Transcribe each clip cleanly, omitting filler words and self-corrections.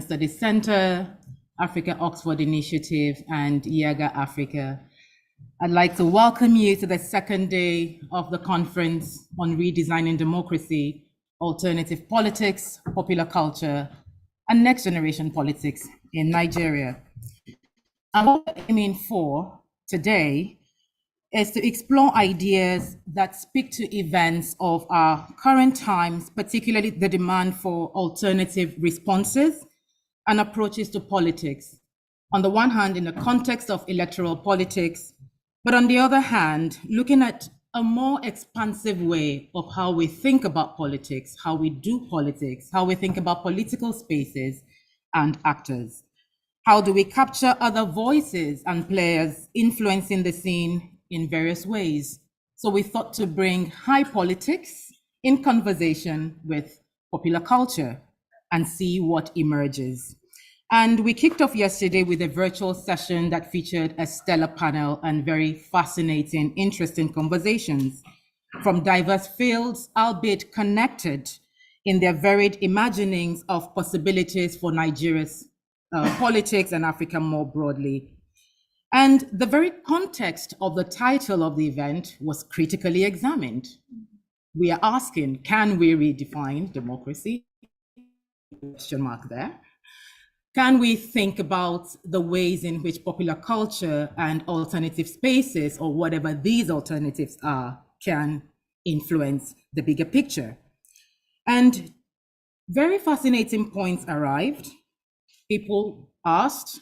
Studies Center, Africa Oxford Initiative, and IAGA Africa. I'd like to welcome you to the second day of the conference on Redesigning Democracy, Alternative Politics, Popular Culture, and Next Generation Politics in Nigeria. And what we're aiming for today is to explore ideas that speak to events of our current times, particularly the demand for alternative responses and approaches to politics. On the one hand, in the context of electoral politics, but on the other hand, looking at a more expansive way of how we think about politics, how we do politics, how we think about political spaces and actors. How do we capture other voices and players influencing the scene in various ways? So we thought to bring high politics in conversation with popular culture and see what emerges. And we kicked off yesterday with a virtual session that featured a stellar panel and very fascinating, interesting conversations from diverse fields, albeit connected in their varied imaginings of possibilities for Nigeria's politics and Africa more broadly. And the very context of the title of the event was critically examined. We are asking, can we redefine democracy? Question mark there. Can we think about the ways in which popular culture and alternative spaces, or whatever these alternatives are, can influence the bigger picture? And very fascinating points arrived. People asked,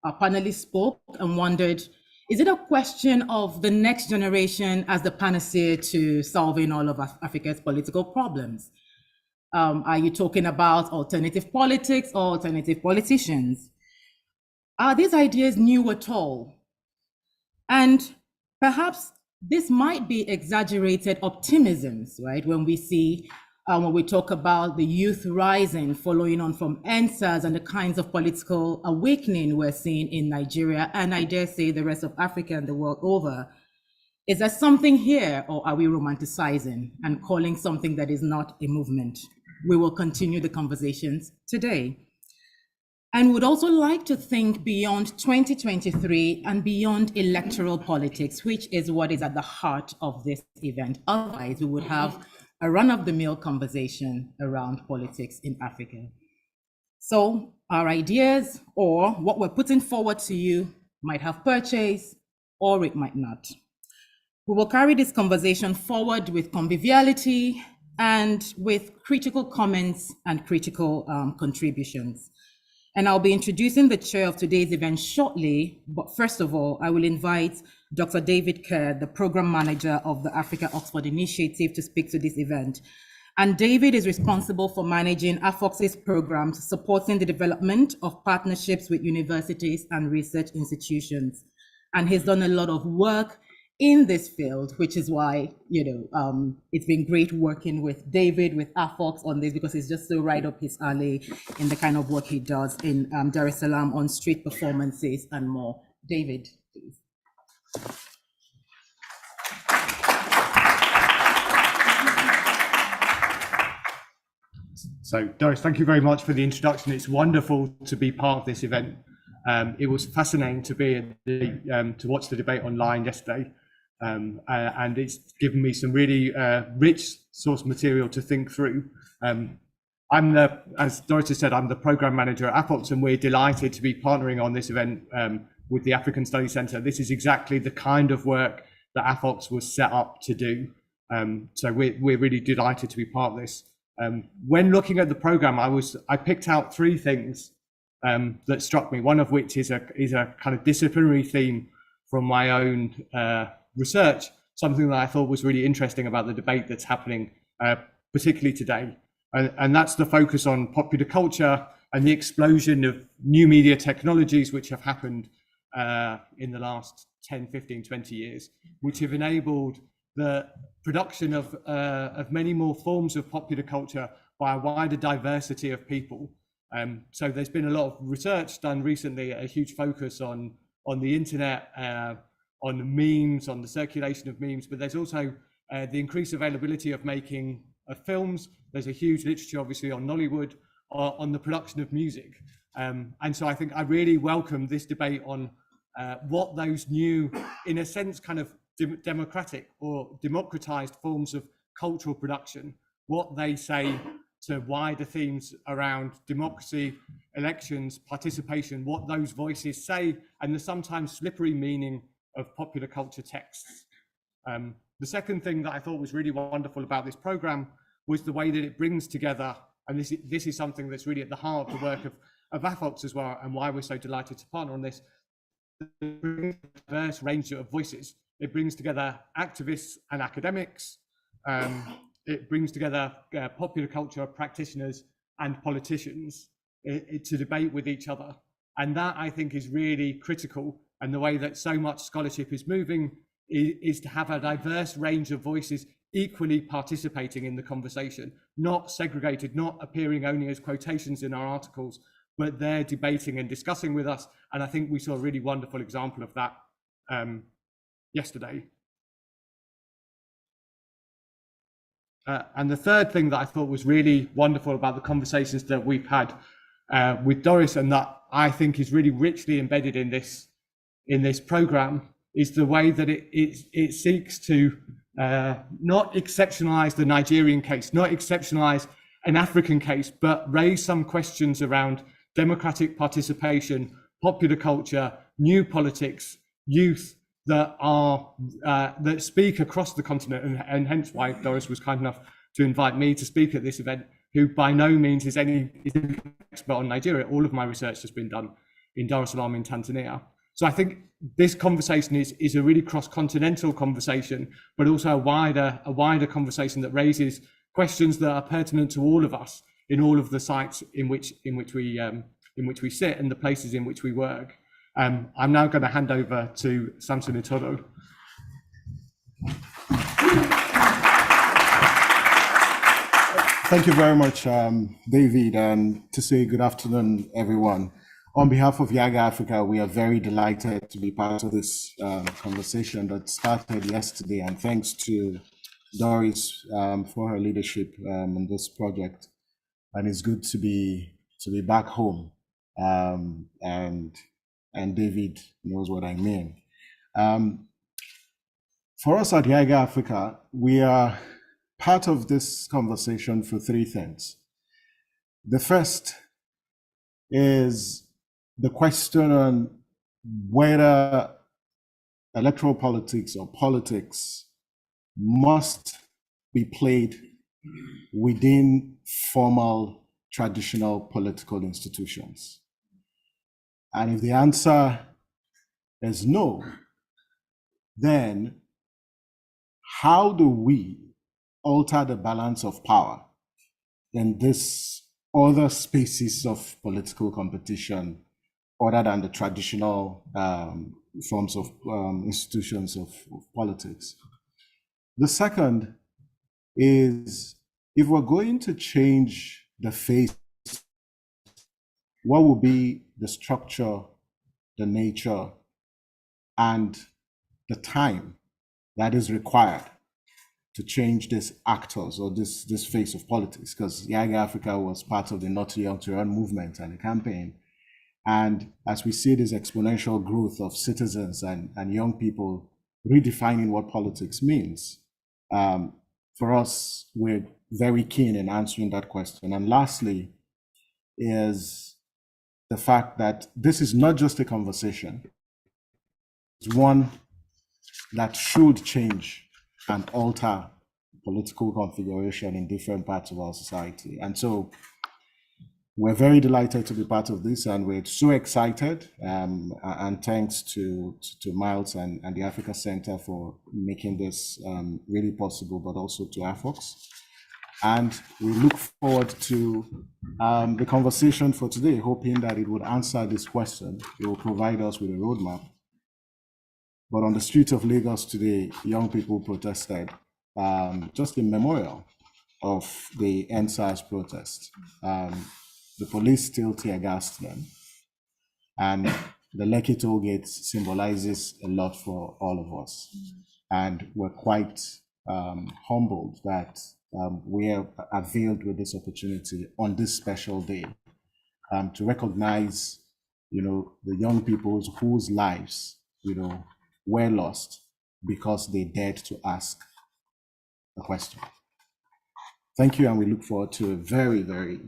our panelists spoke and wondered, is it a question of the next generation as the panacea to solving all of Africa's political problems? Are you talking about alternative politics or alternative politicians? Are these ideas new at all? And perhaps this might be exaggerated optimisms, right? When we see, when we talk about the youth rising, following on from NSAS and the kinds of political awakening we're seeing in Nigeria, and I dare say the rest of Africa and the world over. Is there something here, or are we romanticizing and calling something that is not a movement? We will continue the conversations today. And would also like to think beyond 2023 and beyond electoral politics, which is what is at the heart of this event. Otherwise, we would have a run-of-the-mill conversation around politics in Africa. So our ideas, or what we're putting forward to you, might have purchase, or it might not. We will carry this conversation forward with conviviality and with critical comments and critical contributions. And I'll be introducing the chair of today's event shortly, but first of all, I will invite Dr. David Kerr, the program manager of the Africa Oxford Initiative, to speak to this event. And David is responsible for managing AFOX's programs, supporting the development of partnerships with universities and research institutions. And he's done a lot of work in this field, which is why, it's been great working with David, with AFOX on this, because it's just so right up his alley in the kind of work he does in Dar es Salaam on street performances and more. David, please. So Doris, thank you very much for the introduction. It's wonderful to be part of this event. It was fascinating to watch the debate online yesterday. And it's given me some really rich source material to think through. As Doris has said, I'm the program manager at AFOX, and we're delighted to be partnering on this event with the African Studies Center. This is exactly the kind of work that AFOX was set up to do. So we're really delighted to be part of this. When looking at the program, I picked out three things that struck me. One of which is a kind of disciplinary theme from my own research, something that I thought was really interesting about the debate that's happening, particularly today. And that's the focus on popular culture and the explosion of new media technologies which have happened in the last 10, 15, 20 years, which have enabled the production of many more forms of popular culture by a wider diversity of people. So there's been a lot of research done recently, a huge focus on the internet, on memes, on the circulation of memes, but there's also the increased availability of making films. There's a huge literature, obviously, on Nollywood, on the production of music. And so I think I really welcome this debate on what those new, in a sense, kind of democratic or democratized forms of cultural production, what they say to wider themes around democracy, elections, participation, what those voices say, and the sometimes slippery meaning of popular culture texts. The second thing that I thought was really wonderful about this program was the way that it brings together, and this is something that's really at the heart of the work of AFOX as well, and why we're so delighted to partner on this, a diverse range of voices. It brings together activists and academics. It brings together popular culture practitioners and politicians to debate with each other. And that, I think, is really critical. And the way that so much scholarship is moving is to have a diverse range of voices equally participating in the conversation, not segregated, not appearing only as quotations in our articles, but they're debating and discussing with us. And I think we saw a really wonderful example of that yesterday. And the third thing that I thought was really wonderful about the conversations that we've had with Doris, and that I think is really richly embedded in this program, is the way that it seeks to not exceptionalize the Nigerian case, not exceptionalize an African case, but raise some questions around democratic participation, popular culture, new politics, youth, that speak across the continent, and hence why Doris was kind enough to invite me to speak at this event, who by no means is an expert on Nigeria. All of my research has been done in Dar es Salaam in Tanzania. So I think this conversation is a really cross-continental conversation, but also a wider conversation that raises questions that are pertinent to all of us in all of the sites in which we sit and the places in which we work. I'm now going to hand over to Samson Itoro. Thank you very much, David, and to say good afternoon, everyone. On behalf of Yaga Africa, we are very delighted to be part of this conversation that started yesterday, and thanks to Doris for her leadership on this project. And it's good to be back home, and David knows what I mean. For us at Yaga Africa, we are part of this conversation for three things. The first is the question on whether electoral politics or politics must be played within formal traditional political institutions. And if the answer is no, then how do we alter the balance of power in this other spaces of political competition other than the traditional forms of institutions of politics? The second is, if we're going to change the face, what will be the structure, the nature, and the time that is required to change these actors or this face of politics? Because Young Africa was part of the Not Too Young to Run movement and the campaign. And as we see this exponential growth of citizens and young people redefining what politics means, for us, we're very keen in answering that question. And lastly is the fact that this is not just a conversation, it's one that should change and alter political configuration in different parts of our society. And so we're very delighted to be part of this, and we're so excited, and thanks to Miles and the Africa Center for making this really possible, but also to AFOX. And we look forward to the conversation for today, hoping that it would answer this question. It will provide us with a roadmap. But on the streets of Lagos today, young people protested just in memorial of the NSAS protest. The police still tear gassed them. And the Lekki toll gate symbolizes a lot for all of us. And we're quite humbled that we are availed with this opportunity on this special day to recognize, the young people whose lives, were lost because they dared to ask a question. Thank you, and we look forward to a very, very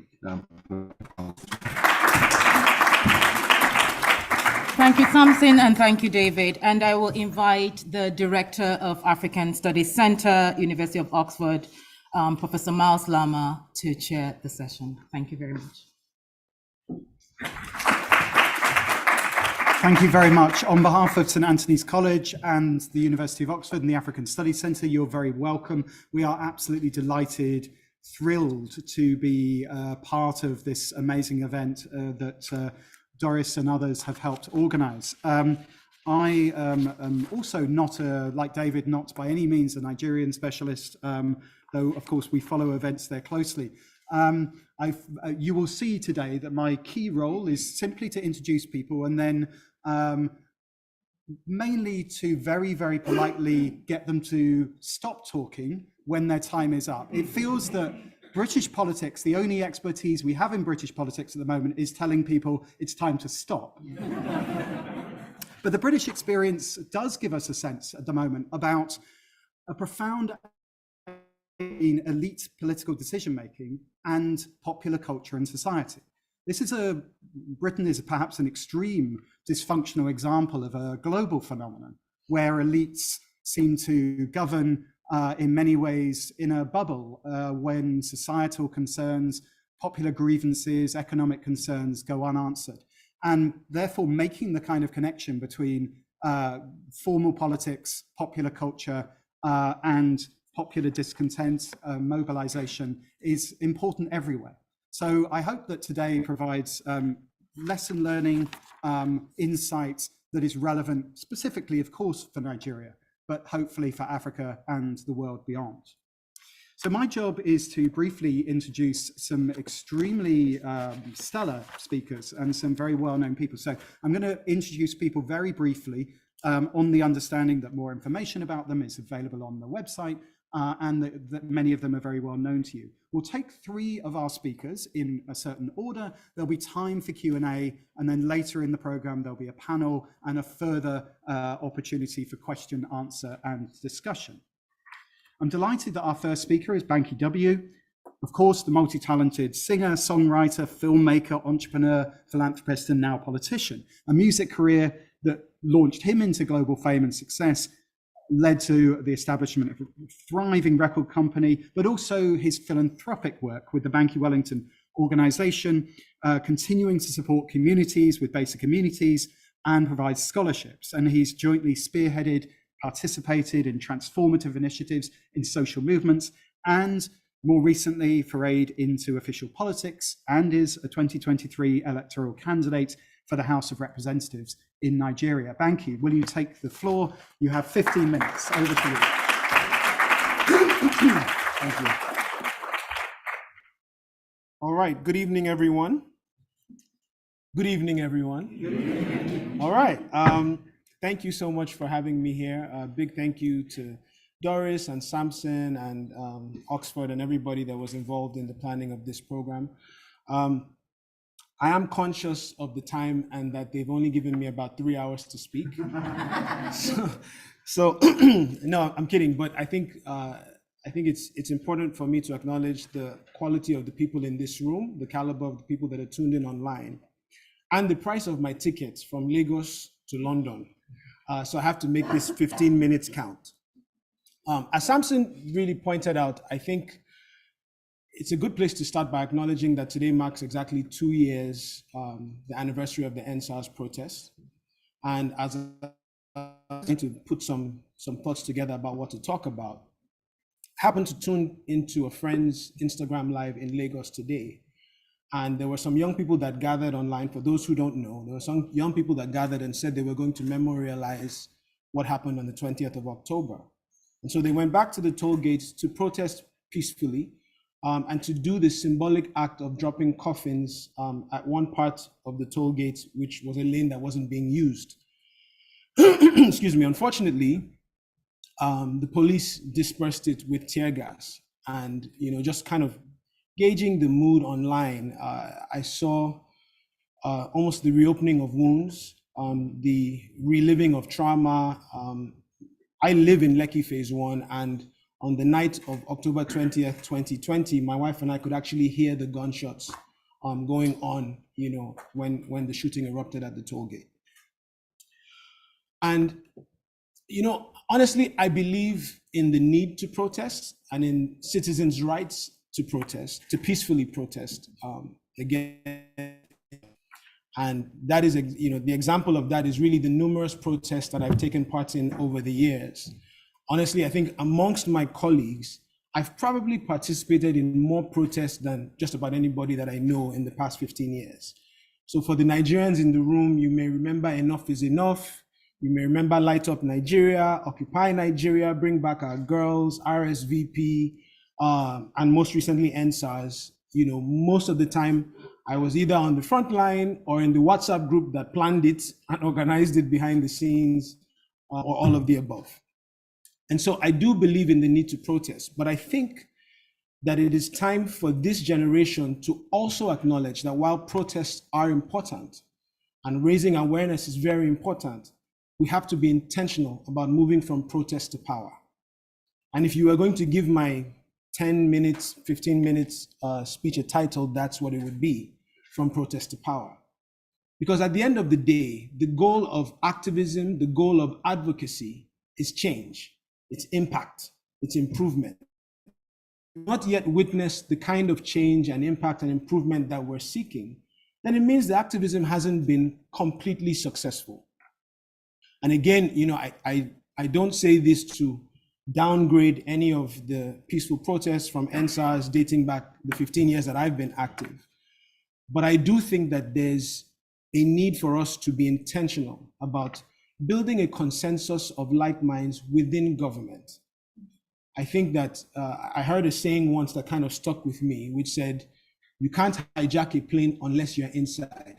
Thank you, Samson, and thank you, David. And I will invite the Director of African Studies Center, University of Oxford, Professor Miles Lama, to chair the session. Thank you very much. Thank you very much. On behalf of St Anthony's College and the University of Oxford and the African Studies Centre, you're very welcome. We are absolutely delighted, thrilled to be part of this amazing event that Doris and others have helped organise. I am also not, like David, not by any means a Nigerian specialist, though of course we follow events there closely. You will see today that my key role is simply to introduce people and then mainly to very, very politely get them to stop talking when their time is up. It feels that British politics, the only expertise we have in British politics at the moment is telling people it's time to stop. But the British experience does give us a sense at the moment about a profound in elite political decision-making and popular culture and society. Britain is perhaps an extreme dysfunctional example of a global phenomenon where elites seem to govern in many ways in a bubble when societal concerns, popular grievances, economic concerns go unanswered. And therefore making the kind of connection between formal politics, popular culture, and popular discontent, mobilization is important everywhere. So I hope that today provides lesson learning, insights that is relevant specifically, of course, for Nigeria, but hopefully for Africa and the world beyond. So my job is to briefly introduce some extremely stellar speakers and some very well-known people. So I'm going to introduce people very briefly on the understanding that more information about them is available on the website and that many of them are very well known to you. We'll take 3 of our speakers in a certain order. There'll be time for Q&A, and then later in the program, there'll be a panel and a further opportunity for question, answer, and discussion. I'm delighted that our first speaker is Banky W. Of course, the multi-talented singer, songwriter, filmmaker, entrepreneur, philanthropist, and now politician. A music career that launched him into global fame and success, led to the establishment of a thriving record company, but also his philanthropic work with the Banky Wellington organization, continuing to support communities with basic amenities and provide scholarships. And he's jointly spearheaded, participated in transformative initiatives in social movements, and more recently forayed into official politics and is a 2023 electoral candidate for the House of Representatives in Nigeria. Banky, will you take the floor? You have 15 minutes. Over to you. Thank you. All right. Good evening, everyone. Good evening, everyone. Good evening. All right. Thank you so much for having me here. A big thank you to Doris and Samson and Oxford and everybody that was involved in the planning of this program. I am conscious of the time and that they've only given me about 3 hours to speak. so no, I'm kidding. But I think it's important for me to acknowledge the quality of the people in this room, the caliber of the people that are tuned in online, and the price of my tickets from Lagos to London. So I have to make this 15 minutes count. As Samson really pointed out, I think it's a good place to start by acknowledging that today marks exactly 2 years, the anniversary of the EndSARS protest. And as I need to put some thoughts together about what to talk about, I happened to tune into a friend's Instagram live in Lagos today. And there were some young people that gathered online. For those who don't know, there were some young people that gathered and said they were going to memorialize what happened on the 20th of October. And so they went back to the toll gates to protest peacefully, and to do the symbolic act of dropping coffins at one part of the toll gate, which was a lane that wasn't being used. Excuse me. Unfortunately, the police dispersed it with tear gas, and just kind of gauging the mood online, I saw almost the reopening of wounds, the reliving of trauma. I live in Lekki Phase 1, and on the night of October 20th, 2020, my wife and I could actually hear the gunshots going on, when the shooting erupted at the toll gate. And, honestly, I believe in the need to protest and in citizens' rights to protest, to peacefully protest again. And that is, the example of that is really the numerous protests that I've taken part in over the years. Honestly, I think amongst my colleagues, I've probably participated in more protests than just about anybody that I know in the past 15 years. So for the Nigerians in the room, you may remember Enough is Enough. You may remember Light Up Nigeria, Occupy Nigeria, Bring Back Our Girls, RSVP, and most recently NSAS. Most of the time I was either on the front line or in the WhatsApp group that planned it and organized it behind the scenes, or all of the above. And so I do believe in the need to protest, but I think that it is time for this generation to also acknowledge that while protests are important and raising awareness is very important, we have to be intentional about moving from protest to power. And if you are going to give my 10 minutes, 15 minutes speech a title, that's what it would be: From Protest to Power. Because at the end of the day, the goal of activism, the goal of advocacy is change, it's impact, it's improvement. Not yet witnessed the kind of change and impact and improvement that we're seeking, then it means the activism hasn't been completely successful. And again, I don't say this to downgrade any of the peaceful protests from NSAS dating back the 15 years that I've been active. But I do think that there's a need for us to be intentional about building a consensus of like minds within government. I think that I heard a saying once that kind of stuck with me, which said, you can't hijack a plane unless you're inside.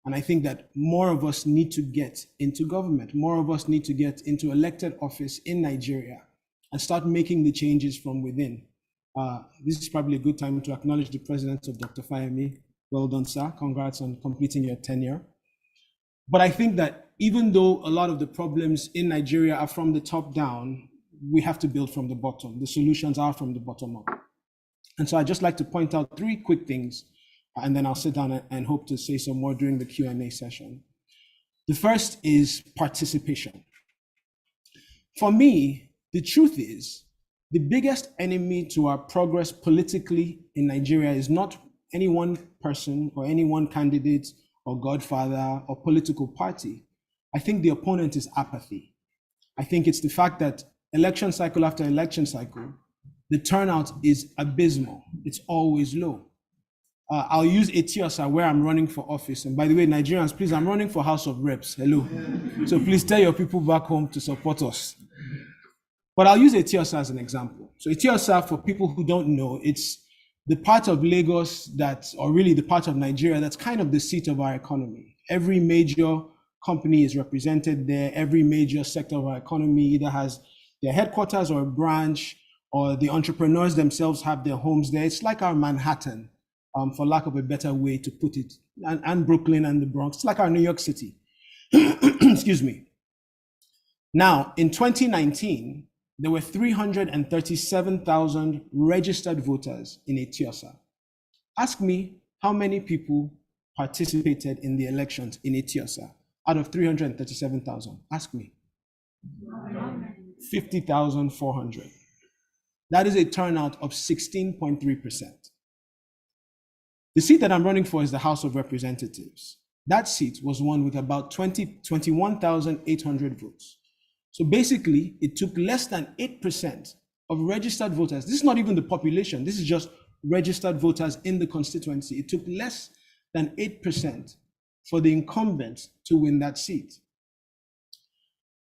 And I think that more of us need to get into government. More of us need to get into elected office in Nigeria and start making the changes from within. This is probably a good time to acknowledge the presence of Dr. Fayemi. Well done, sir. Congrats on completing your tenure. But I think that even though a lot of the problems in Nigeria are from the top down, we have to build from the bottom. The solutions are from the bottom up. And so I'd just like to point out 3 quick things, and then I'll sit down and hope to say some more during the Q&A session. The first is participation. For me, the truth is, the biggest enemy to our progress politically in Nigeria is not any one person or any one candidate or godfather or political party. I think the opponent is apathy. I think it's the fact that election cycle after election cycle, the turnout is abysmal. It's always low. I'll use Etiosa where I'm running for office. And by the way, Nigerians, please, I'm running for House of Reps. Hello. So please tell your people back home to support us. But I'll use Etiosa as an example. So Etiosa, for people who don't know, it's the part of Lagos or really the part of Nigeria that's kind of the seat of our economy. Every major company is represented there. Every major sector of our economy either has their headquarters or a branch, or the entrepreneurs themselves have their homes there. It's like our Manhattan, for lack of a better way to put it, and Brooklyn and the Bronx. It's like our New York City. Excuse me. Now, in 2019, there were 337,000 registered voters in Etiosa. Ask me how many people participated in the elections in Etiosa out of 337,000. Ask me. 50,400. That is a turnout of 16.3%. The seat that I'm running for is the House of Representatives. That seat was won with about 21,800 votes. So basically, it took less than 8% of registered voters. This is not even the population. This is just registered voters in the constituency. It took less than 8% for the incumbent to win that seat.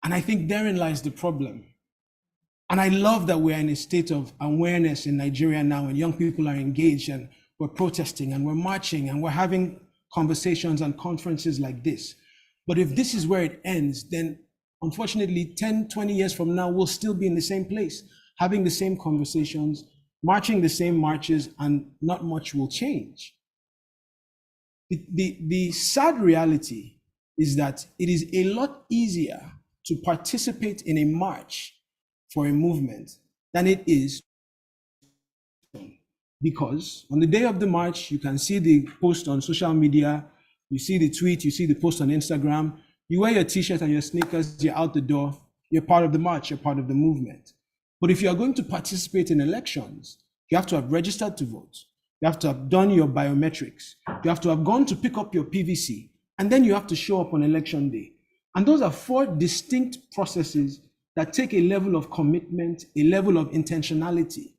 And I think therein lies the problem. And I love that we're in a state of awareness in Nigeria now, and young people are engaged, and we're protesting and we're marching and we're having conversations and conferences like this. But if this is where it ends, then unfortunately, 10, 20 years from now, we'll still be in the same place, having the same conversations, marching the same marches, and not much will change. The sad reality is that it is a lot easier to participate in a march for a movement than it is, because on the day of the march, you can see the post on social media, you see the tweet, you see the post on Instagram, you wear your t-shirt and your sneakers, you're out the door, you're part of the march, you're part of the movement. But if you are going to participate in elections, you have to have registered to vote. You have to have done your biometrics. You have to have gone to pick up your PVC, and then you have to show up on election day. And those are 4 distinct processes that take a level of commitment, a level of intentionality.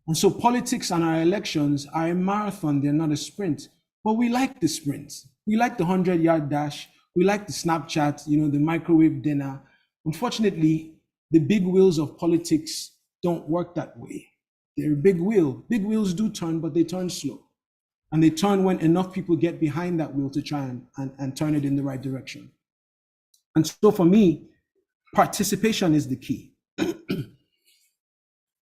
And so politics and our elections are a marathon, they're not a sprint. But we like the sprints. We like the 100-yard dash. We like the Snapchat, the microwave dinner. Unfortunately, the big wheels of politics don't work that way. They're a big wheel. Big wheels do turn, but they turn slow. And they turn when enough people get behind that wheel to try and turn it in the right direction. And so for me, participation is the key.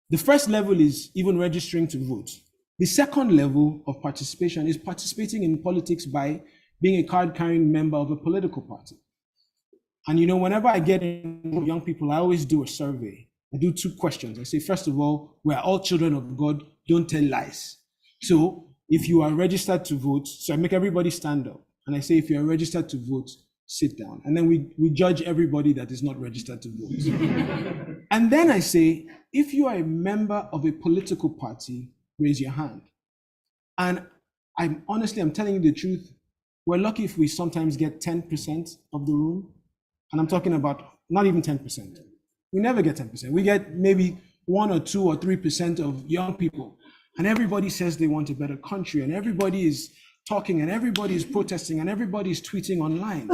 The first level is even registering to vote. The second level of participation is participating in politics by being a card-carrying member of a political party. And whenever I get in young people, I always do a survey. I do 2 questions. I say, first of all, we are all children of God, don't tell lies. So if you are registered to vote, so I make everybody stand up. And I say, if you are registered to vote, sit down. And then we judge everybody that is not registered to vote. And then I say, if you are a member of a political party, raise your hand. And I'm telling you the truth, we're lucky if we sometimes get 10% of the room. And I'm talking about not even 10%. We never get 10%. We get maybe 1 or 2 or 3% of young people. And everybody says they want a better country, and everybody is talking, and everybody is protesting, and everybody is tweeting online.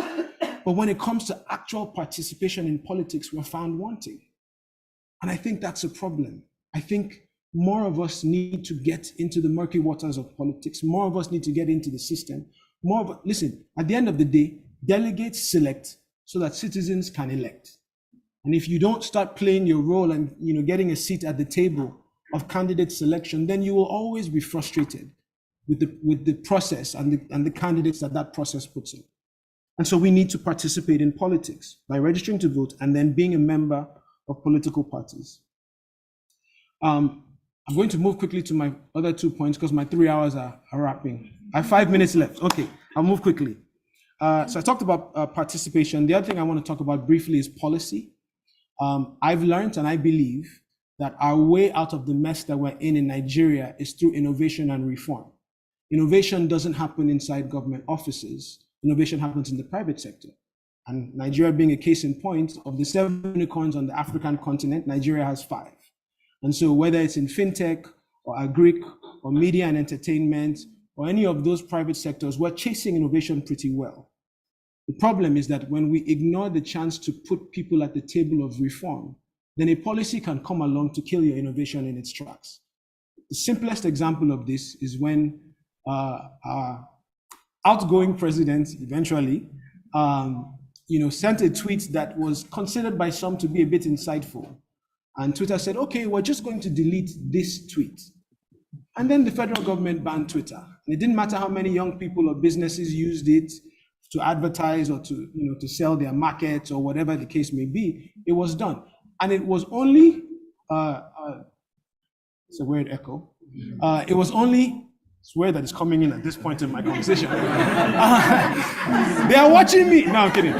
But when it comes to actual participation in politics, we're found wanting. And I think that's a problem. I think more of us need to get into the murky waters of politics. More of us need to get into the system. Listen, at the end of the day, delegates select so that citizens can elect. And if you don't start playing your role and getting a seat at the table of candidate selection, then you will always be frustrated with the process and the candidates that process puts in. And so we need to participate in politics by registering to vote and then being a member of political parties. I'm going to move quickly to my other 2 points because my 3 hours are wrapping. I have 5 minutes left. Okay, I'll move quickly. So I talked about participation. The other thing I want to talk about briefly is policy. I've learned and I believe that our way out of the mess that we're in Nigeria is through innovation and reform. Innovation doesn't happen inside government offices. Innovation happens in the private sector. And Nigeria being a case in point, of the 7 unicorns on the African continent, Nigeria has 5. And so whether it's in fintech or agric or media and entertainment or any of those private sectors, we're chasing innovation pretty well. The problem is that when we ignore the chance to put people at the table of reform, then a policy can come along to kill your innovation in its tracks. The simplest example of this is when our outgoing president eventually sent a tweet that was considered by some to be a bit insightful. And Twitter said, okay, we're just going to delete this tweet. And then the federal government banned Twitter. And it didn't matter how many young people or businesses used it to advertise or to sell their markets or whatever the case may be, it was done. And it was only, it's a weird echo. It was only, it's weird that it's coming in at this point in my conversation. They are watching me. No, I'm kidding.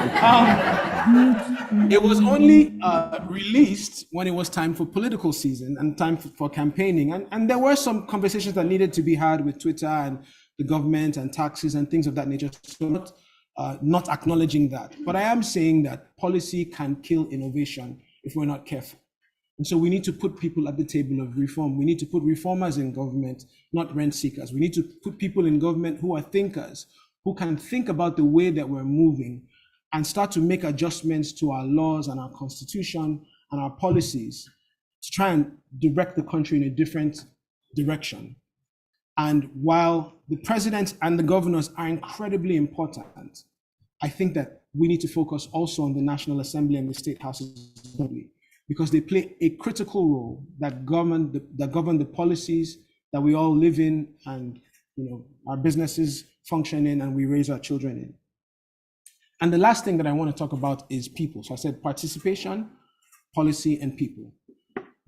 It was only released when it was time for political season and time for campaigning. And there were some conversations that needed to be had with Twitter and the government and taxes and things of that nature. So not acknowledging that. But I am saying that policy can kill innovation if we're not careful. And so we need to put people at the table of reform. We need to put reformers in government, not rent seekers. We need to put people in government who are thinkers, who can think about the way that we're moving and start to make adjustments to our laws and our constitution and our policies to try and direct the country in a different direction. And while the president and the governors are incredibly important, I think that we need to focus also on the National Assembly and the State Houses, because they play a critical role that govern the policies that we all live in and our businesses function in and we raise our children in. And the last thing that I want to talk about is people. So I said participation, policy, and people.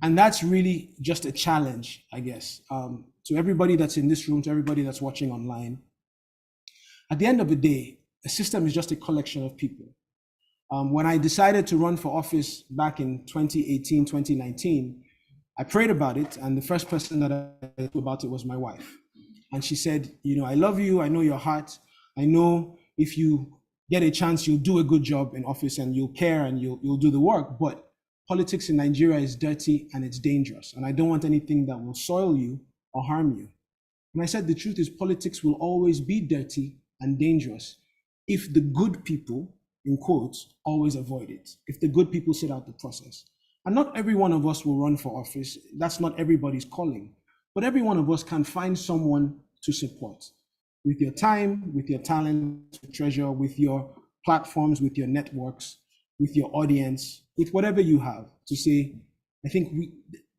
And that's really just a challenge, I guess, to everybody that's in this room, to everybody that's watching online. At the end of the day, a system is just a collection of people. When I decided to run for office back in 2018, 2019, I prayed about it, and the first person that I thought about it was my wife. And she said, you know, I love you, I know your heart, I know if you get a chance, you'll do a good job in office and you'll care and you'll do the work, but politics in Nigeria is dirty and it's dangerous, and I don't want anything that will soil you or harm you. And I said, the truth is politics will always be dirty and dangerous if the good people, in quotes, always avoid it, if the good people sit out the process. And not every one of us will run for office. That's not everybody's calling. But every one of us can find someone to support with your time, with your talent, with treasure, with your platforms, with your networks, with your audience, with whatever you have to say. I think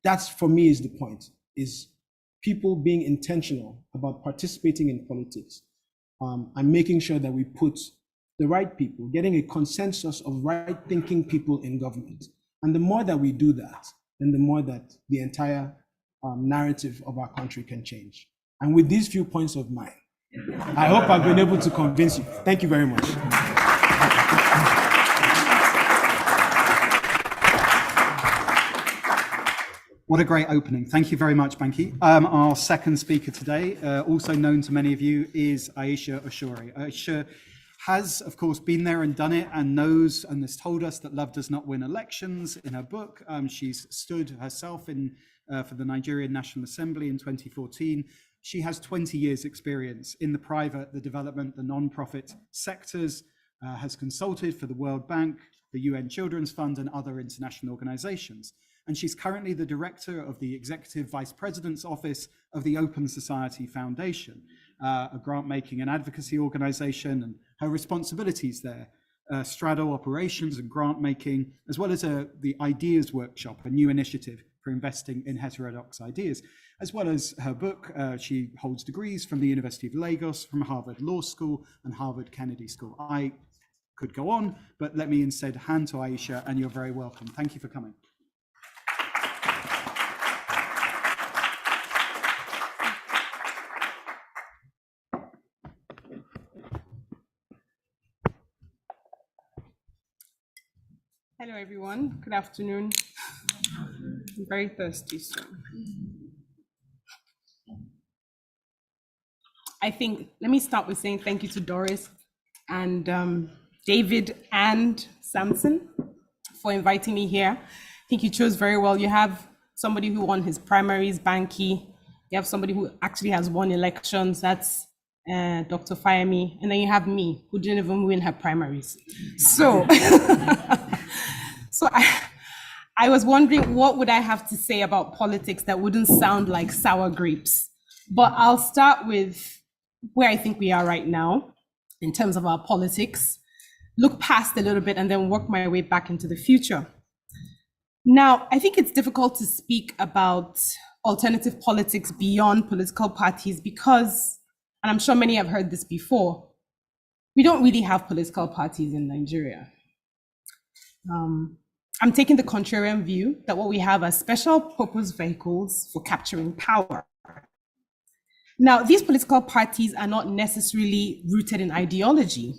that's, for me, is the point, is people being intentional about participating in politics and making sure that we put the right people, getting a consensus of right-thinking people in government. And the more that we do that, then the more that the entire narrative of our country can change. And with these few points of mine, I hope I've been able to convince you. Thank you very much. What a great opening. Thank you very much, Banky. Our second speaker today, also known to many of you, is Aisha Oshori. Aisha has, of course, been there and done it and knows and has told us that love does not win elections in her book. She's stood herself in for the Nigerian National Assembly in 2014. She has 20 years experience in the private, the development, the non-profit sectors, has consulted for the World Bank, the UN Children's Fund and other international organizations. And she's currently the director of the Executive Vice President's Office of the Open Society Foundation, a grant-making and advocacy organization, and her responsibilities there, straddle operations and grant-making, as well as the Ideas Workshop, a new initiative for investing in heterodox ideas, as well as her book. She holds degrees from the University of Lagos, from Harvard Law School and Harvard Kennedy School. I could go on, but let me instead hand to Aisha, and you're very welcome. Thank you for coming. Hello, everyone. Good afternoon. I'm very thirsty, so I think, let me start with saying thank you to Doris and David and Samson for inviting me here. I think you chose very well. You have somebody who won his primaries, Banky. You have somebody who actually has won elections, that's Dr. Fayemi. And then you have me, who didn't even win her primaries. So, so I was wondering, what would I have to say about politics that wouldn't sound like sour grapes? But I'll start with where I think we are right now in terms of our politics, look past a little bit and then work my way back into the future. Now, I think it's difficult to speak about alternative politics beyond political parties because, and I'm sure many have heard this before, we don't really have political parties in Nigeria. I'm taking the contrarian view that what we have are special purpose vehicles for capturing power. Now, these political parties are not necessarily rooted in ideology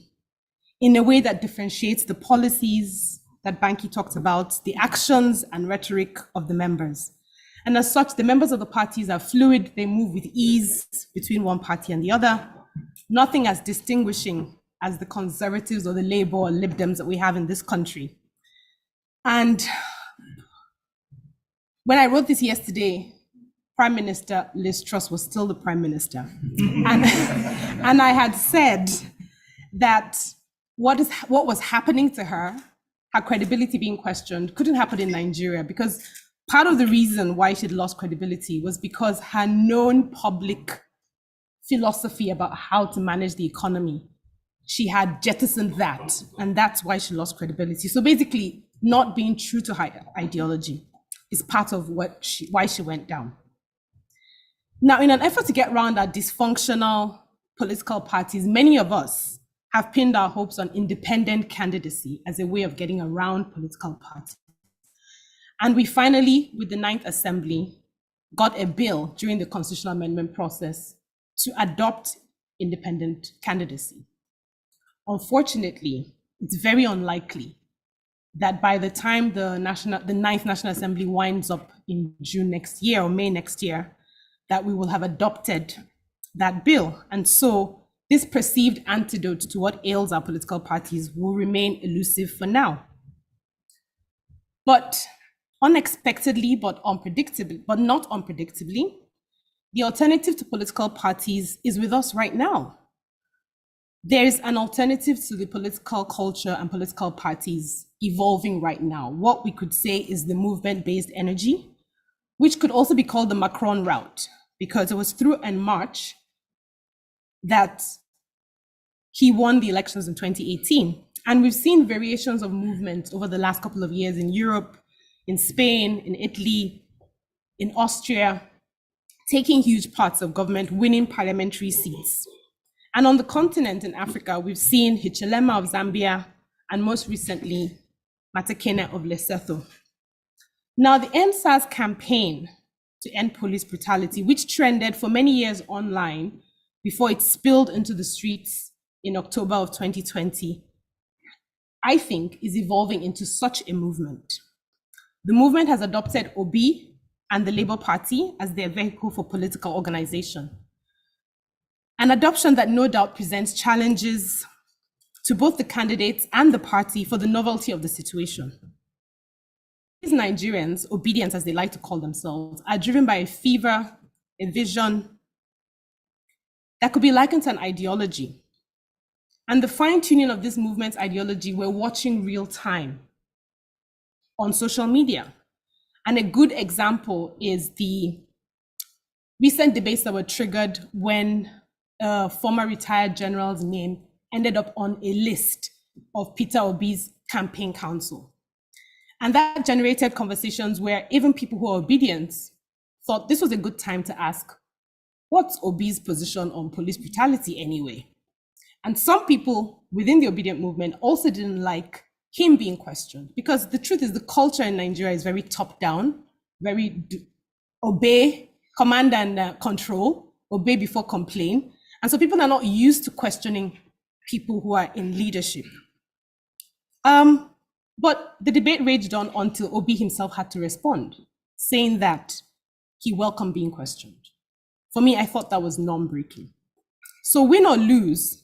in a way that differentiates the policies that Banky talked about, the actions and rhetoric of the members. And as such, the members of the parties are fluid, they move with ease between one party and the other, nothing as distinguishing as the Conservatives or the Labour or Lib Dems that we have in this country. And when I wrote this yesterday, Prime Minister Liz Truss was still the Prime Minister. And I had said that what was happening to her credibility being questioned, couldn't happen in Nigeria, because part of the reason why she'd lost credibility was because her known public philosophy about how to manage the economy, she had jettisoned that, and that's why she lost credibility. So basically, not being true to her ideology is part of why she went down. Now, in an effort to get around that dysfunctional political parties, many of us have pinned our hopes on independent candidacy as a way of getting around political parties. And we finally, with the Ninth Assembly, got a bill during the constitutional amendment process to adopt independent candidacy. Unfortunately, it's very unlikely that by the time the Ninth National Assembly winds up in June next year or May next year, that we will have adopted that bill. And so this perceived antidote to what ails our political parties will remain elusive for now. But unexpectedly, but not unpredictably, the alternative to political parties is with us right now. There is an alternative to the political culture and political parties evolving right now. What we could say is the movement-based energy, which could also be called the Macron route, because it was through En Marche that he won the elections in 2018. And we've seen variations of movement over the last couple of years in Europe, in Spain, in Italy, in Austria, taking huge parts of government, winning parliamentary seats. And on the continent in Africa, we've seen Hichilema of Zambia, and most recently, Matekene of Lesotho. Now, the EndSARS campaign to end police brutality, which trended for many years online before it spilled into the streets in October of 2020, I think is evolving into such a movement. The movement has adopted Obi and the Labour Party as their vehicle for political organization. An adoption that no doubt presents challenges to both the candidates and the party for the novelty of the situation. These Nigerians, obedient as they like to call themselves, are driven by a fever, a vision that could be likened to an ideology. And the fine-tuning of this movement's ideology, we're watching real time on social media. And a good example is the recent debates that were triggered when a former retired general's name ended up on a list of Peter Obi's campaign council. And that generated conversations where even people who are obedient thought this was a good time to ask, what's Obi's position on police brutality anyway? And some people within the obedient movement also didn't like him being questioned, because the truth is the culture in Nigeria is very top down, very obey, command and control, obey before complain. And so people are not used to questioning people who are in leadership. But the debate raged on until Obi himself had to respond, saying that he welcomed being questioned. For me, I thought that was norm-breaking. So win or lose,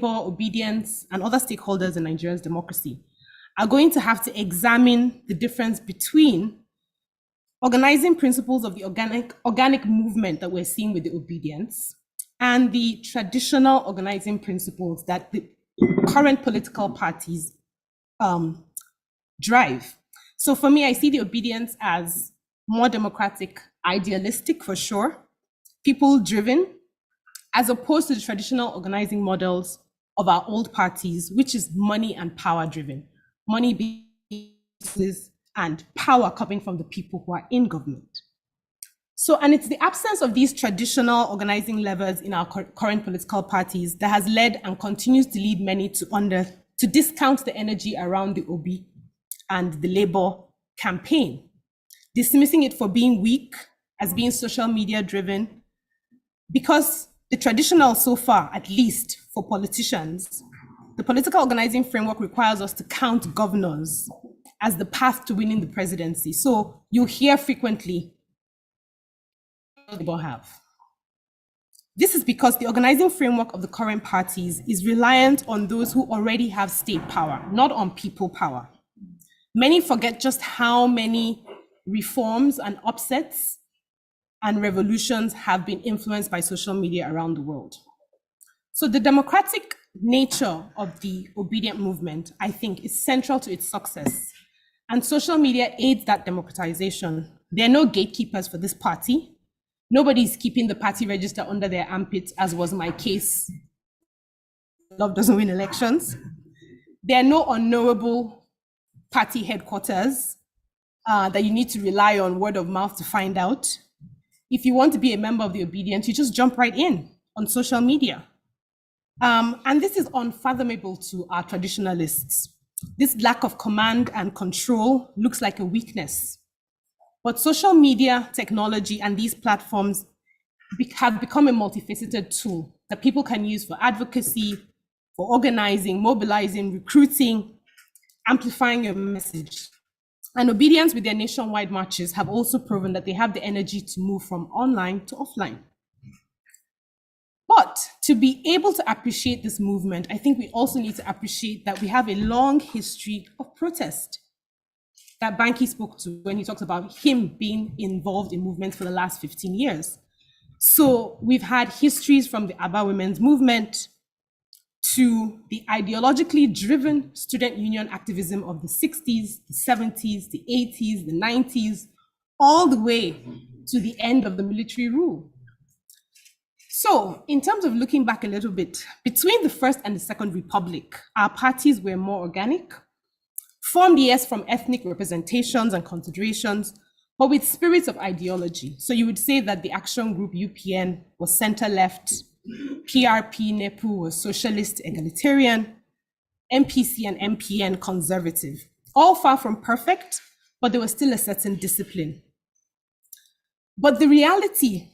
for obedience and other stakeholders in Nigeria's democracy are going to have to examine the difference between organizing principles of the organic movement that we're seeing with the obedience and the traditional organizing principles that the current political parties drive. So for me, I see the obedience as more democratic, idealistic for sure, people driven, as opposed to the traditional organizing models of our old parties, which is money and power driven. Money business and power coming from the people who are in government. So, and it's the absence of these traditional organizing levers in our current political parties that has led and continues to lead many to discount the energy around the Obi and the Labour campaign, dismissing it for being weak, as being social media driven, because the traditional, so far, at least for politicians, the political organizing framework requires us to count governors as the path to winning the presidency. So you hear frequently, Labour have. This is because the organizing framework of the current parties is reliant on those who already have state power, not on people power. Many forget just how many reforms and upsets and revolutions have been influenced by social media around the world. So the democratic nature of the obedient movement, I think, is central to its success. And social media aids that democratization. There are no gatekeepers for this party. Nobody's keeping the party register under their armpit, as was my case. Love doesn't win elections. There are no unknowable party headquarters that you need to rely on word of mouth to find out. If you want to be a member of the obedient, you just jump right in. on social media. And this is unfathomable to our traditionalists. This lack of command and control looks like a weakness. But social media technology and these platforms have become a multifaceted tool that people can use for advocacy, for organizing, mobilizing, recruiting, amplifying your message. And Obedience, with their nationwide marches, have also proven that they have the energy to move from online to offline. But to be able to appreciate this movement, I think we also need to appreciate that we have a long history of protest that Banky spoke to when he talks about him being involved in movements for the last 15 years. So we've had histories from the ABBA women's movement to the ideologically driven student union activism of the 60s, the 70s, the 80s, the 90s, all the way to the end of the military rule. So in terms of looking back a little bit, between the First and the Second Republic, our parties were more organic, formed, yes, from ethnic representations and considerations, but with spirits of ideology. So you would say that the action group UPN was center-left, PRP, NEPU was socialist egalitarian, MPC and MPN conservative. All far from perfect, but there was still a certain discipline. But the reality,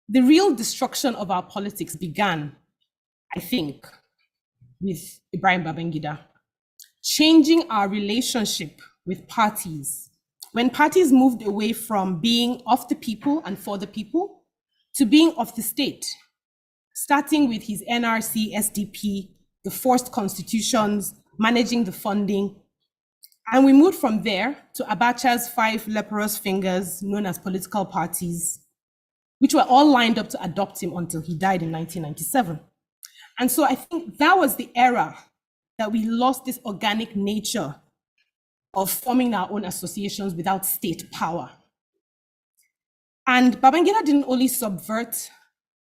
the real destruction of our politics began, I think, with Ibrahim Babangida, changing our relationship with parties. When parties moved away from being of the people and for the people to being of the state, starting with his NRC, SDP, the forced constitutions, managing the funding. And we moved from there to Abacha's 5 leprous fingers known as political parties, which were all lined up to adopt him until he died in 1997. And so I think that was the era that we lost this organic nature of forming our own associations without state power. And Babangida didn't only subvert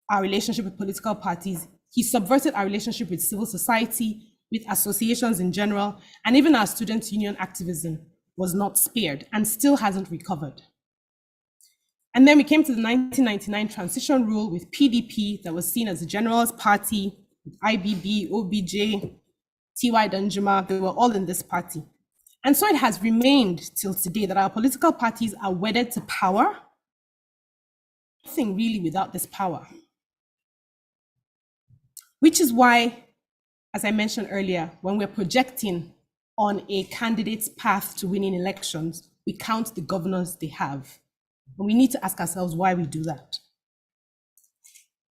our relationship with political parties, he subverted our relationship with civil society, with associations in general, and even our student union activism was not spared and still hasn't recovered. And then we came to the 1999 transition rule with PDP that was seen as the General's Party, IBB, OBJ, TY Danjuma, they were all in this party. And so it has remained till today that our political parties are wedded to power. Nothing really without this power. Which is why, as I mentioned earlier, when we're projecting on a candidate's path to winning elections, we count the governors they have. And we need to ask ourselves why we do that.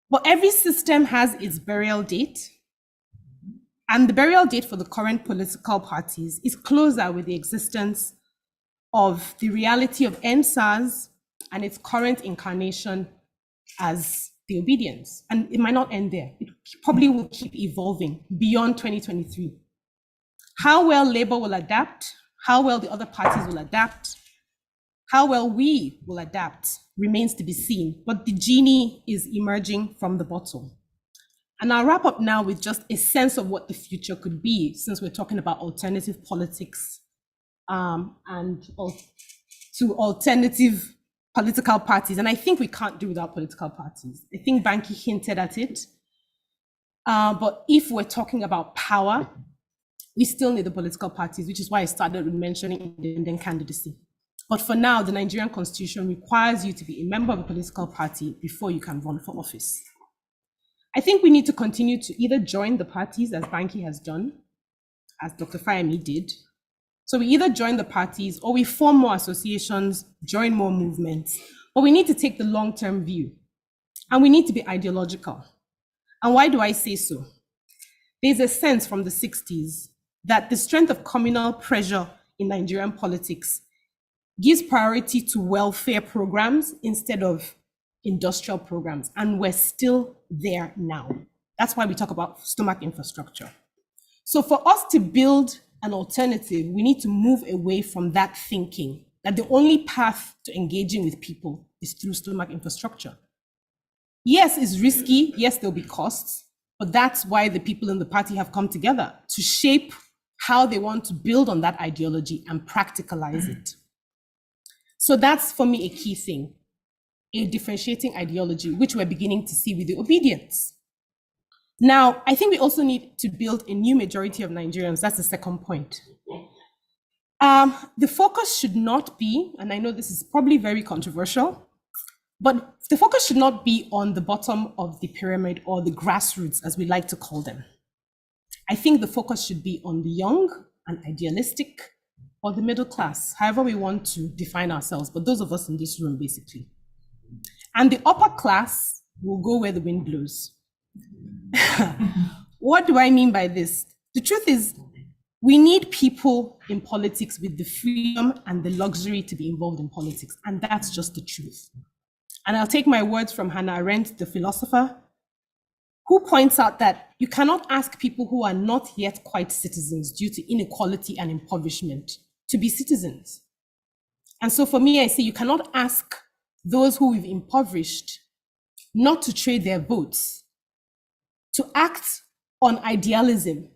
But every system has its burial date. And the burial date for the current political parties is closer with the existence of the reality of NSAS and its current incarnation as the Obedience. And it might not end there. It probably will keep evolving beyond 2023. How well Labour will adapt, how well the other parties will adapt, how well we will adapt remains to be seen, but the genie is emerging from the bottle. And I'll wrap up now with just a sense of what the future could be, since we're talking about alternative politics and to alternative political parties. And I think we can't do without political parties. I think Banky hinted at it. But if we're talking about power, we still need the political parties, which is why I started with mentioning independent candidacy. But for now, the Nigerian constitution requires you to be a member of a political party before you can run for office. I think we need to continue to either join the parties, as Banky has done, as Dr. Fayemi did. So we either join the parties or we form more associations, join more movements, but we need to take the long-term view and we need to be ideological. And why do I say so? There's a sense from the 60s that the strength of communal pressure in Nigerian politics gives priority to welfare programs instead of industrial programs. And we're still there now. That's why we talk about stomach infrastructure. So for us to build an alternative, we need to move away from that thinking that the only path to engaging with people is through stomach infrastructure. Yes, it's risky. Yes, there'll be costs, but that's why the people in the party have come together to shape how they want to build on that ideology and practicalize it. So that's, for me, a key thing. a differentiating ideology, which we're beginning to see with the obedience. Now, I think we also need to build a new majority of Nigerians. That's the second point. The focus should not be, and I know this is probably very controversial, but the focus should not be on the bottom of the pyramid or the grassroots, as we like to call them. I think the focus should be on the young and idealistic, or the middle class, however we want to define ourselves, but those of us in this room, basically. And the upper class will go where the wind blows. What do I mean by this? The truth is, we need people in politics with the freedom and the luxury to be involved in politics, and that's just the truth. And I'll take my words from Hannah Arendt, the philosopher, who points out that you cannot ask people who are not yet quite citizens due to inequality and impoverishment to be citizens. And so for me, I say you cannot ask those who we've impoverished not to trade their votes, to act on idealism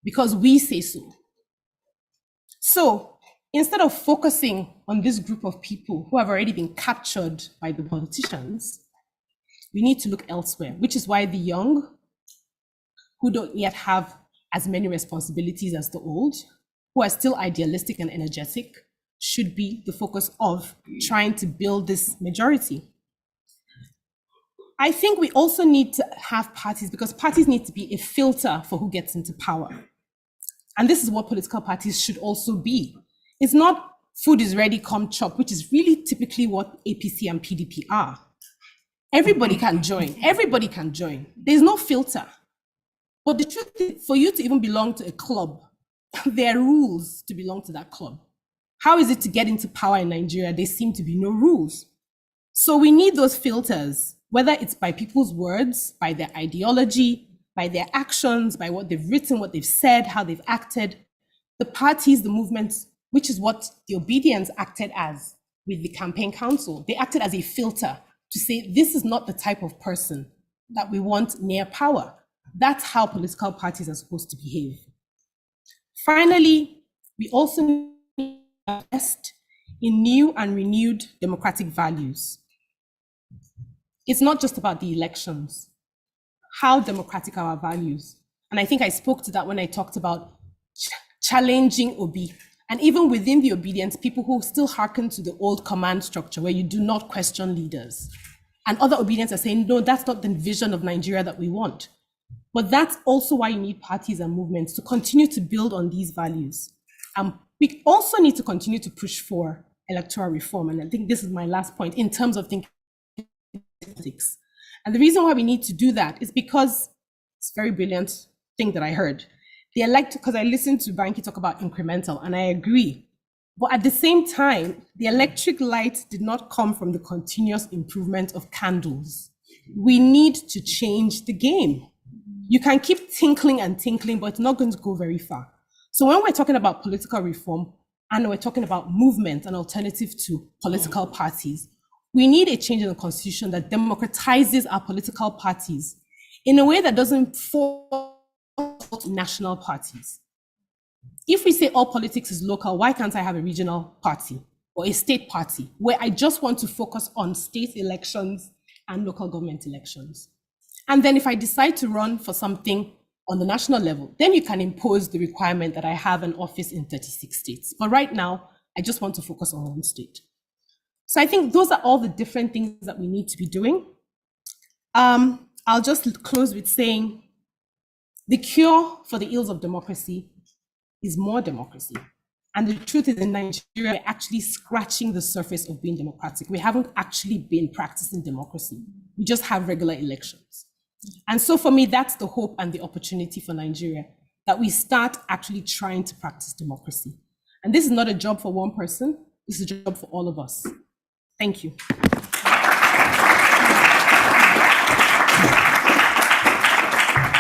because we say so. So instead of focusing on this group of people who have already been captured by the politicians, we need to look elsewhere, which is why the young, who don't yet have as many responsibilities as the old, who are still idealistic and energetic, should be the focus of trying to build this majority. I think we also need to have parties, because parties need to be a filter for who gets into power. And this is what political parties should also be. It's not food is ready, come chop, which is really typically what APC and PDP are. Everybody can join. Everybody can join. There's no filter. But the truth is, for you to even belong to a club, there are rules to belong to that club. How is it to get into power in Nigeria? There seem to be no rules. So we need those filters, whether it's by people's words, by their ideology, by their actions, by what they've written, what they've said, how they've acted. The parties, the movements, which is what the obedience acted as with the campaign council. They acted as a filter to say, this is not the type of person that we want near power. That's how political parties are supposed to behave. Finally, we also need to invest in new and renewed democratic values. It's not just about the elections. How democratic are our values? And I think I spoke to that when I talked about challenging Obi. And even within the obedience, people who still hearken to the old command structure where you do not question leaders. And other obedience are saying, no, that's not the vision of Nigeria that we want. But that's also why you need parties and movements to continue to build on these values. We also need to continue to push for electoral reform. And I think this is my last point in terms of thinking politics. And the reason why we need to do that is because it's a very brilliant thing that I heard. Because I listened to Banky talk about incremental, and I agree. But at the same time, the electric light did not come from the continuous improvement of candles. We need to change the game. You can keep tinkling and tinkling, but it's not going to go very far. So when we're talking about political reform, and we're talking about movement, an alternative to political parties, we need a change in the constitution that democratizes our political parties in a way that doesn't force national parties. If we say all politics is local, why can't I have a regional party or a state party where I just want to focus on state elections and local government elections? And then if I decide to run for something on the national level, then you can impose the requirement that I have an office in 36 states. But right now, I just want to focus on one state. So I think those are all the different things that we need to be doing. I'll just close with saying the cure for the ills of democracy is more democracy. And the truth is, in Nigeria, we're actually scratching the surface of being democratic. We haven't actually been practicing democracy. We just have regular elections. And so for me, that's the hope and the opportunity for Nigeria, that we start actually trying to practice democracy. And this is not a job for one person, this is a job for all of us. Thank you.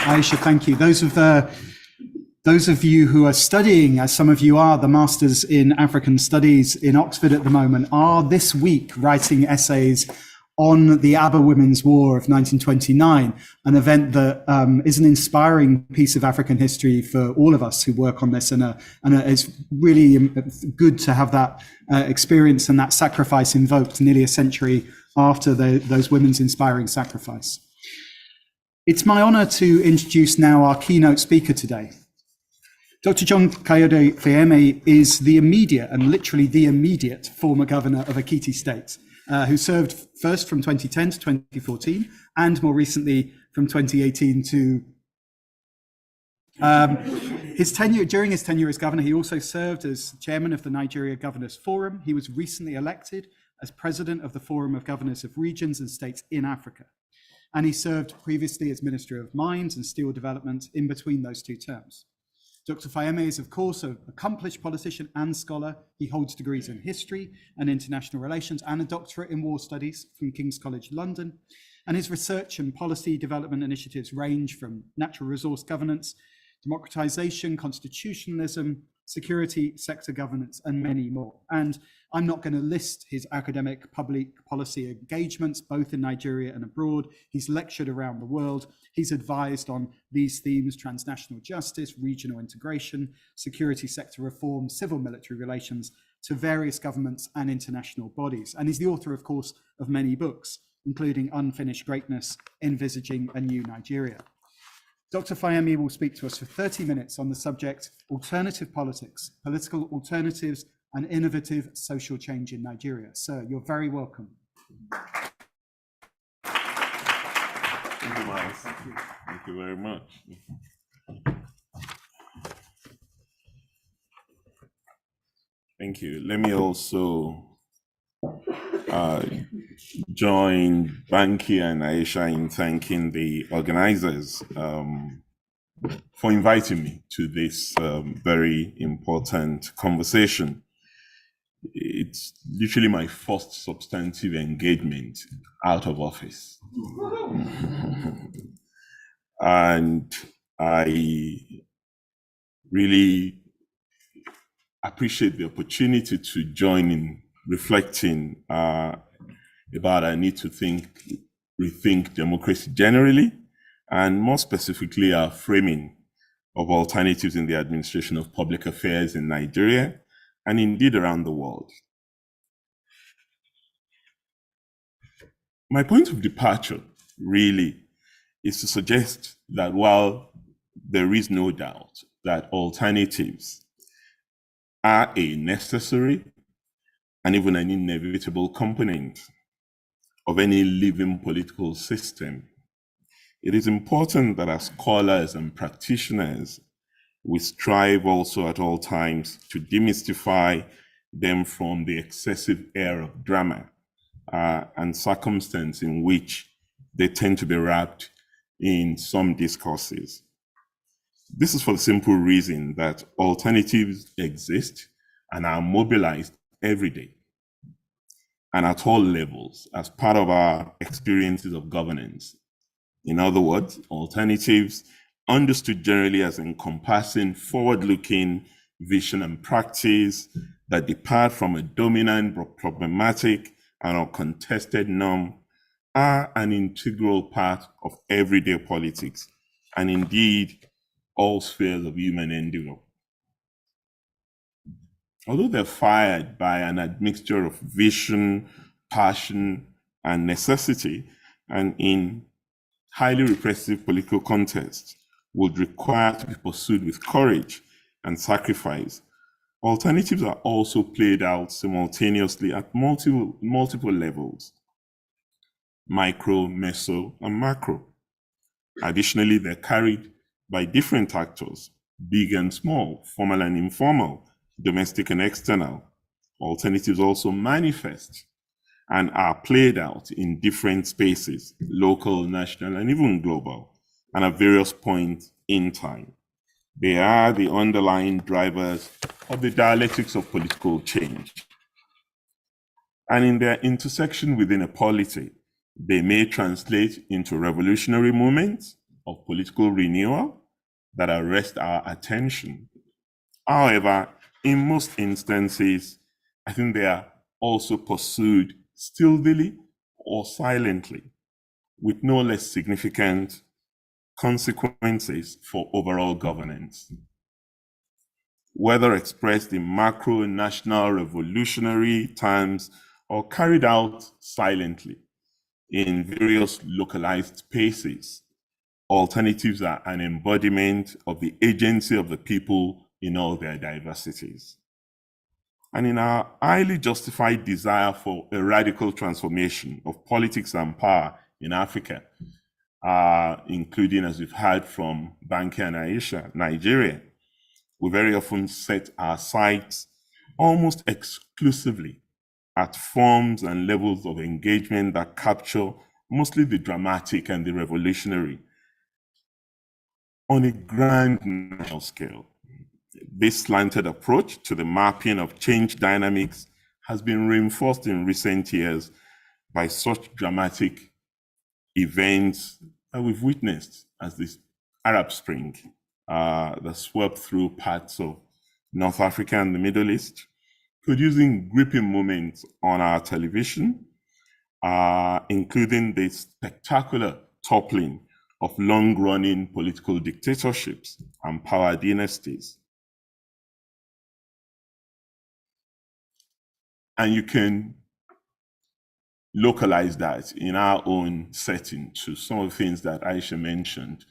Aisha, thank you. Those of you who are studying, as some of you are, the Masters in African Studies in Oxford at the moment, are this week writing essays on the Aba Women's War of 1929, an event that is an inspiring piece of African history for all of us who work on this. And it's really good to have that experience and that sacrifice invoked nearly a century after those women's inspiring sacrifice. It's my honor to introduce now our keynote speaker today. Dr. John Kayode Fayeme is the immediate, and literally the immediate, former governor of Ekiti State, who served first from 2010 to 2014, and more recently from 2018 to during his tenure as governor. He also served as chairman of the Nigeria Governors Forum. He was recently elected as president of the Forum of Governors of Regions and States in Africa. And he served previously as Minister of Mines and Steel Development in between those two terms. Dr. Fayeme is, of course, an accomplished politician and scholar. He holds degrees in history and international relations and a doctorate in war studies from King's College London. And his research and policy development initiatives range from natural resource governance, democratization, constitutionalism, security sector governance, and many more. And I'm not going to list his academic public policy engagements, both in Nigeria and abroad. He's lectured around the world. He's advised on these themes: transnational justice, regional integration, security sector reform, civil military relations, to various governments and international bodies. And he's the author, of course, of many books, including Unfinished Greatness, Envisaging a New Nigeria. Dr. Fayeme will speak to us for 30 minutes on the subject Alternative Politics, Political Alternatives and Innovative Social Change in Nigeria. Sir, you're very welcome. Thank you, Miles. Thank you very much. Thank you. Let me also join Banky and Aisha in thanking the organizers for inviting me to this very important conversation. It's literally my first substantive engagement out of office. And I really appreciate the opportunity to join in reflecting about our need to rethink democracy generally, and more specifically our framing of alternatives in the administration of public affairs in Nigeria and indeed around the world. My point of departure really is to suggest that while there is no doubt that alternatives are a necessary and even an inevitable component of any living political system, it is important that as scholars and practitioners, we strive also at all times to demystify them from the excessive air of drama and circumstance in which they tend to be wrapped in some discourses. This is for the simple reason that alternatives exist and are mobilized every day and at all levels as part of our experiences of governance. In other words, alternatives, understood generally as encompassing forward-looking vision and practice that depart from a dominant but problematic and uncontested norm, are an integral part of everyday politics and indeed all spheres of human endeavor. Although they're fired by an admixture of vision, passion, and necessity, and in highly repressive political contexts, would require to be pursued with courage and sacrifice, alternatives are also played out simultaneously at multiple levels: micro, meso, and macro. Additionally, they're carried by different actors, big and small, formal and informal, domestic and external. Alternatives also manifest and are played out in different spaces, local, national, and even global, and at various points in time. They are the underlying drivers of the dialectics of political change. And in their intersection within a polity, they may translate into revolutionary movements of political renewal that arrest our attention. However, in most instances, I think they are also pursued stealthily or silently, with no less significant consequences for overall governance. Whether expressed in macro, national, revolutionary terms, or carried out silently, in various localized spaces. Alternatives are an embodiment of the agency of the people in all their diversities. And in our highly justified desire for a radical transformation of politics and power in Africa, including, as we've heard from Banky and Aisha, Nigeria, we very often set our sights almost exclusively at forms and levels of engagement that capture mostly the dramatic and the revolutionary on a grand national scale. This slanted approach to the mapping of change dynamics has been reinforced in recent years by such dramatic events that we've witnessed as this Arab Spring that swept through parts of North Africa and the Middle East, producing gripping moments on our television, including the spectacular toppling of long-running political dictatorships and power dynasties. And you can localize that in our own setting to some of the things that Aisha mentioned.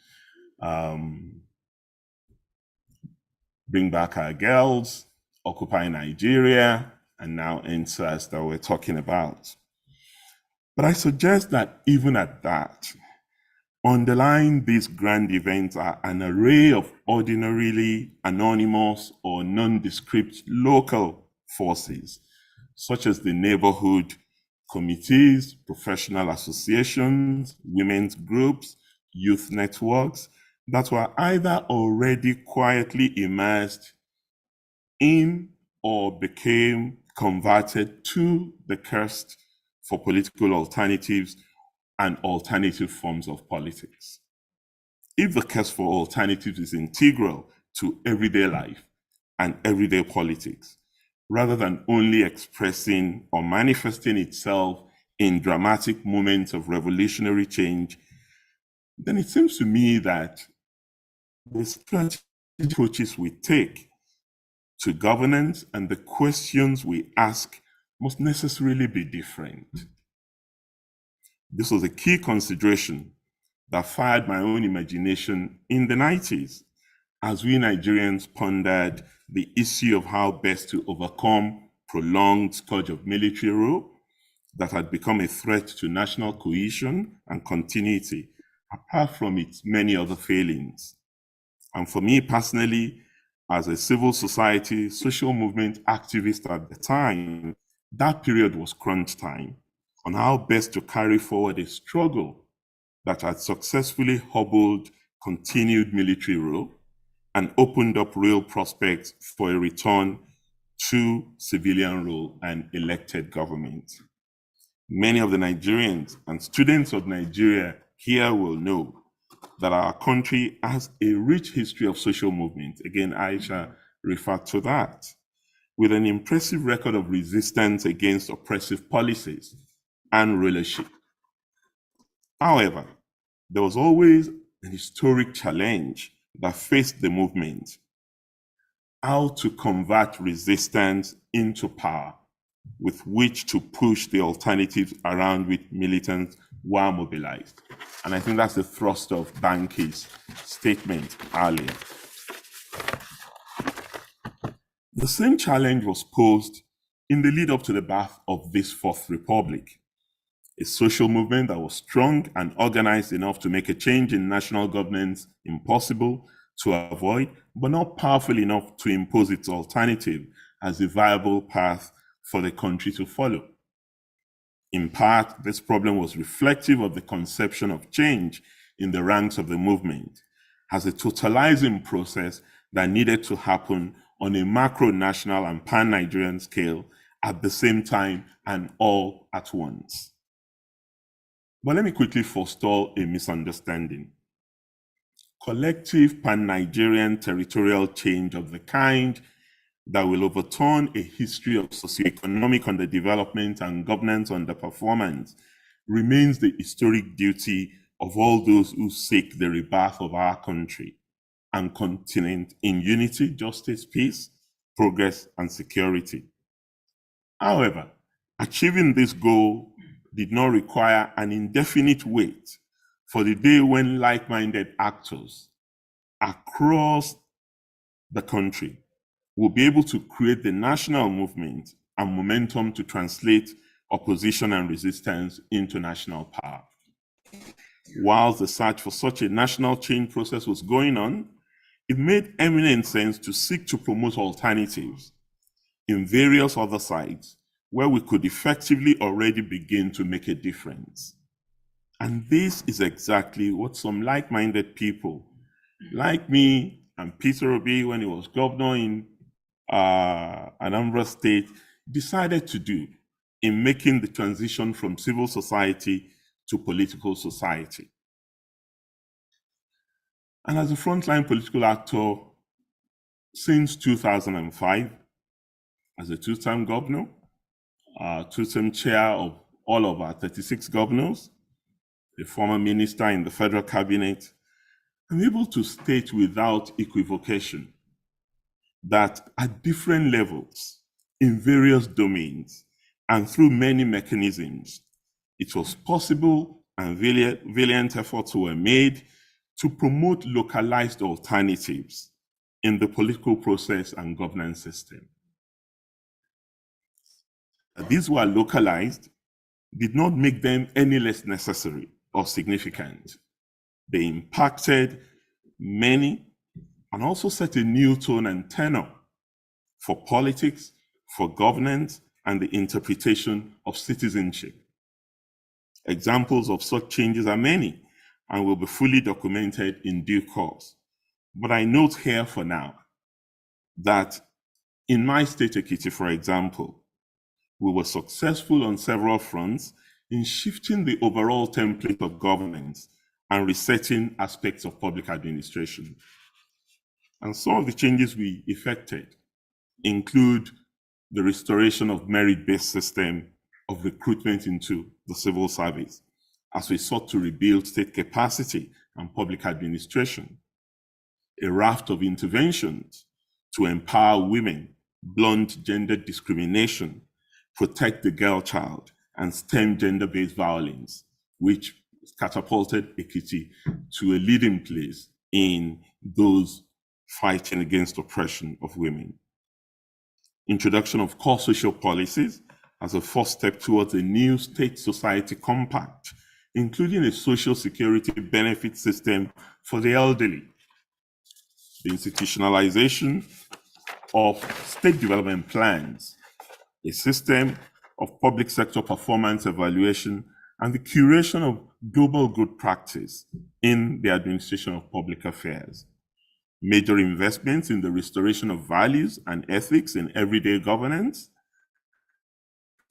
Bring Back Our Girls, Occupy Nigeria, and now NSAS that we're talking about. But I suggest that even at that, underlying these grand events are an array of ordinarily anonymous or nondescript local forces, such as the neighborhood committees, professional associations, women's groups, youth networks that were either already quietly immersed in or became converted to the quest for political alternatives and alternative forms of politics. If the quest for alternatives is integral to everyday life and everyday politics, rather than only expressing or manifesting itself in dramatic moments of revolutionary change, then it seems to me that the strategic approaches we take to governance and the questions we ask must necessarily be different. This was a key consideration that fired my own imagination in the 90s as we Nigerians pondered the issue of how best to overcome prolonged scourge of military rule that had become a threat to national cohesion and continuity, apart from its many other failings. And for me personally, as a civil society, social movement activist at the time, that period was crunch time on how best to carry forward a struggle that had successfully hobbled continued military rule and opened up real prospects for a return to civilian rule and elected government. Many of the Nigerians and students of Nigeria here will know that our country has a rich history of social movement. Again, Aisha referred to that, with an impressive record of resistance against oppressive policies and rulership. However, there was always an historic challenge that faced the movement: how to convert resistance into power with which to push the alternatives around which militants were mobilized. And I think that's the thrust of Banky's statement earlier. The same challenge was posed in the lead up to the birth of this Fourth Republic, a social movement that was strong and organized enough to make a change in national governance impossible to avoid, but not powerful enough to impose its alternative as a viable path for the country to follow. In part, this problem was reflective of the conception of change in the ranks of the movement as a totalizing process that needed to happen on a macro-national and pan-Nigerian scale at the same time and all at once. But let me quickly forestall a misunderstanding. Collective pan-Nigerian territorial change of the kind that will overturn a history of socioeconomic underdevelopment and governance underperformance remains the historic duty of all those who seek the rebirth of our country and continent in unity, justice, peace, progress, and security. However, achieving this goal did not require an indefinite wait for the day when like-minded actors across the country will be able to create the national movement and momentum to translate opposition and resistance into national power. Whilst the search for such a national change process was going on, it made eminent sense to seek to promote alternatives in various other sites where we could effectively already begin to make a difference. And this is exactly what some like-minded people, like me and Peter Obi when he was governor in Anambra State, decided to do in making the transition from civil society to political society. And as a frontline political actor since 2005, as a two-term governor, two-term chair of all of our 36 governors, a former minister in the federal cabinet, I'm able to state without equivocation that at different levels, in various domains, and through many mechanisms, it was possible and valiant efforts were made to promote localized alternatives in the political process and governance system. These were localized did not make them any less necessary or significant. They impacted many and also set a new tone and tenor for politics, for governance, and the interpretation of citizenship. Examples of such changes are many and will be fully documented in due course. But I note here for now that in my state, Ekiti, for example, we were successful on several fronts in shifting the overall template of governance and resetting aspects of public administration. And some of the changes we effected include the restoration of merit-based system of recruitment into the civil service, as we sought to rebuild state capacity and public administration, a raft of interventions to empower women, blunt gender discrimination, protect the girl child, and stem gender-based violence, which catapulted Ekiti to a leading place in those fighting against oppression of women. Introduction of core social policies as a first step towards a new state-society compact, including a social security benefit system for the elderly. The institutionalization of state development plans, a system of public sector performance evaluation, and the curation of global good practice in the administration of public affairs. Major investments in the restoration of values and ethics in everyday governance,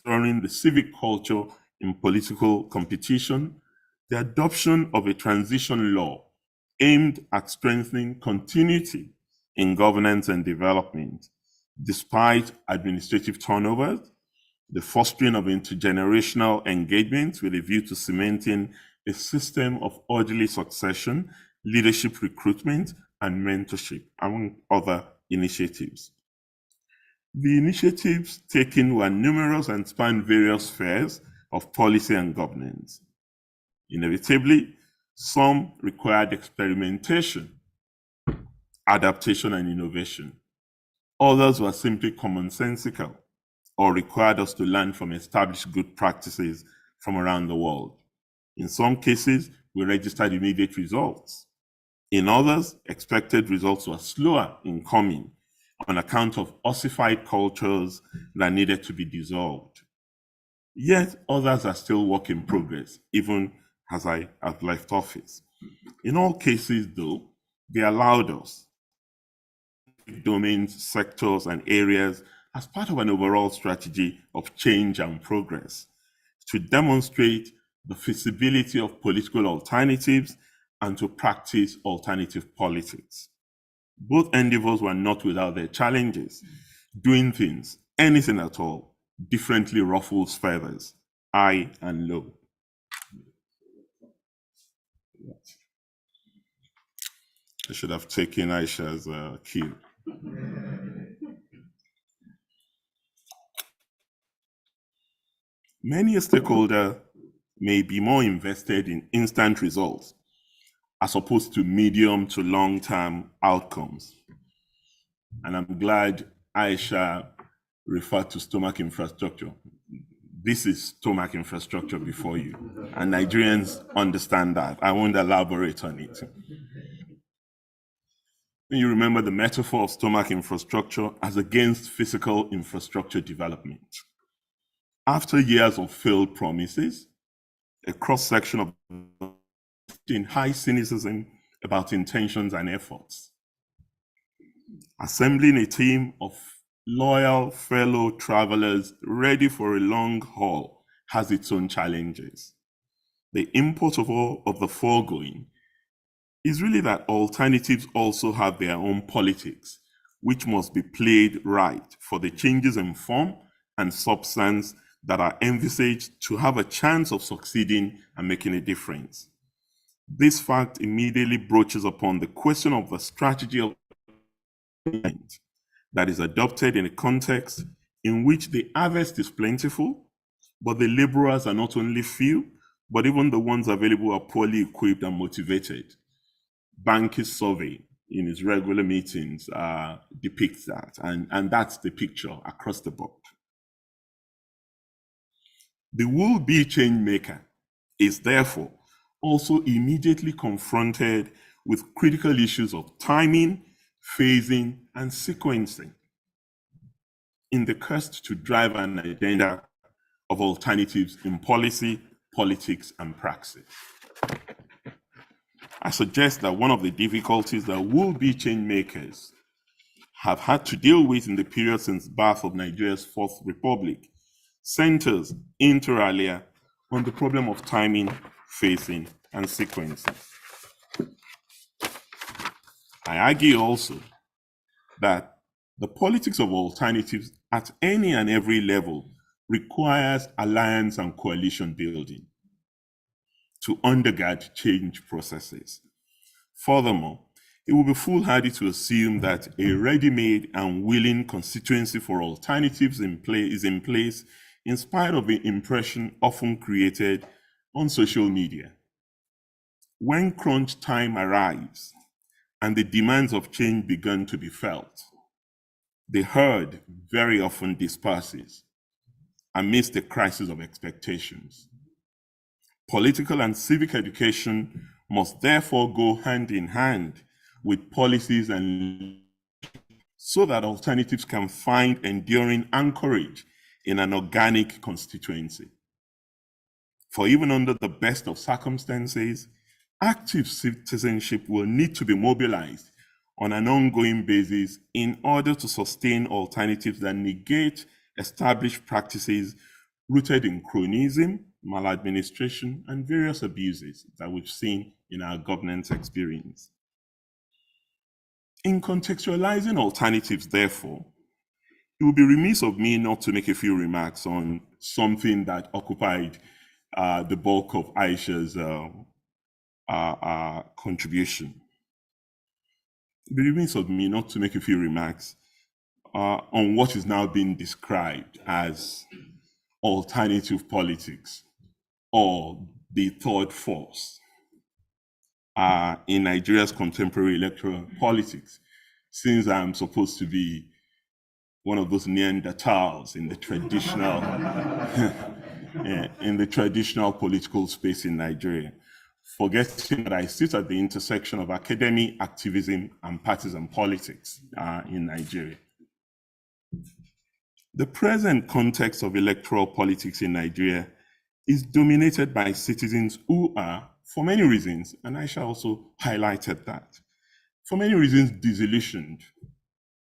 restoring the civic culture in political competition, the adoption of a transition law aimed at strengthening continuity in governance and development, despite administrative turnovers, the fostering of intergenerational engagement with a view to cementing a system of orderly succession, leadership recruitment, and mentorship, among other initiatives. The initiatives taken were numerous and spanned various spheres of policy and governance. Inevitably, some required experimentation, adaptation, and innovation. Others were simply commonsensical or required us to learn from established good practices from around the world. In some cases, we registered immediate results. In others, expected results were slower in coming on account of ossified cultures that needed to be dissolved. Yet others are still work in progress, even as I have left office. In all cases, though, they allowed us domains, sectors, and areas as part of an overall strategy of change and progress to demonstrate the feasibility of political alternatives and to practice alternative politics. Both endeavors were not without their challenges. Doing things, anything at all, differently ruffles feathers, high and low. I should have taken Aisha's cue. Many a stakeholder may be more invested in instant results as opposed to medium to long-term outcomes. And I'm glad Aisha referred to stomach infrastructure. This is stomach infrastructure before you, and Nigerians understand that. I won't elaborate on it. You remember the metaphor of stomach infrastructure as against physical infrastructure development. After years of failed promises, a cross-section of in high cynicism about intentions and efforts. Assembling a team of loyal fellow travelers ready for a long haul has its own challenges. The import of all of the foregoing is really that alternatives also have their own politics, which must be played right for the changes in form and substance that are envisaged to have a chance of succeeding and making a difference. This fact immediately broaches upon the question of the strategy of that is adopted in a context in which the harvest is plentiful, but the laborers are not only few, but even the ones available are poorly equipped and motivated. Banki's survey in his regular meetings depicts that, and that's the picture across the board. The will-be change maker is therefore also immediately confronted with critical issues of timing, phasing, and sequencing in the quest to drive an agenda of alternatives in policy, politics, and praxis. I suggest that one of the difficulties that will-be change makers have had to deal with in the period since birth of Nigeria's Fourth Republic centers inter alia on the problem of timing, phasing, and sequencing. I argue also that the politics of alternatives at any and every level requires alliance and coalition building to undergird change processes. Furthermore, it would be foolhardy to assume that a ready-made and willing constituency for alternatives is in place in spite of the impression often created on social media. When crunch time arrives and the demands of change begin to be felt, the herd very often disperses amidst the crisis of expectations. Political and civic education must therefore go hand in hand with policies and so that alternatives can find enduring anchorage in an organic constituency. For even under the best of circumstances, active citizenship will need to be mobilized on an ongoing basis in order to sustain alternatives that negate established practices rooted in cronyism, maladministration, and various abuses that we've seen in our governance experience. In contextualizing alternatives, therefore, it would be remiss of me not to make a few remarks on something that occupied the bulk of Aisha's contribution. It would be remiss of me not to make a few remarks on what is now being described as alternative politics or the third force in Nigeria's contemporary electoral politics, since I'm supposed to be one of those Neanderthals in the traditional in the traditional political space in Nigeria, forgetting that I sit at the intersection of academy, activism, and partisan politics in Nigeria. The present context of electoral politics in Nigeria is dominated by citizens who are, for many reasons, and Aisha also highlighted that, for many reasons disillusioned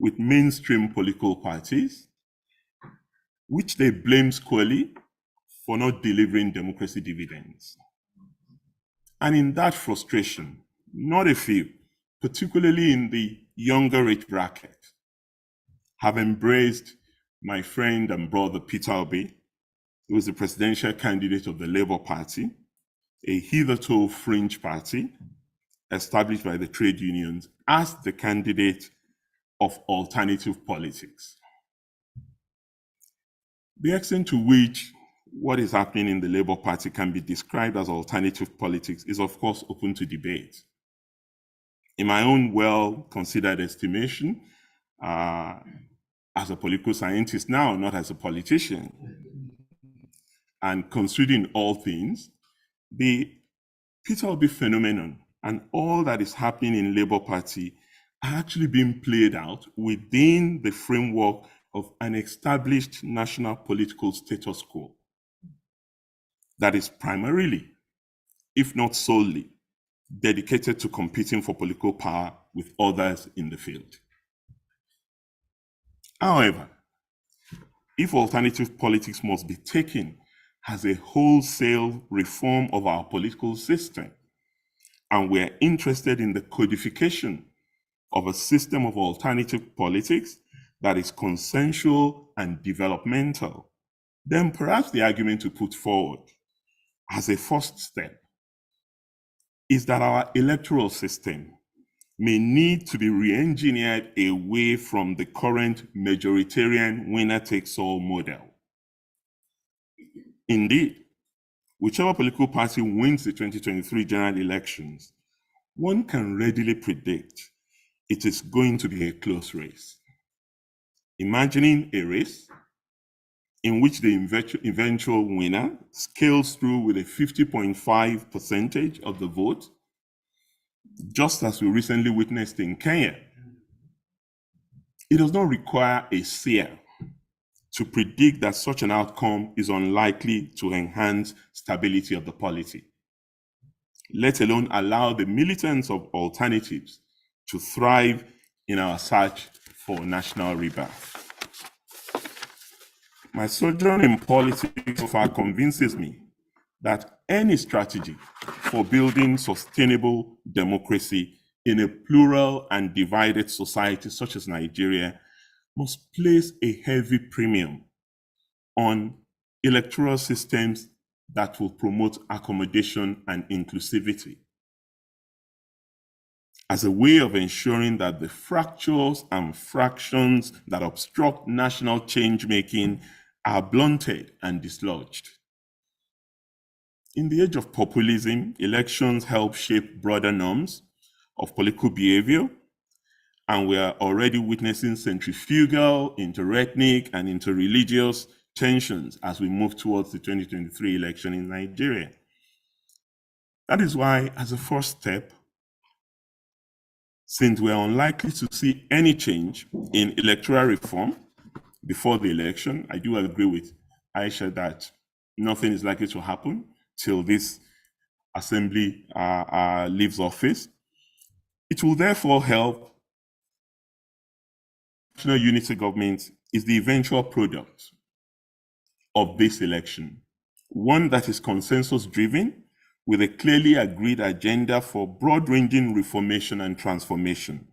with mainstream political parties, which they blame squarely for not delivering democracy dividends. And in that frustration, not a few, particularly in the younger age bracket, have embraced my friend and brother Peter Obi, who is the presidential candidate of the Labour Party, a hitherto fringe party established by the trade unions, as the candidate of alternative politics. The extent to which what is happening in the Labour Party can be described as alternative politics is, of course, open to debate. In my own well-considered estimation, as a political scientist now, not as a politician, and considering all things, the Peter Obi phenomenon and all that is happening in Labour Party are actually being played out within the framework of an established national political status quo that is primarily, if not solely, dedicated to competing for political power with others in the field. However, if alternative politics must be taken as a wholesale reform of our political system, and we're interested in the codification of a system of alternative politics that is consensual and developmental, then perhaps the argument to put forward as a first step is that our electoral system may need to be re-engineered away from the current majoritarian winner-takes-all model. Indeed, whichever political party wins the 2023 general elections, one can readily predict it is going to be a close race. Imagining a race in which the eventual winner scales through with a 50.5% of the vote, just as we recently witnessed in Kenya. It does not require a seer to predict that such an outcome is unlikely to enhance stability of the polity, let alone allow the militants of alternatives to thrive in our search for national rebirth. My sojourn in politics so far convinces me that any strategy for building sustainable democracy in a plural and divided society such as Nigeria must place a heavy premium on electoral systems that will promote accommodation and inclusivity as a way of ensuring that the fractures and fractions that obstruct national change-making are blunted and dislodged. In the age of populism, elections help shape broader norms of political behavior, and we are already witnessing centrifugal, interethnic, and interreligious tensions as we move towards the 2023 election in Nigeria. That is why, as a first step, since we are unlikely to see any change in electoral reform before the election, I do agree with Aisha that nothing is likely to happen till this assembly leaves office. It will therefore help. National unity government is the eventual product of this election, one that is consensus-driven with a clearly agreed agenda for broad-ranging reformation and transformation.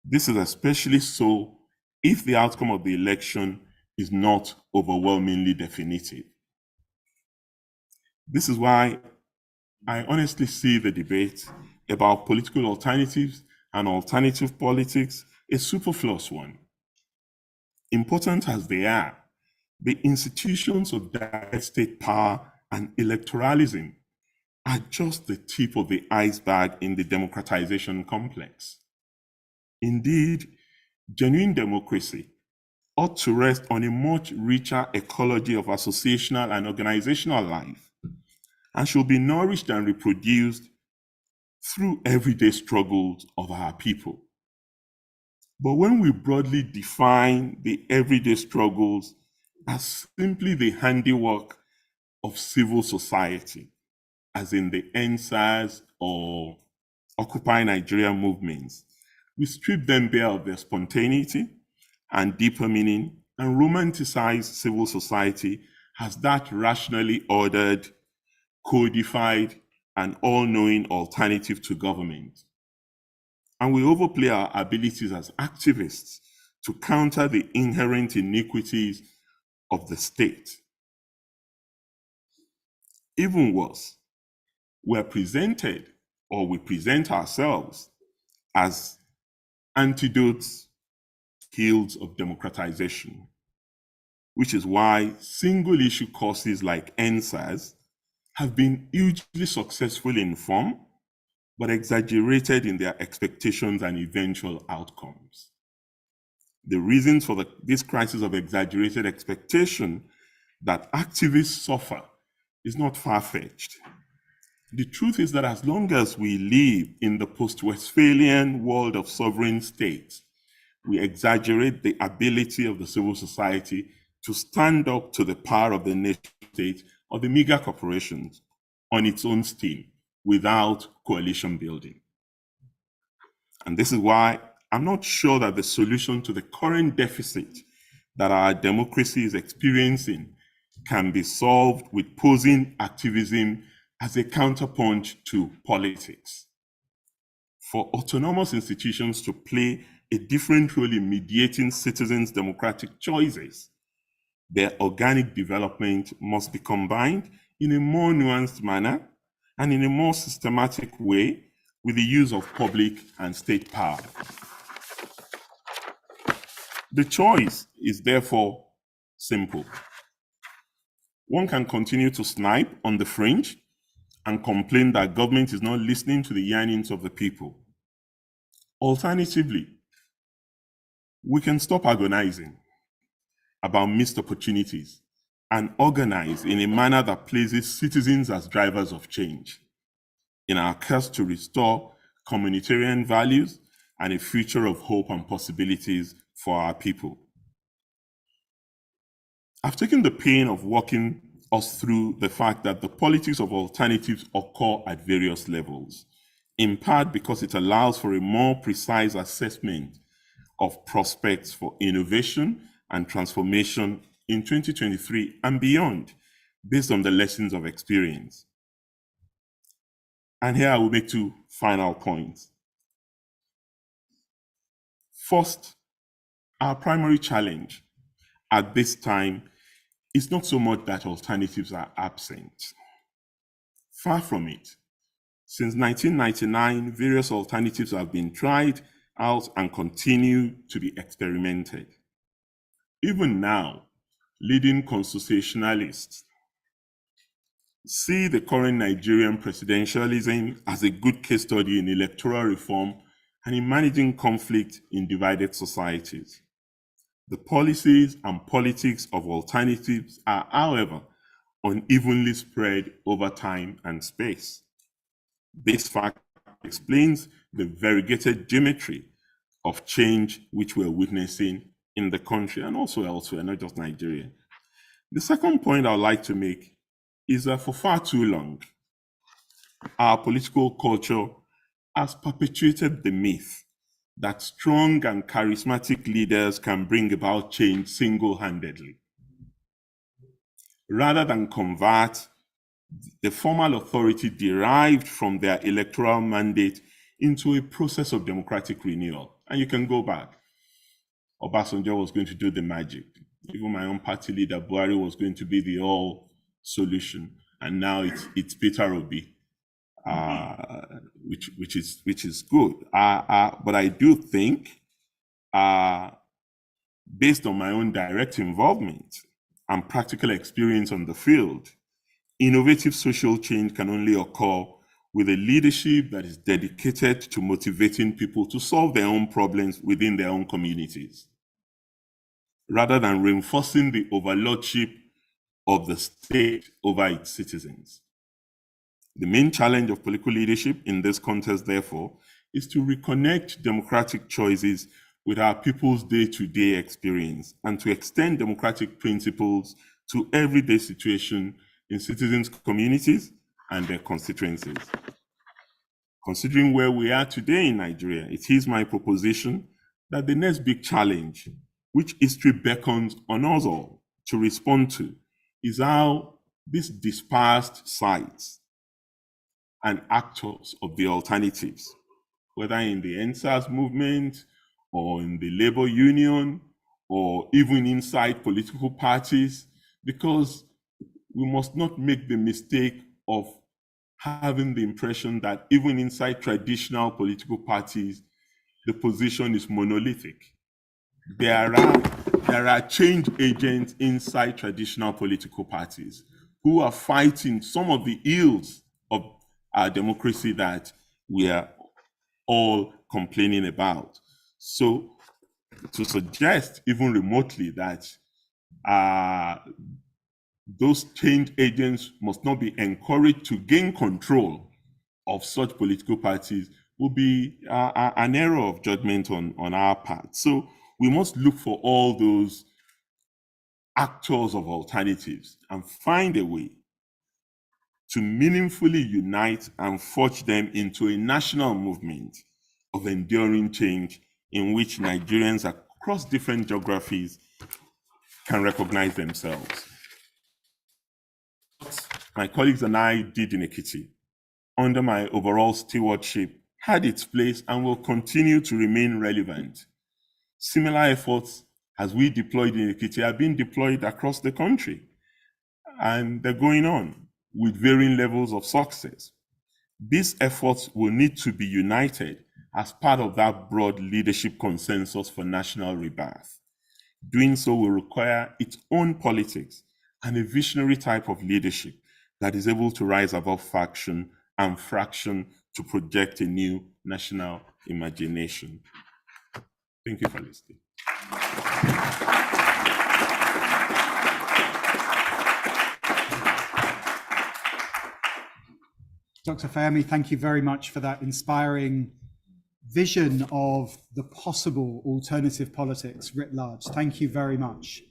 This is especially so if the outcome of the election is not overwhelmingly definitive. This is why I honestly see the debate about political alternatives and alternative politics a superfluous one. Important as they are, the institutions of direct state power and electoralism are just the tip of the iceberg in the democratization complex. Indeed, genuine democracy ought to rest on a much richer ecology of associational and organizational life, and should be nourished and reproduced through everyday struggles of our people. But when we broadly define the everyday struggles as simply the handiwork of civil society, as in the NSAS or Occupy Nigeria movements, we strip them bare of their spontaneity and deeper meaning and romanticize civil society as that rationally ordered, codified, and all-knowing alternative to government. And we overplay our abilities as activists to counter the inherent iniquities of the state. Even worse, we present ourselves as antidotes, heals of democratization. which is why single issue courses like NSAS have been hugely successful in form, but exaggerated in their expectations and eventual outcomes. The reasons for this crisis of exaggerated expectation that activists suffer is not far-fetched. The truth is that as long as we live in the post-Westphalian world of sovereign states, we exaggerate the ability of the civil society to stand up to the power of the nation state or the mega corporations on its own steam without coalition building. And this is why I'm not sure that the solution to the current deficit that our democracy is experiencing can be solved with posing activism as a counterpunch to politics. For autonomous institutions to play a different role in mediating citizens' democratic choices, their organic development must be combined in a more nuanced manner and in a more systematic way with the use of public and state power. The choice is therefore simple. One can continue to snipe on the fringe and complain that government is not listening to the yearnings of the people. Alternatively, we can stop agonizing about missed opportunities and organize in a manner that places citizens as drivers of change in our quest to restore communitarian values and a future of hope and possibilities for our people. I've taken the pain of walking us through the fact that the politics of alternatives occur at various levels, in part because it allows for a more precise assessment of prospects for innovation and transformation in 2023 and beyond, based on the lessons of experience. And here I will make two final points. First, our primary challenge at this time is not so much that alternatives are absent. Far from it. Since 1999, various alternatives have been tried out and continue to be experimented. Even now, leading constitutionalists see the current Nigerian presidentialism as a good case study in electoral reform and in managing conflict in divided societies. The policies and politics of alternatives are, however, unevenly spread over time and space. This fact explains the variegated geometry of change which we're witnessing in the country and also elsewhere, not just Nigeria. The second point I'd like to make is that for far too long, our political culture has perpetuated the myth that strong and charismatic leaders can bring about change single-handedly, rather than convert the formal authority derived from their electoral mandate into a process of democratic renewal. And you can go back. Obasanjo was going to do the magic. Even my own party leader, Buhari, was going to be the all solution. And now it's Peter Obi, which is good. But I do think, based on my own direct involvement and practical experience on the field, innovative social change can only occur with a leadership that is dedicated to motivating people to solve their own problems within their own communities, rather than reinforcing the overlordship of the state over its citizens. The main challenge of political leadership in this context, therefore, is to reconnect democratic choices with our people's day-to-day experience and to extend democratic principles to everyday situation in citizens' communities and their constituencies. Considering where we are today in Nigeria, it is my proposition that the next big challenge, which history beckons on us all to respond to, is how these dispersed sites and actors of the alternatives, whether in the NSAS movement or in the labor union or even inside political parties, because we must not make the mistake of having the impression that even inside traditional political parties, the position is monolithic. There are there are change agents inside traditional political parties who are fighting some of the ills of our democracy that we are all complaining about. So to suggest even remotely that those change agents must not be encouraged to gain control of such political parties will be an error of judgment on our part. So we must look for all those actors of alternatives and find a way to meaningfully unite and forge them into a national movement of enduring change in which Nigerians across different geographies can recognize themselves. My colleagues and I did in Ekiti, under my overall stewardship, had its place and will continue to remain relevant. Similar efforts as we deployed in Ekiti are being deployed across the country, and they're going on with varying levels of success. These efforts will need to be united as part of that broad leadership consensus for national rebirth. Doing so will require its own politics and a visionary type of leadership that is able to rise above faction and fraction to project a new national imagination. Thank you for listening. Dr. Fayemi, thank you very much for that inspiring vision of the possible alternative politics writ large. Thank you very much.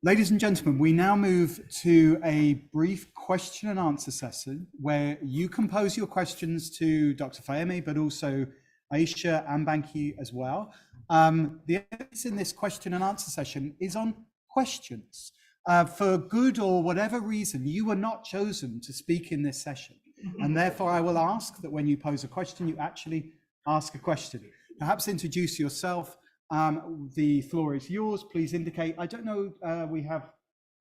Ladies and gentlemen, we now move to a brief question and answer session where you can pose your questions to Dr. Fayemi, but also Aisha and Banki as well. The emphasis in this question and answer session is on questions. For good or whatever reason, you were not chosen to speak in this session. And therefore, I will ask that when you pose a question, you actually ask a question. Perhaps introduce yourself. The floor is yours. Please indicate. I don't know, we have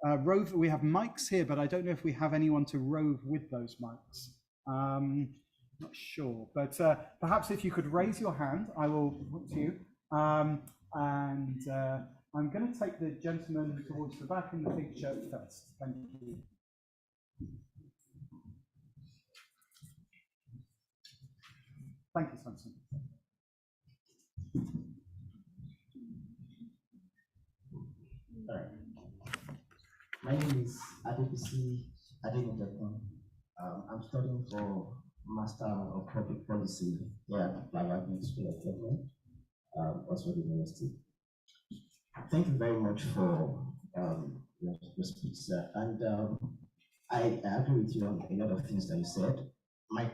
mics here, but I don't know if we have anyone to rove with those mics. Not sure, but perhaps if you could raise your hand, I will look to you. I'm going to take the gentleman towards the back in the pink shirt first. Thank you. Thank you, Samson. All right. My name is Adebisi Adegunjekun. I'm studying for Master of Public Policy here at Applied School of Government, Oxford University. Thank you very much for your speech, sir. And I agree with you on a lot of things that you said. My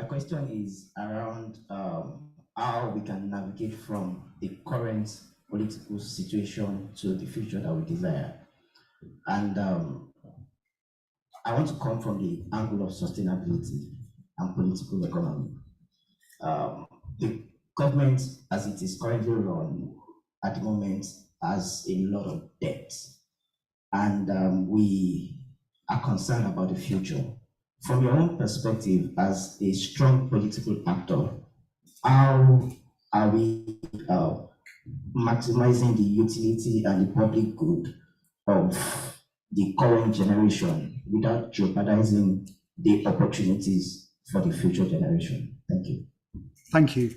question is around how we can navigate from the current political situation to the future that we desire. And I want to come from the angle of sustainability and political economy. The government, as it is currently run at the moment, has a lot of debt. And we are concerned about the future. From your own perspective, as a strong political actor, how are we maximizing the utility and the public good of the current generation without jeopardizing the opportunities for the future generation? Thank you. Thank you.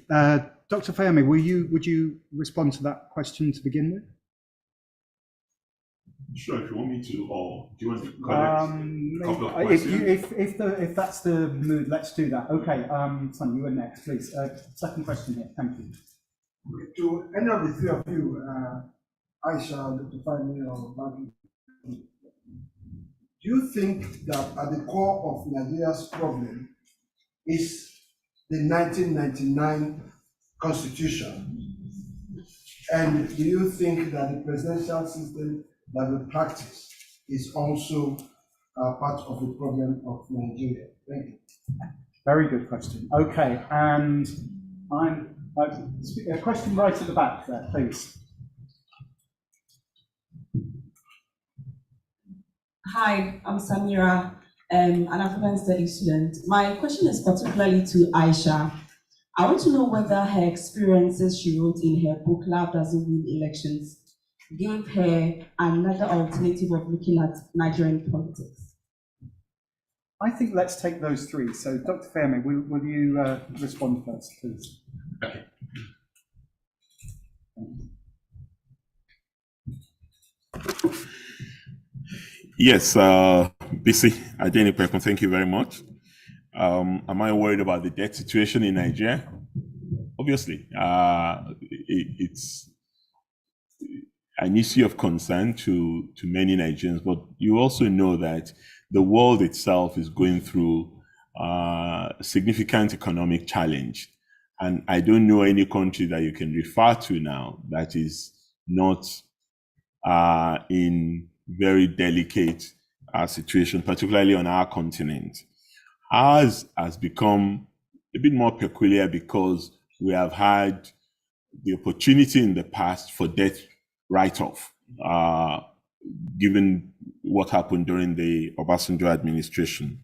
Dr. Fayemi, would you respond to that question to begin with? Sure, if you want me to, or do you want to comment a couple of questions? If that's the mood, let's do that. Okay, Son, you were next, please. Second question here, thank you. To any of the three of you, Aisha, Dr. Fayemi, or Banki, do you think that at the core of Nigeria's problem is the 1999 Constitution? And do you think that the presidential system that we practice is also part of the problem of Nigeria? Thank you. Very good question. Okay, and I'm a question right at the back there, please. Hi, I'm Samira, an African Studies student. My question is particularly to Aisha. I want to know whether her experiences she wrote in her book, Love Doesn't Win Elections, gave her another alternative of looking at Nigerian politics. I think let's take those three. So, Dr. Fehmi, will you respond first, please? Okay. Yes, BC Adenipeku, thank you very much. Am I worried about the debt situation in Nigeria? Obviously, it's an issue of concern to many Nigerians, but you also know that the world itself is going through significant economic challenge. And I don't know any country that you can refer to now that is not in very delicate situation, particularly on our continent. Ours has become a bit more peculiar because we have had the opportunity in the past for debt write-off, given what happened during the Obasanjo administration.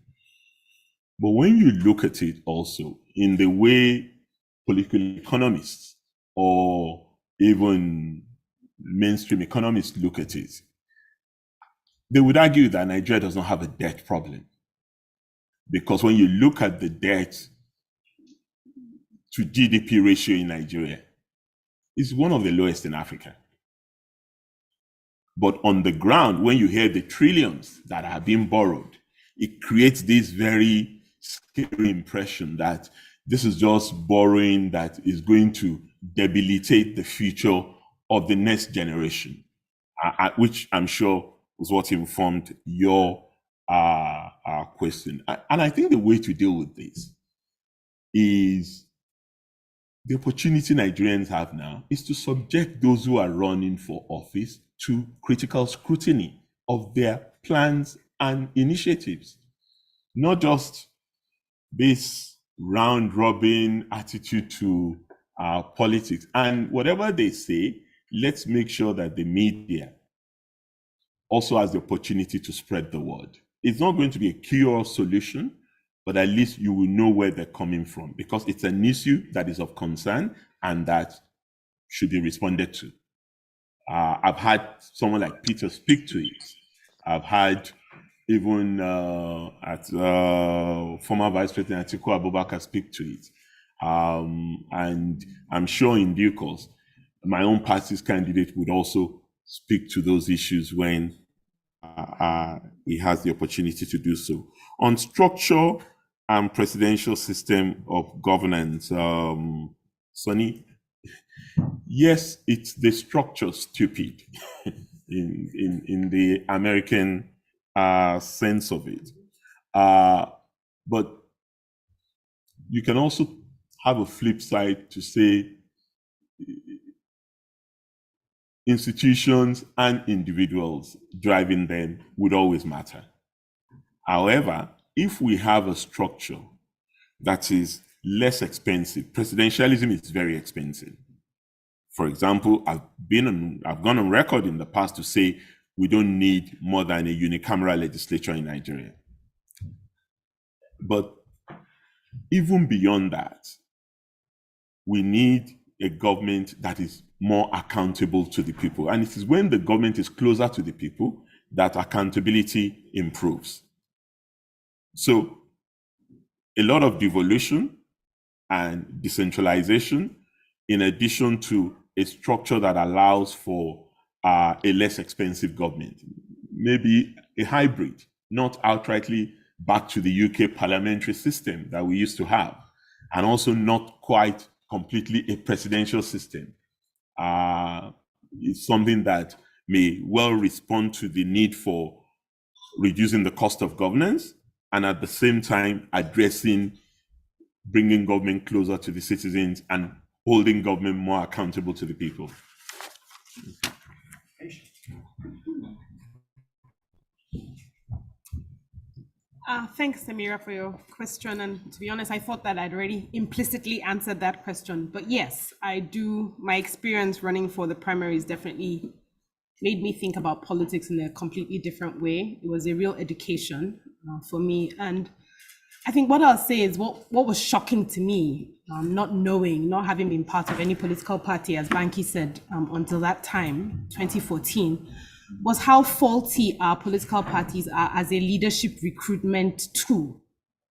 But when you look at it also in the way political economists or even mainstream economists look at it, they would argue that Nigeria does not have a debt problem. Because when you look at the debt to GDP ratio in Nigeria, it's one of the lowest in Africa. But on the ground, when you hear the trillions that are being borrowed, it creates this very scary impression that this is just borrowing that is going to debilitate the future of the next generation, which I'm sure was what informed your question. And I think the way to deal with this is the opportunity Nigerians have now is to subject those who are running for office to critical scrutiny of their plans and initiatives, not just this round robin attitude to politics. And whatever they say, let's make sure that the media also has the opportunity to spread the word. It's not going to be a cure solution, but at least you will know where they're coming from, because it's an issue that is of concern and that should be responded to. I've had someone like Peter speak to it. I've had even former Vice President Atiku Abubakar speak to it. And I'm sure in due course, my own party's candidate would also speak to those issues when he has the opportunity to do so. On structure and presidential system of governance, Sonny, yes, it's the structure stupid in the American sense of it. But you can also have a flip side to say institutions and individuals driving them would always matter. However, if we have a structure that is less expensive, presidentialism is very expensive. For example, I've gone on record in the past to say we don't need more than a unicameral legislature in Nigeria. But even beyond that, we need a government that is more accountable to the people. And it is when the government is closer to the people that accountability improves. So a lot of devolution and decentralization, in addition to a structure that allows for a less expensive government, maybe a hybrid, not outrightly back to the UK parliamentary system that we used to have, and also not quite completely a presidential system. It's something that may well respond to the need for reducing the cost of governance and at the same time bringing government closer to the citizens and holding government more accountable to the people. Thanks, Samira, for your question. And to be honest, I thought that I'd already implicitly answered that question. But yes, I do. My experience running for the primaries definitely made me think about politics in a completely different way. It was a real education for me. And I think what I'll say is what was shocking to me, not knowing, not having been part of any political party, as Banky said, until that time, 2014, was how faulty our political parties are as a leadership recruitment tool.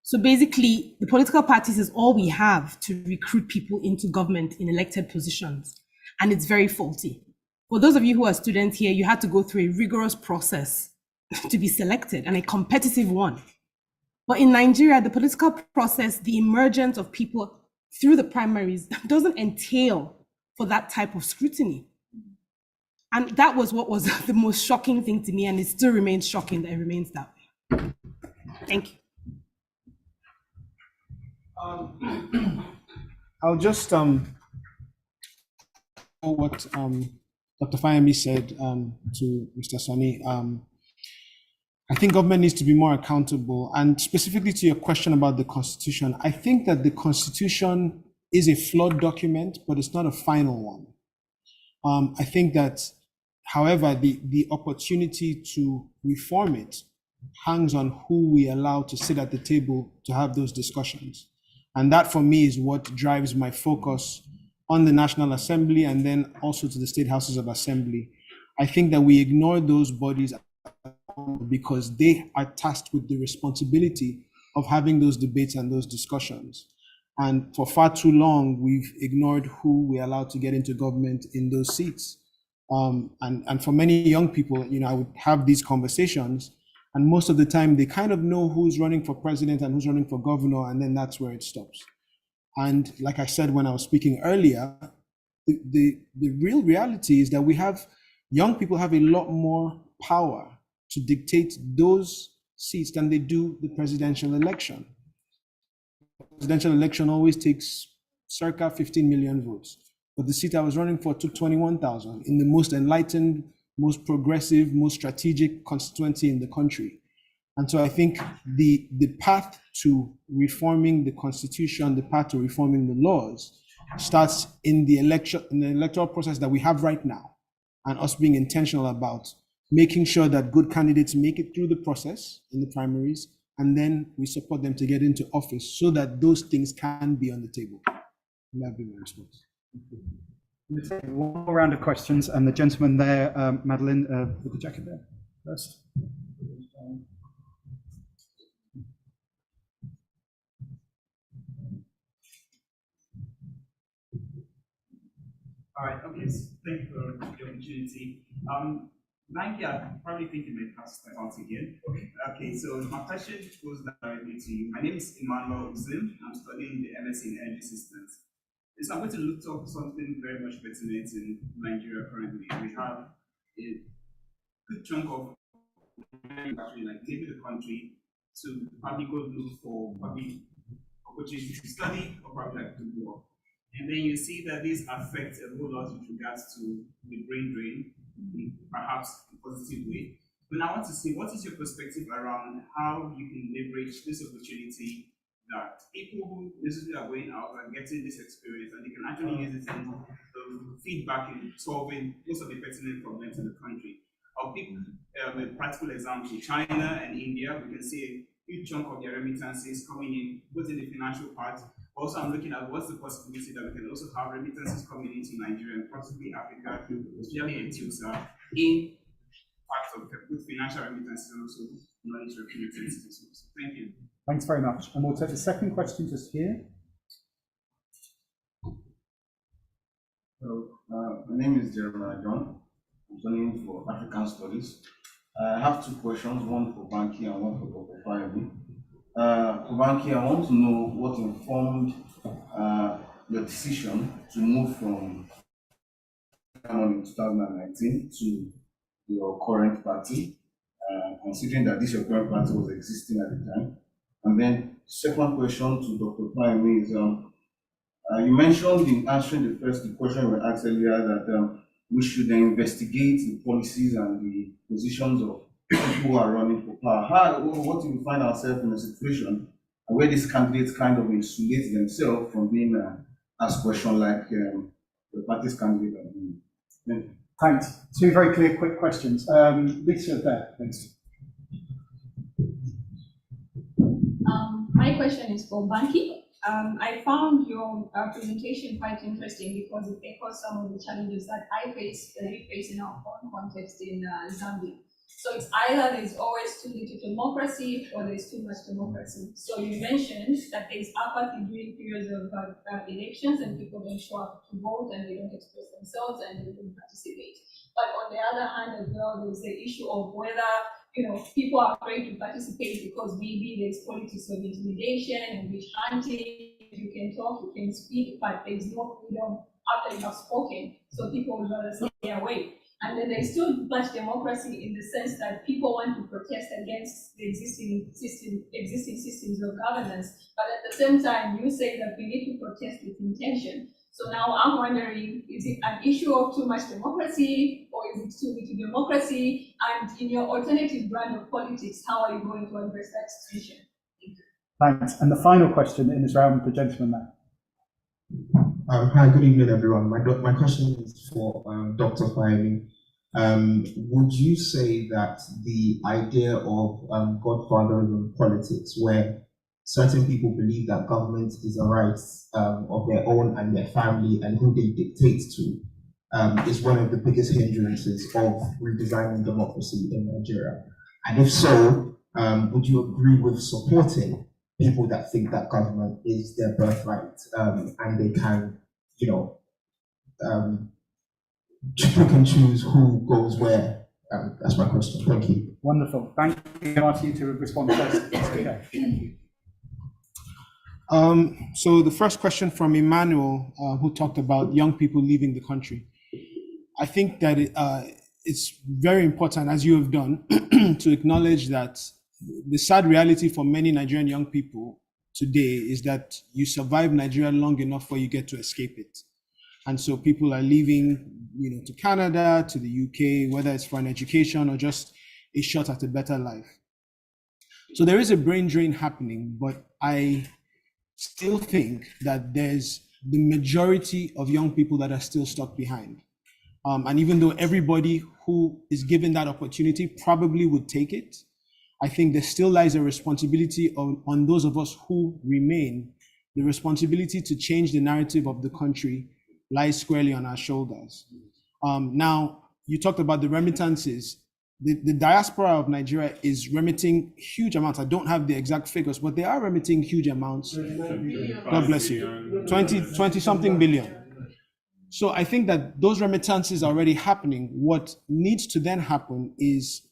So basically, the political parties is all we have to recruit people into government in elected positions, and it's very faulty. For those of you who are students here, you had to go through a rigorous process to be selected, and a competitive one. But in Nigeria, the political process, the emergence of people through the primaries doesn't entail for that type of scrutiny. And that was what was the most shocking thing to me, and it still remains shocking that it remains that way. Thank you. I'll just what Dr. Fayemi said to Mr. Sani. I think government needs to be more accountable. And specifically to your question about the Constitution, I think that the Constitution is a flawed document, but it's not a final one. I think that, however, the opportunity to reform it hangs on who we allow to sit at the table to have those discussions. And that, for me, is what drives my focus on the National Assembly and then also to the State Houses of Assembly. I think that we ignore those bodies because they are tasked with the responsibility of having those debates and those discussions. And for far too long, we've ignored who we allowed to get into government in those seats. And for many young people, I would have these conversations, and most of the time they kind of know who's running for president and who's running for governor, and then that's where it stops. And like I said when I was speaking earlier, the real reality is that young people have a lot more power to dictate those seats than they do the presidential election. The presidential election always takes circa 15 million votes, but the seat I was running for took 21,000 in the most enlightened, most progressive, most strategic constituency in the country. And so I think the path to reforming the Constitution, the path to reforming the laws starts in the electoral process that we have right now, and us being intentional about making sure that good candidates make it through the process in the primaries, and then we support them to get into office so that those things can be on the table. And that'd be my response. We'll take one more round of questions, and the gentleman there, Madeline, with the jacket there first. All right, okay, so thank you for the opportunity. Nanki, I probably think you may pass that out again. Okay, so my question goes directly to you. My name is Emmanuel Uzim. I'm studying the MS in Energy Systems. So I'm going to look up something very much pertinent in Nigeria currently. We have a good chunk of actually like leaving the country to probably go look for probably opportunities to study or probably like to work. And then you see that this affects a whole lot with regards to the brain drain, perhaps in a positive way. But I want to see, what is your perspective around how you can leverage this opportunity that people who necessarily are going out and getting this experience, and they can actually use it in feedback in solving most of the pertinent problems in the country. I'll pick a practical example, China and India. We can see a huge chunk of their remittances coming in, both in the financial part. Also, I'm looking at what's the possibility that we can also have remittances coming into Nigeria and possibly Africa, especially in TUSA, in parts of with financial remittances and also knowledge remittances. So thank you. Thanks very much. And we'll take the second question just here. Hello, my name is Jeremiah John. I'm studying for African Studies. I have two questions, one for Banky and one for Dr. Fayemi. For Banky, I want to know what informed your decision to move from in 2019 to your current party, considering that this your current party was existing at the time. And then second question to Dr. Fayemi is, you mentioned in answering the question you were asked earlier that we should investigate the policies and the positions of people who are running for power. What if we find ourselves in a situation where these candidates kind of insulate themselves from being asked questions like the party's candidate? Thanks. Two very clear, quick questions. Lisa there, thanks. My question is for Banky. I found your presentation quite interesting because it echoes some of the challenges that I face, that we face in our own context in Zambia. So it's either there's always too little democracy or there's too much democracy. So you mentioned that there's apathy during periods of elections and people don't show up to vote and they don't express themselves and they don't participate. But on the other hand as well, there's the issue of whether people are afraid to participate because maybe there's politics of intimidation and witch hunting. You can talk, you can speak, but there's no freedom after you have spoken. So people would rather stay away. And then there's still much democracy in the sense that people want to protest against the existing systems of governance. But at the same time, you say that we need to protest with intention. So now I'm wondering, is it an issue of too much democracy or is it too little democracy? And in your alternative brand of politics, how are you going to address that situation? Thanks. And the final question in this round, the gentleman there. Hi, good evening, everyone. My question is for Dr. Fahimi. Would you say that the idea of godfatherism politics, where certain people believe that government is a right of their own and their family and who they dictate to, is one of the biggest hindrances of redesigning democracy in Nigeria? And if so, would you agree with supporting people that think that government is their birthright and they can, pick and choose who goes where? That's my question. Thank you. Wonderful. Thank you. I'll ask you to respond first. Okay. Thank you. So the first question from Emmanuel, who talked about young people leaving the country. I think that it's very important, as you have done, to acknowledge that the sad reality for many Nigerian young people today is that you survive Nigeria long enough before you get to escape it. And so people are leaving, to Canada, to the UK, whether it's for an education or just a shot at a better life. So there is a brain drain happening, but I still think that there's the majority of young people that are still stuck behind. And even though everybody who is given that opportunity probably would take it, I think there still lies a responsibility on those of us who remain. The responsibility to change the narrative of the country lies squarely on our shoulders. Now, you talked about the remittances. The diaspora of Nigeria is remitting huge amounts. I don't have the exact figures, but they are remitting huge amounts. God bless you. 20 something billion. So I think that those remittances are already happening. What needs to then happen is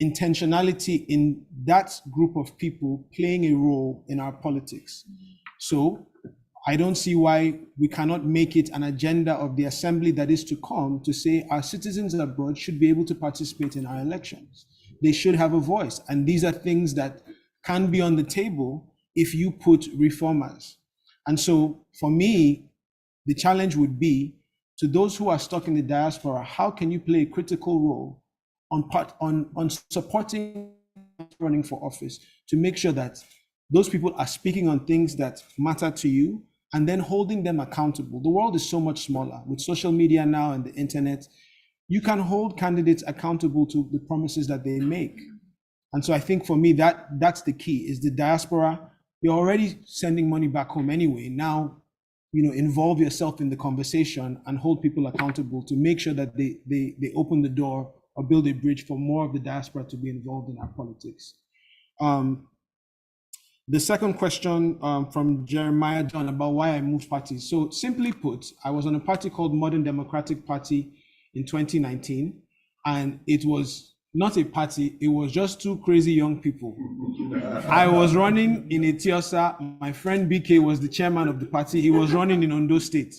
intentionality in that group of people playing a role in our politics. So I don't see why we cannot make it an agenda of the assembly that is to come to say our citizens abroad should be able to participate in our elections. They should have a voice. And these are things that can be on the table if you put reformers. And so for me, the challenge would be to those who are stuck in the diaspora, how can you play a critical role on supporting running for office to make sure that those people are speaking on things that matter to you and then holding them accountable. The world is so much smaller with social media now and the internet. You can hold candidates accountable to the promises that they make. And so I think for me, that's the key, is the diaspora. You're already sending money back home anyway. Now, involve yourself in the conversation and hold people accountable to make sure that they open the door or build a bridge for more of the diaspora to be involved in our politics. The second question from Jeremiah John about why I moved parties. So simply put, I was on a party called Modern Democratic Party in 2019, and it was not a party, it was just two crazy young people. I was running in Etiosa, my friend BK was the chairman of the party, he was running in Ondo State.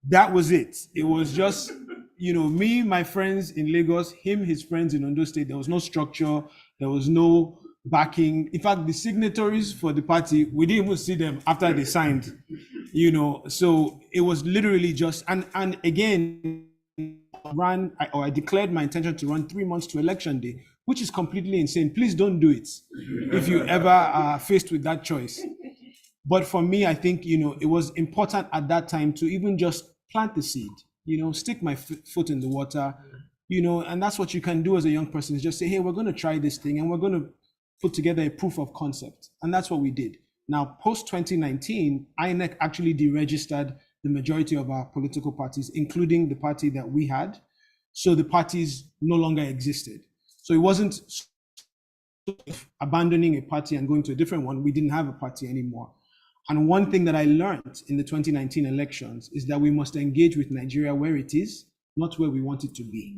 That was it. It was just, me, my friends in Lagos, him, his friends in Ondo State. There was no structure, there was no backing. In fact, the signatories for the party, we didn't even see them after they signed, so it was literally just, and again, I declared my intention to run 3 months to election day, which is completely insane. Please don't do it if you ever are faced with that choice. But for me, I think, it was important at that time to even just plant the seed, stick my foot in the water, and that's what you can do as a young person, is just say, hey, we're going to try this thing and we're going to put together a proof of concept. And that's what we did. Now, post 2019, INEC actually deregistered the majority of our political parties, including the party that we had. So the parties no longer existed. So it wasn't abandoning a party and going to a different one. We didn't have a party anymore. And one thing that I learned in the 2019 elections is that we must engage with Nigeria where it is, not where we want it to be.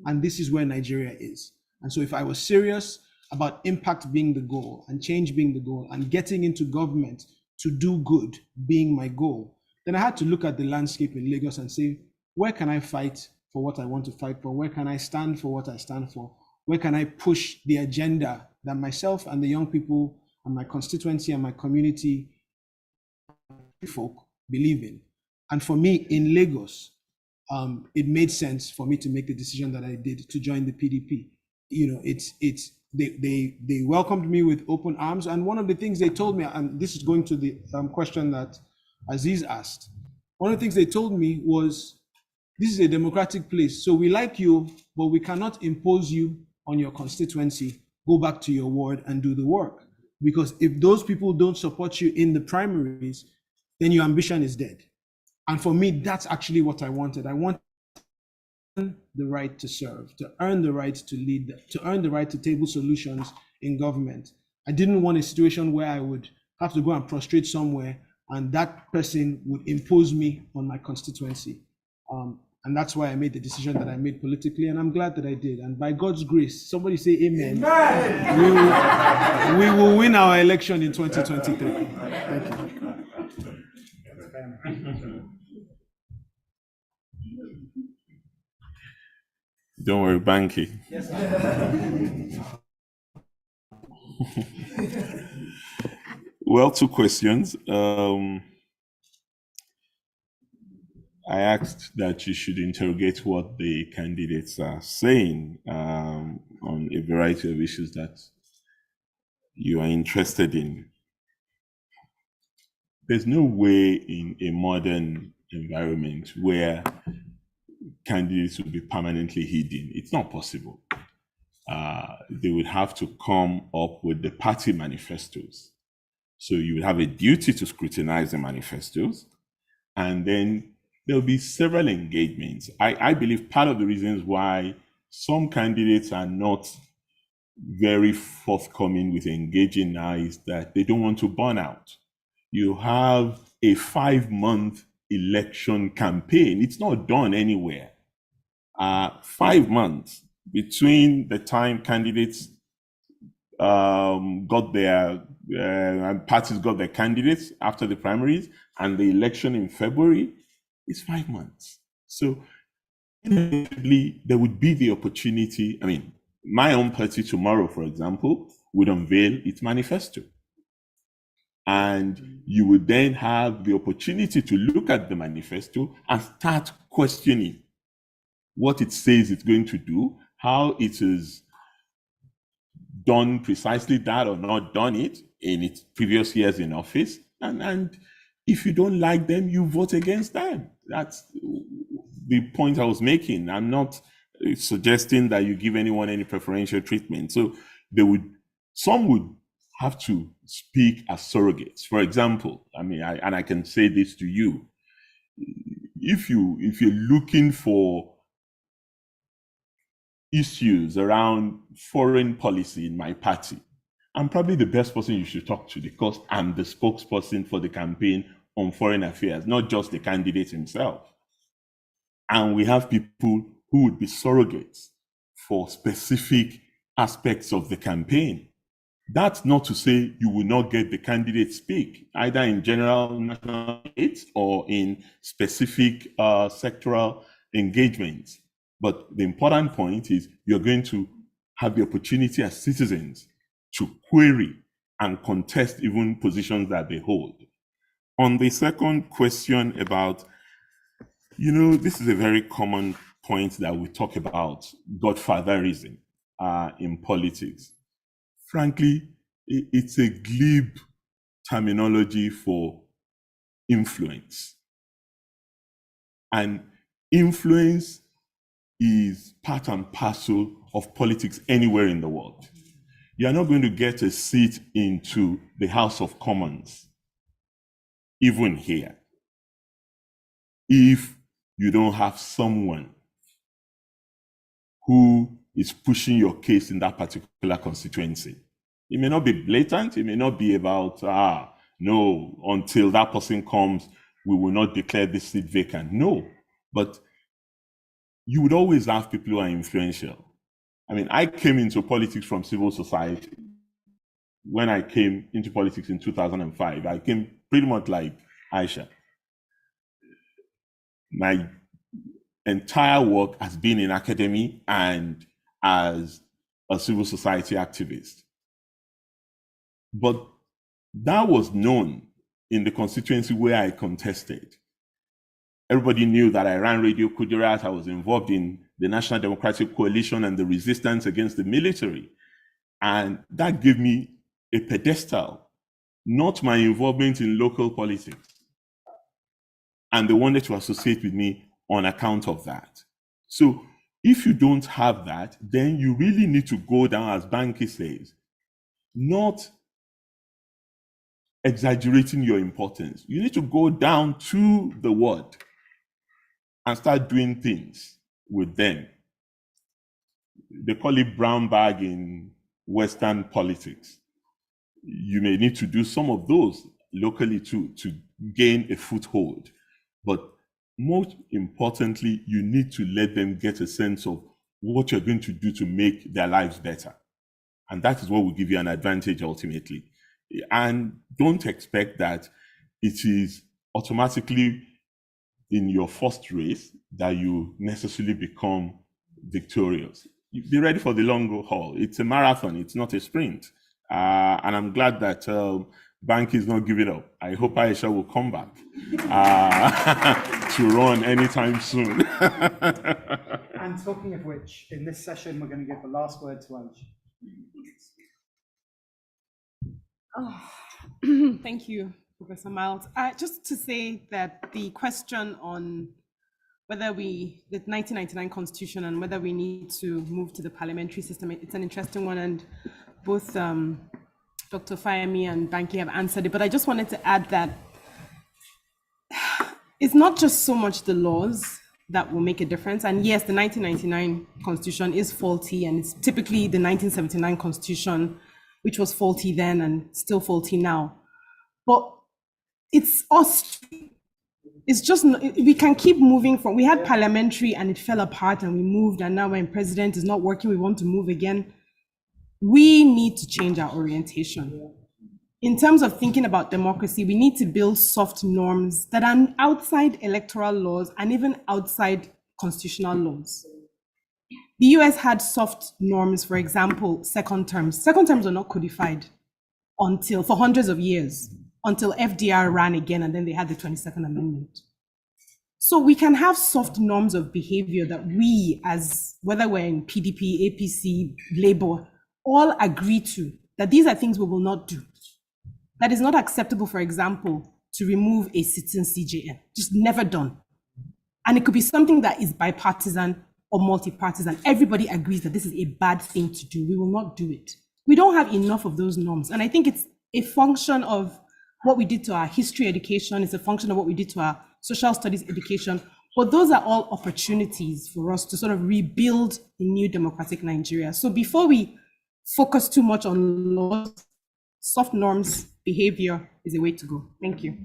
And this is where Nigeria is. And so if I was serious about impact being the goal and change being the goal and getting into government to do good being my goal, then I had to look at the landscape in Lagos and say, where can I fight for what I want to fight for? Where can I stand for what I stand for? Where can I push the agenda that myself and the young people and my constituency and my community folk believe in? And for me in Lagos, it made sense for me to make the decision that I did to join the PDP. You know, they welcomed me with open arms. And one of the things they told me, and this is going to the question that Aziz asked, one of the things they told me was, this is a democratic place. So we like you, but we cannot impose you on your constituency. Go back to your ward and do the work. Because if those people don't support you in the primaries, then your ambition is dead. And for me, that's actually what I wanted. I wanted the right to serve, to earn the right to lead, to earn the right to table solutions in government. I didn't want a situation where I would have to go and prostrate somewhere and that person would impose me on my constituency. And that's why I made the decision that I made politically, and I'm glad that I did. And by God's grace, somebody say amen. Amen. We will win our election in 2023. Thank you. Don't worry, Banky. Yes, Well, two questions. I asked that you should interrogate what the candidates are saying on a variety of issues that you are interested in. There's no way in a modern environment where candidates will be permanently hidden. It's not possible. They would have to come up with the party manifestos. So you would have a duty to scrutinize the manifestos, and then there'll be several engagements. I believe part of the reasons why some candidates are not very forthcoming with engaging now is that they don't want to burn out. You have a 5-month election campaign. It's not done anywhere. 5 months between the time candidates got their parties got their candidates after the primaries and the election in February is 5 months. So inevitably there would be the opportunity. I mean, my own party tomorrow, for example, would unveil its manifesto. And you would then have the opportunity to look at the manifesto and start questioning what it says it's going to do, how it is done precisely that or not done it in its previous years in office. And if you don't like them, you vote against them. That's the point I was making. I'm not suggesting that you give anyone any preferential treatment. So some would have to speak as surrogates. For example, I mean, I can say this to you. If you're looking for issues around foreign policy in my party, I'm probably the best person you should talk to because I'm the spokesperson for the campaign on foreign affairs, not just the candidate himself. And we have people who would be surrogates for specific aspects of the campaign. That's not to say you will not get the candidate speak, either in general national debates or in specific sectoral engagements. But the important point is you're going to have the opportunity as citizens to query and contest even positions that they hold. On the second question about, this is a very common point that we talk about, godfatherism in politics. Frankly, it's a glib terminology for influence. And influence is part and parcel of politics anywhere in the world. you're not going to get a seat into the House of Commons, even here, if you don't have someone who is pushing your case in that particular constituency. It may not be blatant, it may not be about, no, until that person comes, we will not declare this seat vacant. No, but you would always have people who are influential. I mean, I came into politics from civil society. When I came into politics in 2005, I came pretty much like Aisha. My entire work has been in academy and as a civil society activist. But that was known in the constituency where I contested. Everybody knew that I ran Radio Kudirat. I was involved in the National Democratic Coalition and the resistance against the military. And that gave me a pedestal, not my involvement in local politics. And they wanted to associate with me on account of that. So if you don't have that, then you really need to go down, as Banky says, not exaggerating your importance. You need to go down to the word and start doing things with them. They call it brown bag in Western politics. You may need to do some of those locally too, to gain a foothold. But most importantly, you need to let them get a sense of what you're going to do to make their lives better. And that is what will give you an advantage ultimately. And don't expect that it is automatically in your first race that you necessarily become victorious. Be ready for the long haul. It's a marathon, it's not a sprint. And I'm glad that Banky is not giving up. I hope Aisha will come back to run anytime soon. And talking of which, in this session, we're going to give the last word to Aisha. Oh, thank you, Professor Miles. Just to say that the question on whether the 1999 Constitution and whether we need to move to the parliamentary system, it's an interesting one, and both Dr. Fayemi and Banky have answered it, but I just wanted to add that it's not just so much the laws that will make a difference. And yes, the 1999 Constitution is faulty, and it's typically the 1979 Constitution, which was faulty then and still faulty now. But it's us. It's just, we can keep moving from, we had parliamentary and it fell apart and we moved, and now when president is not working, we want to move again. We need to change our orientation. In terms of thinking about democracy, we need to build soft norms that are outside electoral laws and even outside constitutional laws. The US had soft norms, for example, second terms. Second terms were not codified for hundreds of years, until FDR ran again, and then they had the 22nd Amendment. So we can have soft norms of behavior that we, as whether we're in PDP, APC, Labour, all agree to, that these are things we will not do. That is not acceptable, for example, to remove a sitting CJN, just never done. And it could be something that is bipartisan or multi-partisan. Everybody agrees that this is a bad thing to do. We will not do it. We don't have enough of those norms. And I think it's a function of what we did to our history education. It's a function of what we did to our social studies education. But those are all opportunities for us to sort of rebuild a new democratic Nigeria. So before we focus too much on laws, soft norms, behavior is a way to go. Thank you.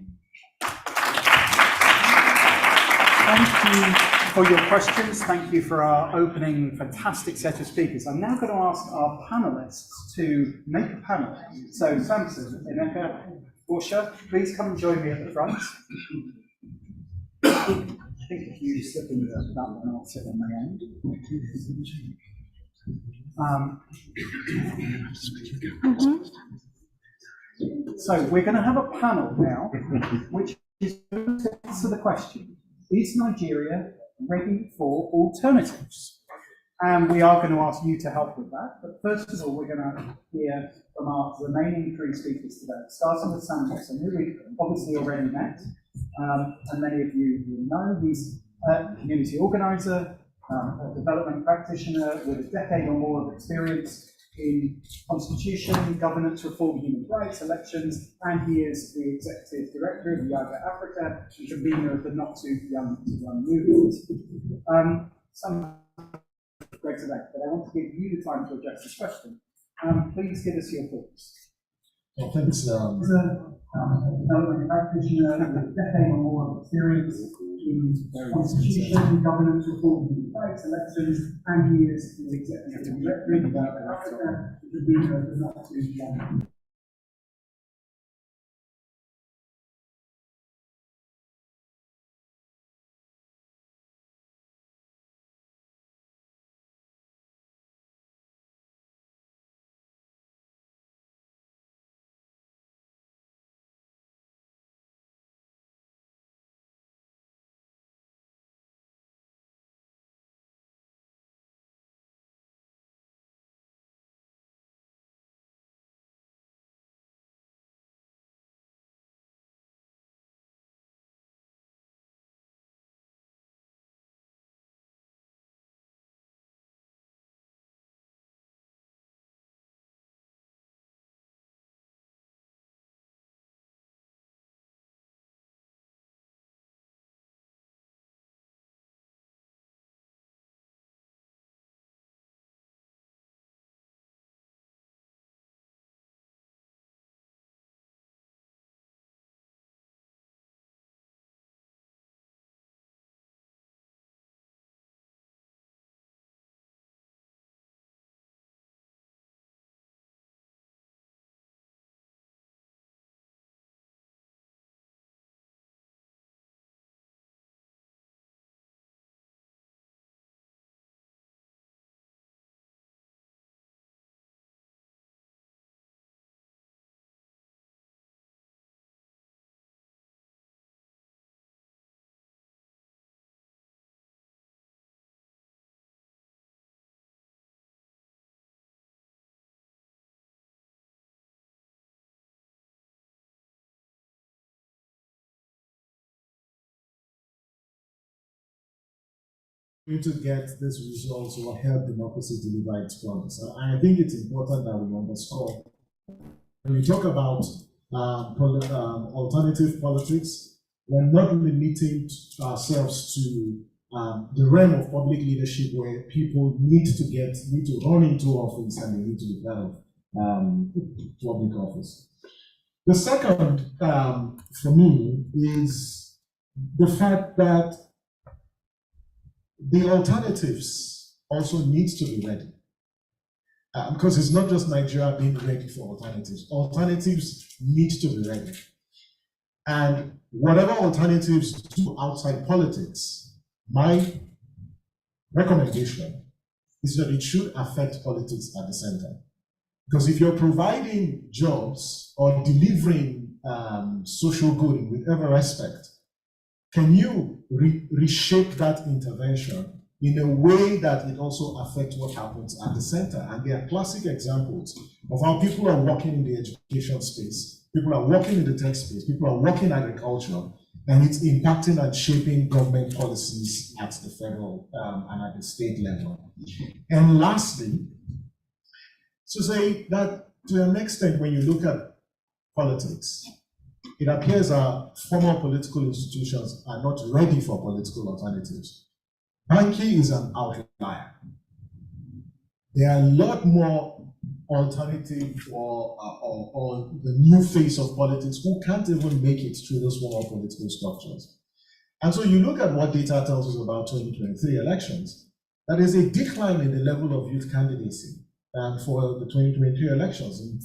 Thank you for your questions. Thank you for our opening fantastic set of speakers. I'm now going to ask our panelists to make a panel. So Samson, Emeka, Portia, please come and join me at the front. I think if you slip into that one, I'll sit on my end. So we're going to have a panel now, which is going to answer the question, is Nigeria ready for alternatives? And we are going to ask you to help with that. But first of all, we're going to hear from our remaining three speakers today, starting with Sam Jackson, who we obviously already met. And many of you know he's a community organizer, a development practitioner with a decade or more of experience in constitution, governance reform, human rights, elections, and he is the executive director of Yaga Africa, and convener of the Not Too Young to Run movement. Some great today, but I want to give you the time to address this question. Please give us your thoughts. Well, thanks. Development practitioner with a decade or more of experience in constitution, governance reform, human rights, elections, and he is the executive director of Yaga Africa, and convener of the Not Too Young. To get this results will help democracy deliver its promise. And I think it's important that we underscore when we talk about alternative politics, we're not limiting ourselves to the realm of public leadership where people need to run into office and they need to be part of public office. The second, for me, is the fact that the alternatives also need to be ready. Because it's not just Nigeria being ready for alternatives. Alternatives need to be ready. And whatever alternatives do outside politics, my recommendation is that it should affect politics at the center. Because if you're providing jobs or delivering social good in whatever aspect, can you reshape that intervention in a way that it also affects what happens at the center? And there are classic examples of how people are working in the education space, people are working in the tech space, people are working in agriculture, and it's impacting and shaping government policies at the federal and at the state level. And lastly, to say that to an extent, when you look at politics, it appears that formal political institutions are not ready for political alternatives. Banking is an outlier. There are a lot more alternative or the new face of politics who can't even make it through those formal political structures. And so you look at what data tells us about 2023 elections, that is a decline in the level of youth candidacy for the 2023 elections. In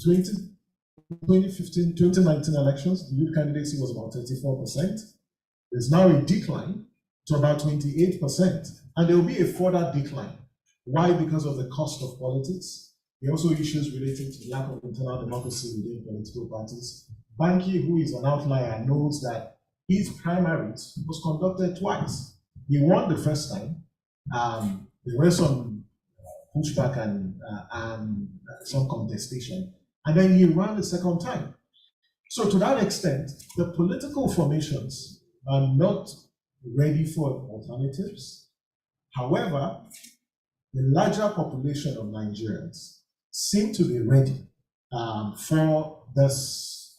2015, 2019 elections, the youth candidacy was about 34%. There's now a decline to about 28%. And there will be a further decline. Why? Because of the cost of politics. There are also issues relating to the lack of internal democracy within political parties. Banki, who is an outlier, knows that his primary was conducted twice. He won the first time. There were some pushback and some contestation. And then he ran the second time. So to that extent, the political formations are not ready for alternatives. However, the larger population of Nigerians seem to be ready for this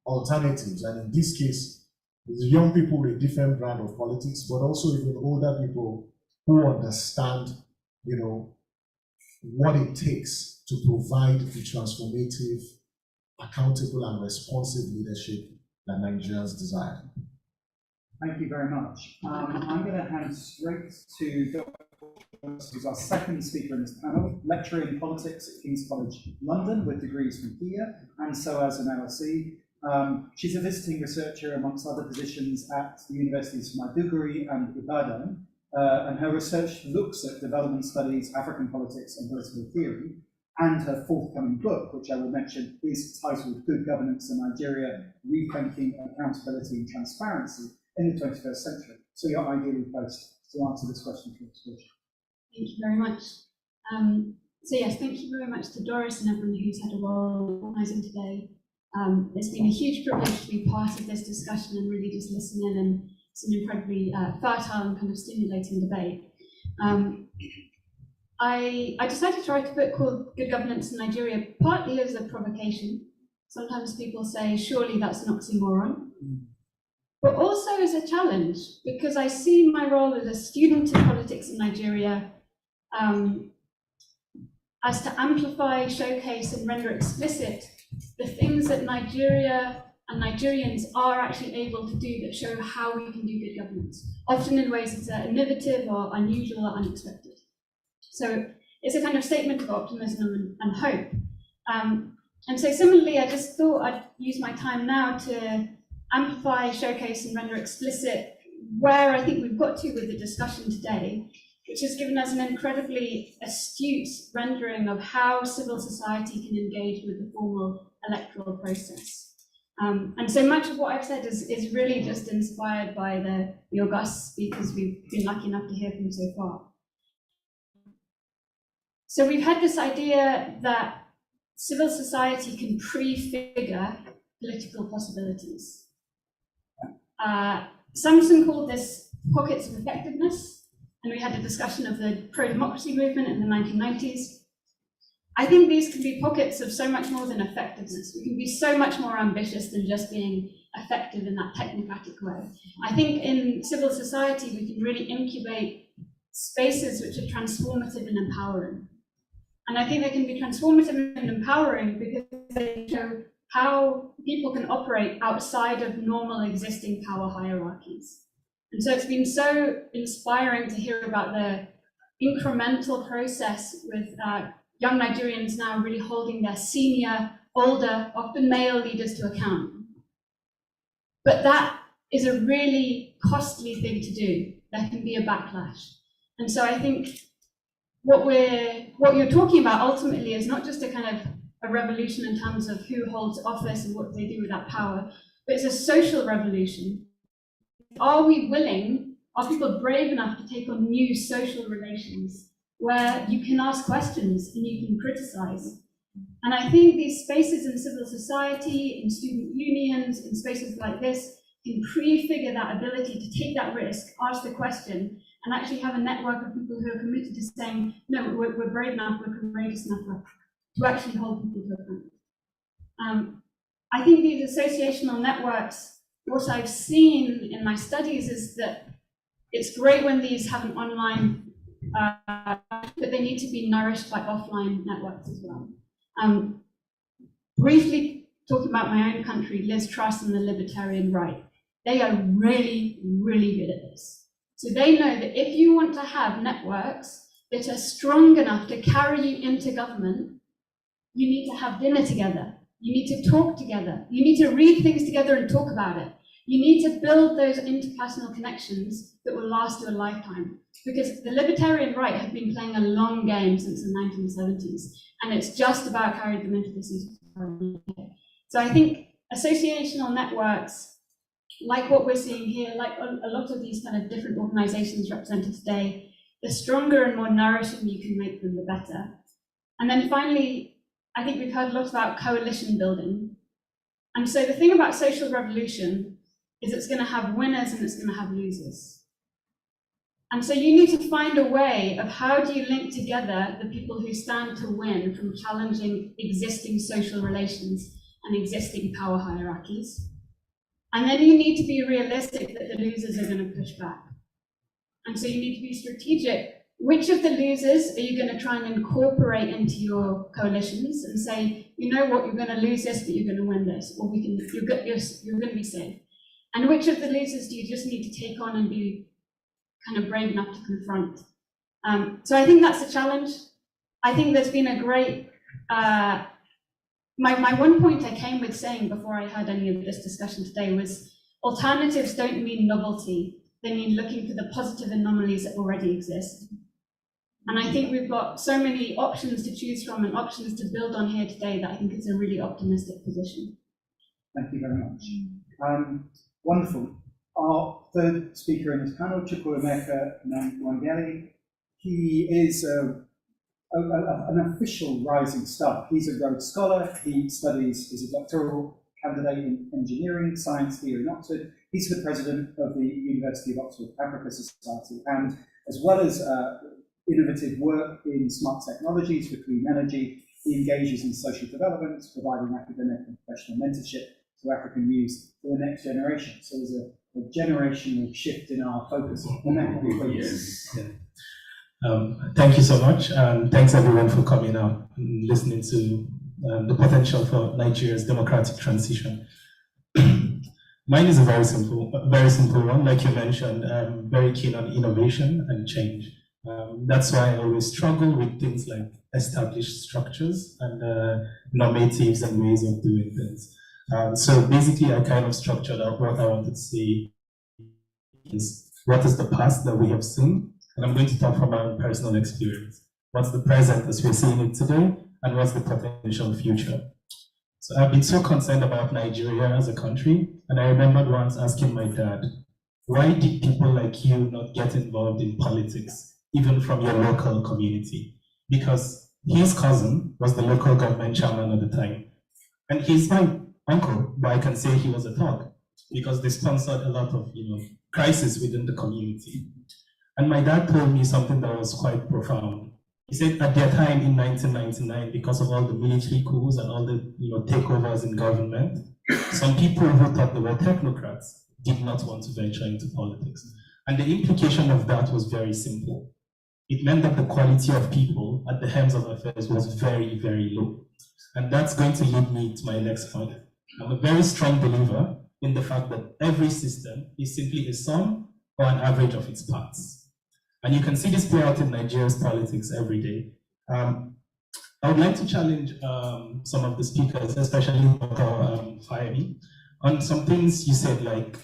alternatives. And in this case, it's young people with a different brand of politics, but also even older people who understand, what it takes to provide the transformative, accountable, and responsive leadership that Nigerians desire. Thank you very much. I'm going to hand straight to Dr. who's our second speaker in this panel, lecturer in politics at King's College London with degrees from here and so as an LSE. She's a visiting researcher amongst other positions at the universities of Maiduguri and Ibadan, and her research looks at development studies, African politics and political theory, and her forthcoming book, which I will mention, is titled Good Governance in Nigeria, Rethinking Accountability and Transparency in the 21st Century. So you're ideally placed to answer this question for us. Thank you very much. So yes, thank you very much to Doris and everyone who's had a role in organising today. It's been a huge privilege to be part of this discussion and really just listen in, and it's an incredibly fertile and kind of stimulating debate. I decided to write a book called Good Governance in Nigeria, partly as a provocation. Sometimes people say, surely that's an oxymoron. But also as a challenge, because I see my role as a student in politics in Nigeria as to amplify, showcase, and render explicit the things that Nigeria and Nigerians are actually able to do that show how we can do good governance, often in ways that are innovative or unusual or unexpected. So it's a kind of statement of optimism and hope. And so similarly, I just thought I'd use my time now to amplify, showcase, and render explicit where I think we've got to with the discussion today, which has given us an incredibly astute rendering of how civil society can engage with the formal electoral process. And so much of what I've said is really just inspired by the august speakers we've been lucky enough to hear from so far. So we've had this idea that civil society can prefigure political possibilities. Samson called this pockets of effectiveness, and we had a discussion of the pro-democracy movement in the 1990s. I think these can be pockets of so much more than effectiveness. We can be so much more ambitious than just being effective in that technocratic way. I think in civil society, we can really incubate spaces which are transformative and empowering. And I think they can be transformative and empowering because they show how people can operate outside of normal existing power hierarchies. And so it's been so inspiring to hear about the incremental process with young Nigerians now really holding their senior, older, often male leaders to account. But that is a really costly thing to do. There can be a backlash. And so I think what you're talking about ultimately is not just a kind of a revolution in terms of who holds office and what they do with that power, but it's a social revolution. Are we willing, are people brave enough to take on new social relations where you can ask questions and you can criticize? And I think these spaces in civil society, in student unions, in spaces like this, can prefigure that ability to take that risk, ask the question, and actually have a network of people who are committed to saying, no, we're brave enough, we're courageous enough to actually hold people to account. I think these associational networks, what I've seen in my studies is that it's great when these have an online, but they need to be nourished by offline networks as well. Briefly talking about my own country, Liz Truss and the libertarian right, they are really, really good at this. So they know that if you want to have networks that are strong enough to carry you into government, you need to have dinner together. You need to talk together. You need to read things together and talk about it. You need to build those interpersonal connections that will last you a lifetime. Because the libertarian right have been playing a long game since the 1970s, and it's just about carrying them into this. So I think associational networks, like what we're seeing here, like a lot of these kind of different organizations represented today, the stronger and more nourishing you can make them, the better. And then finally, I think we've heard a lot about coalition building. And so the thing about social revolution is it's going to have winners and it's going to have losers. And so you need to find a way of how do you link together the people who stand to win from challenging existing social relations and existing power hierarchies. And then you need to be realistic that the losers are going to push back. And so you need to be strategic. Which of the losers are you going to try and incorporate into your coalitions and say, you know what, you're going to lose this, but you're going to win this, or you're going to be safe. And which of the losers do you just need to take on and be kind of brave enough to confront? So I think that's the challenge. I think there's been a great, my one point I came with saying before I had any of this discussion today was alternatives don't mean novelty. They mean looking for the positive anomalies that already exist. And I think we've got so many options to choose from and options to build on here today that I think it's a really optimistic position. Thank you very much. Wonderful. Our third speaker in this panel, Chukwuemeka Nwangeli. He is an official rising star. He's a Rhodes Scholar. He studies, is a doctoral candidate in engineering science here in Oxford. He's the president of the University of Oxford Africa Society, and as well as innovative work in smart technologies for clean energy, he engages in social development, providing academic and professional mentorship to African youth for the next generation. So there's a generational shift in our focus. Yes. Thank you so much, and thanks everyone for coming out and listening to the potential for Nigeria's democratic transition. Mine is a very simple one. Like you mentioned, I'm very keen on innovation and change. That's why I always struggle with things like established structures and normatives and ways of doing things. So basically, I kind of structured out what I wanted to say is what is the past that we have seen, and I'm going to talk from my own personal experience. What's the present as we're seeing it today, and what's the potential future? So I've been so concerned about Nigeria as a country, and I remembered once asking my dad, why did people like you not get involved in politics, even from your local community? Because his cousin was the local government chairman at the time. And he's my uncle, but I can say he was a thug, because they sponsored a lot of crisis within the community. And my dad told me something that was quite profound. He said at their time in 1999, because of all the military coups and all the takeovers in government, some people who thought they were technocrats did not want to venture into politics. And the implication of that was very simple. It meant that the quality of people at the helms of affairs was very, very low. And that's going to lead me to my next point. I'm a very strong believer in the fact that every system is simply a sum or an average of its parts. And you can see this play out in Nigeria's politics every day. I would like to challenge some of the speakers, especially Dr. Fayemi, on some things you said, like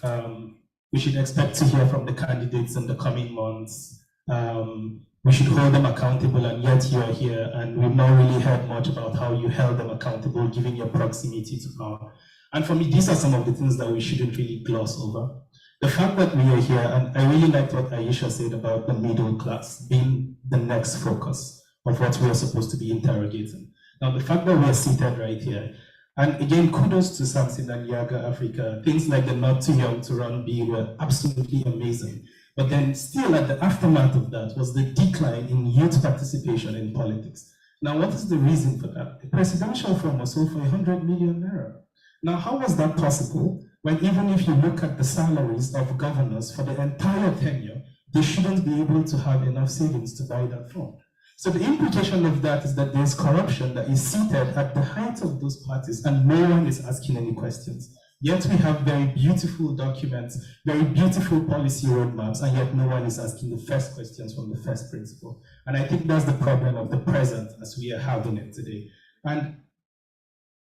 we should expect to hear from the candidates in the coming months. We should hold them accountable, and yet you are here, and we've not really heard much about how you held them accountable, given your proximity to power. And for me, these are some of the things that we shouldn't really gloss over. The fact that we are here, and I really liked what Aisha said about the middle class being the next focus of what we are supposed to be interrogating. Now, the fact that we are seated right here, and again, kudos to Samson and Yaga Africa, things like the Not Too Young to Run bill were absolutely amazing. But then still at the aftermath of that was the decline in youth participation in politics. Now, what is the reason for that? The presidential form was sold for 100 million naira. Now, how was that possible when even if you look at the salaries of governors for the entire tenure, they shouldn't be able to have enough savings to buy that form? So the implication of that is that there's corruption that is seated at the height of those parties, and no one is asking any questions. Yet we have very beautiful documents, very beautiful policy roadmaps, and yet no one is asking the first questions from the first principle. And I think that's the problem of the present as we are having it today. And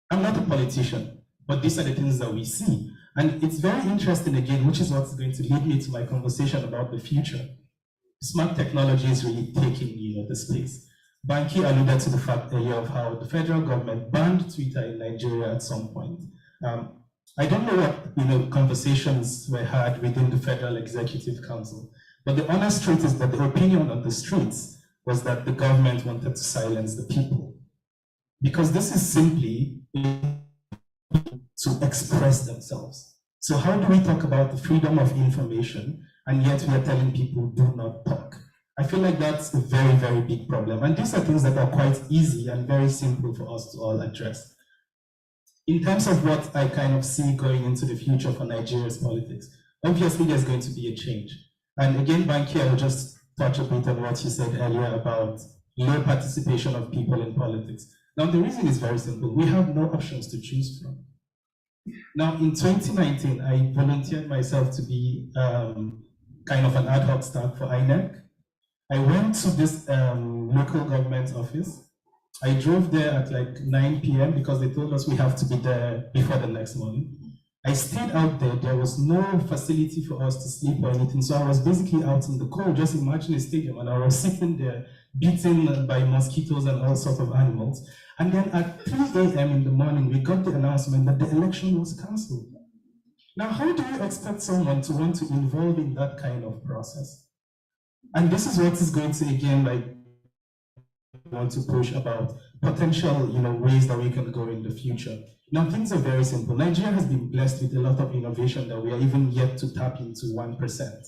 I'm not a politician, but these are the things that we see. And it's very interesting again, which is what's going to lead me to my conversation about the future. Smart technology is really taking the space. Banky alluded to the fact earlier of how the federal government banned Twitter in Nigeria at some point. I don't know what conversations were had within the Federal Executive Council, but the honest truth is that the opinion on the streets was that the government wanted to silence the people. Because this is simply to express themselves. So how do we talk about the freedom of information, and yet we are telling people do not talk? feel like that's a very, very big problem. And these are things that are quite easy and very simple for us to all address. In terms of what I kind of see going into the future for Nigeria's politics, obviously there's going to be a change. And again, Banky, I will just touch a bit on what you said earlier about low participation of people in politics. Now, the reason is very simple. We have no options to choose from. Now, in 2019, I volunteered myself to be kind of an ad hoc staff for INEC. I went to this local government office. I drove there at like 9 p.m. because they told us we have to be there before the next morning. I stayed out there. There was no facility for us to sleep or anything. So I was basically out in the cold. Just imagine a stadium, and I was sitting there beaten by mosquitoes and all sorts of animals. And then at 3 a.m. in the morning, we got the announcement that the election was cancelled. Now, how do you expect someone to want to involve in that kind of process? And this is what is going to, again, like, want to push about potential, ways that we can go in the future. Now, things are very simple. Nigeria has been blessed with a lot of innovation that we are even yet to tap into 1%.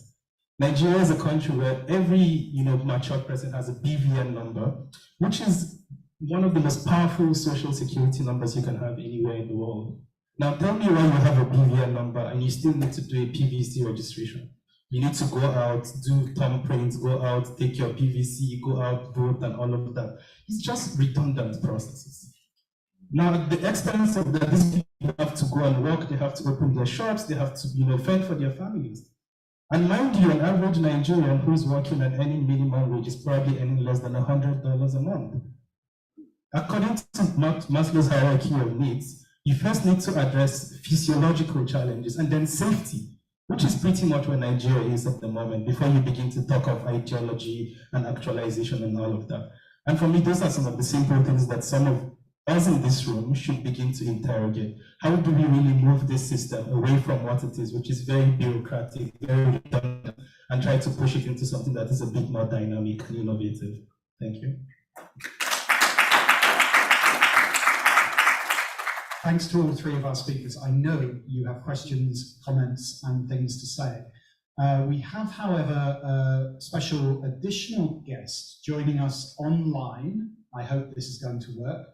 Nigeria is a country where every, matured person has a BVN number, which is one of the most powerful social security numbers you can have anywhere in the world. Now, tell me why you have a BVN number and you still need to do a PVC registration. You need to go out, do thumbprints, go out, take your PVC, go out, vote, and all of that. It's just redundant processes. Now, at the expense of that, these people have to go and work, they have to open their shops, they have to, fend for their families. And mind you, an average Nigerian who's working and earning minimum wage is probably earning less than $100 a month. According to Maslow's hierarchy of needs, you first need to address physiological challenges and then safety, which is pretty much where Nigeria is at the moment, before you begin to talk of ideology and actualization and all of that. And for me, those are some of the simple things that some of us in this room should begin to interrogate. How do we really move this system away from what it is, which is very bureaucratic, very redundant, and try to push it into something that is a bit more dynamic and innovative? Thank you. Thanks to all three of our speakers. I know you have questions, comments, and things to say. We have, however, a special additional guest joining us online. I hope this is going to work.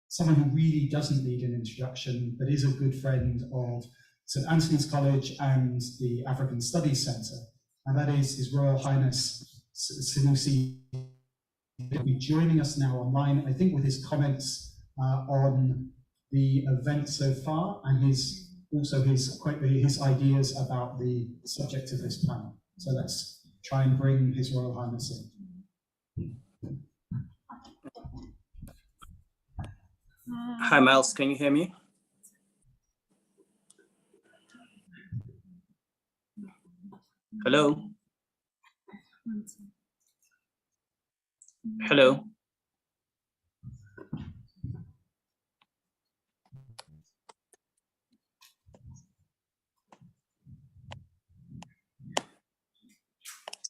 Someone who really doesn't need an introduction, but is a good friend of St. Anthony's College and the African Studies Centre, and that is His Royal Highness Sanusi. He'll be joining us now online, I think, with his comments on the event so far, and his ideas about the subject of this panel. So let's try and bring His Royal Highness in. Hi, Miles, can you hear me? Hello? Hello?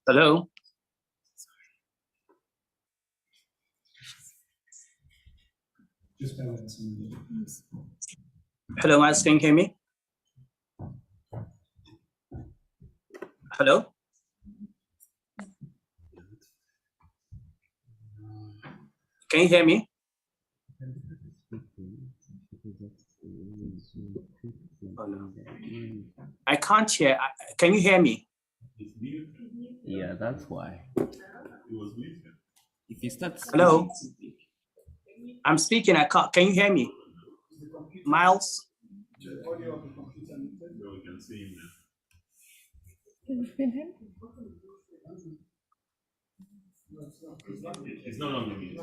Hello? Hello, Miles, can you hear me? Hello? Can you hear me? Oh, no. I can't hear. Can you hear me? Yeah, that's why. If you start speaking, hello? I'm speaking. I can't. Can you hear me? Miles? It's no longer muted.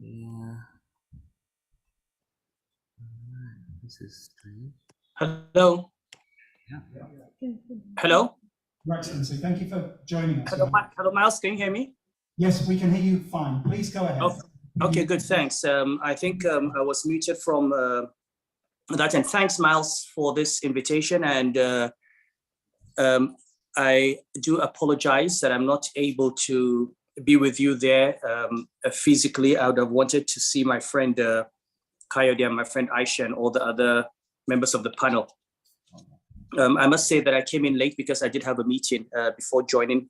Yeah. This is strange. Hello? Hello? Right, Excellency, thank you for joining us. Hello, Miles, can you hear me? Yes, we can hear you fine. Please go ahead. Okay, good, thanks. I think I was muted from that, and thanks, Miles, for this invitation. And I do apologize that I'm not able to be with you there physically. I would have wanted to see my friend Kayode and my friend Aisha and all the other members of the panel. I must say that I came in late because I did have a meeting before joining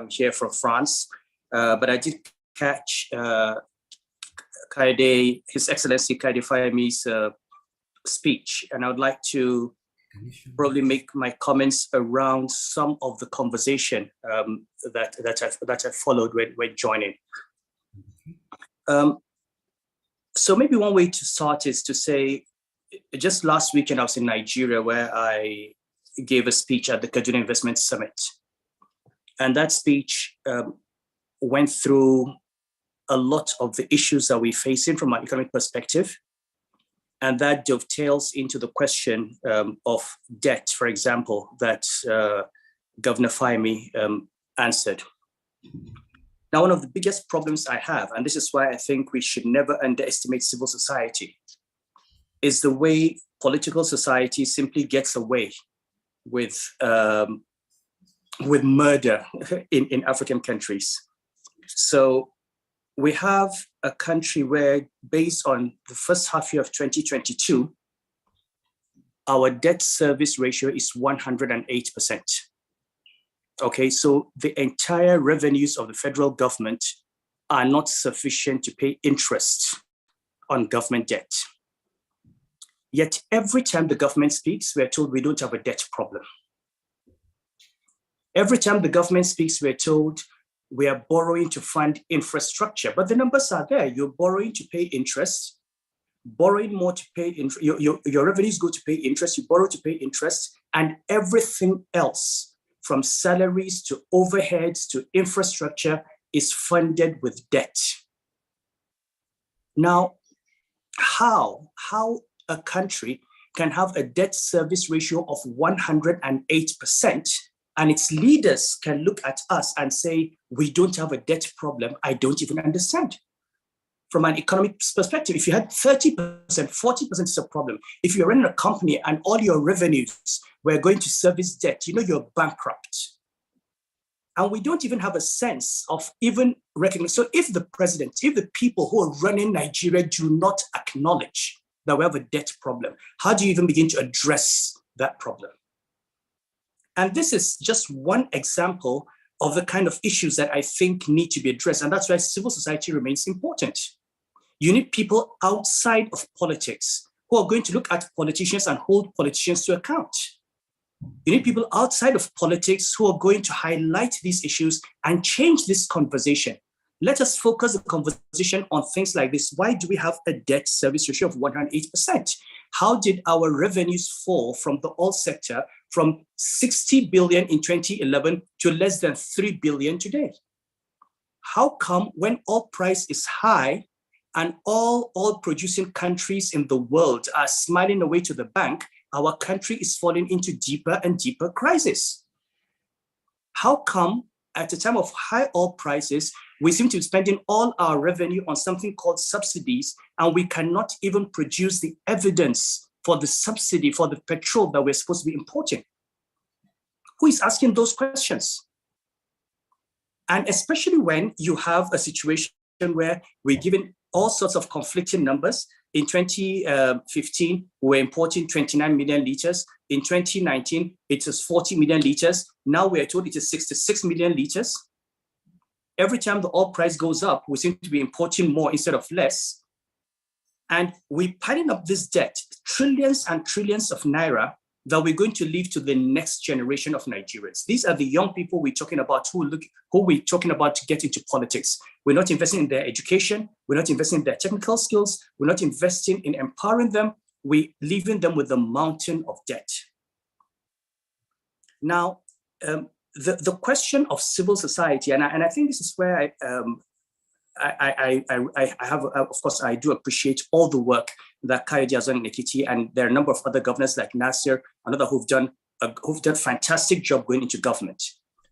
here from France, but I did catch His Excellency Kaide Fayemi's speech, and I would like to probably make my comments around some of the conversation that I followed when joining. So maybe one way to start is to say, just last weekend I was in Nigeria where I gave a speech at the Kaduna Investment Summit. And that speech went through a lot of the issues that we're facing from an economic perspective. And that dovetails into the question of debt, for example, that Governor Fayemi answered. Now, one of the biggest problems I have, and this is why I think we should never underestimate civil society, is the way political society simply gets away with murder in African countries. So we have a country where, based on the first half year of 2022, our debt service ratio is 108%. Okay, so the entire revenues of the federal government are not sufficient to pay interest on government debt. Yet every time the government speaks, we're told we don't have a debt problem. Every time the government speaks, we're told we are borrowing to fund infrastructure, but the numbers are there. You're borrowing to pay interest, borrowing more to pay interest. Your revenues go to pay interest, you borrow to pay interest, and everything else, from salaries to overheads to infrastructure, is funded with debt. Now, how a country can have a debt service ratio of 108% and its leaders can look at us and say, we don't have a debt problem, I don't even understand. From an economic perspective, if you had 30%, 40% is a problem. If you're running a company and all your revenues were going to service debt, you know you're bankrupt. And we don't even have a sense of even recognition. So if the president, if the people who are running Nigeria do not acknowledge that we have a debt problem, how do you even begin to address that problem? And this is just one example of the kind of issues that I think need to be addressed. And that's why civil society remains important. You need people outside of politics who are going to look at politicians and hold politicians to account. You need people outside of politics who are going to highlight these issues and change this conversation. Let us focus the conversation on things like this. Why do we have a debt service ratio of 108%? How did our revenues fall from the oil sector from 60 billion in 2011 to less than 3 billion today? How come when oil price is high and all oil producing countries in the world are smiling away to the bank, our country is falling into deeper and deeper crisis? How come at a time of high oil prices, we seem to be spending all our revenue on something called subsidies, and we cannot even produce the evidence for the subsidy for the petrol that we're supposed to be importing? Who is asking those questions? And especially when you have a situation where we're given all sorts of conflicting numbers. In 2015, we were importing 29 million liters. In 2019, it was 40 million liters. Now we are told it is 66 million liters. Every time the oil price goes up, we seem to be importing more instead of less. And we're piling up this debt, trillions and trillions of naira, that we're going to leave to the next generation of Nigerians. These are the young people we're talking about who we're talking about to get into politics. We're not investing in their education. We're not investing in their technical skills. We're not investing in empowering them. We're leaving them with a mountain of debt. Now, the question of civil society, and I think this is where I have, of course, I do appreciate all the work that Kaide has done in Ekiti, and there are a number of other governors like Nasir, another who've done a fantastic job going into government.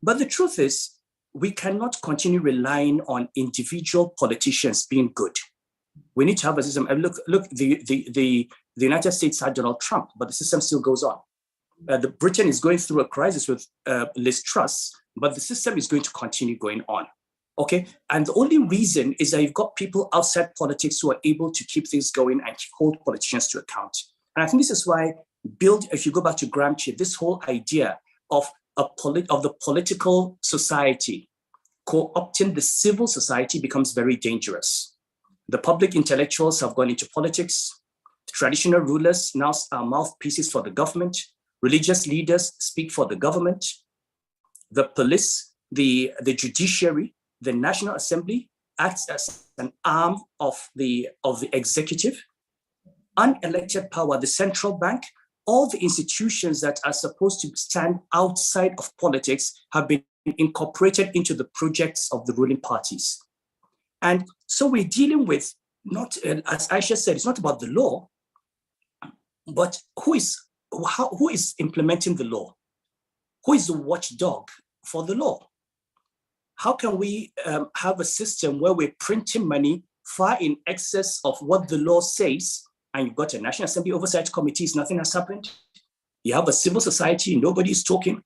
But the truth is, we cannot continue relying on individual politicians being good. We need to have a system. And look, the United States had Donald Trump, but the system still goes on. Britain is going through a crisis with Liz Truss, but the system is going to continue going on. Okay, and the only reason is that you've got people outside politics who are able to keep things going and hold politicians to account. And I think this is why build, if you go back to Gramsci, this whole idea of the political society co-opting the civil society becomes very dangerous. The public intellectuals have gone into politics. Traditional rulers now are mouthpieces for the government. Religious leaders speak for the government. The police, the judiciary, the National Assembly acts as an arm of the executive. Unelected power, the central bank, all the institutions that are supposed to stand outside of politics have been incorporated into the projects of the ruling parties. And so we're dealing with, not, as Aisha said, it's not about the law, but who is implementing the law? Who is the watchdog for the law? How can we have a system where we're printing money far in excess of what the law says, and you've got a National Assembly Oversight Committees, nothing has happened? You have a civil society, nobody's talking.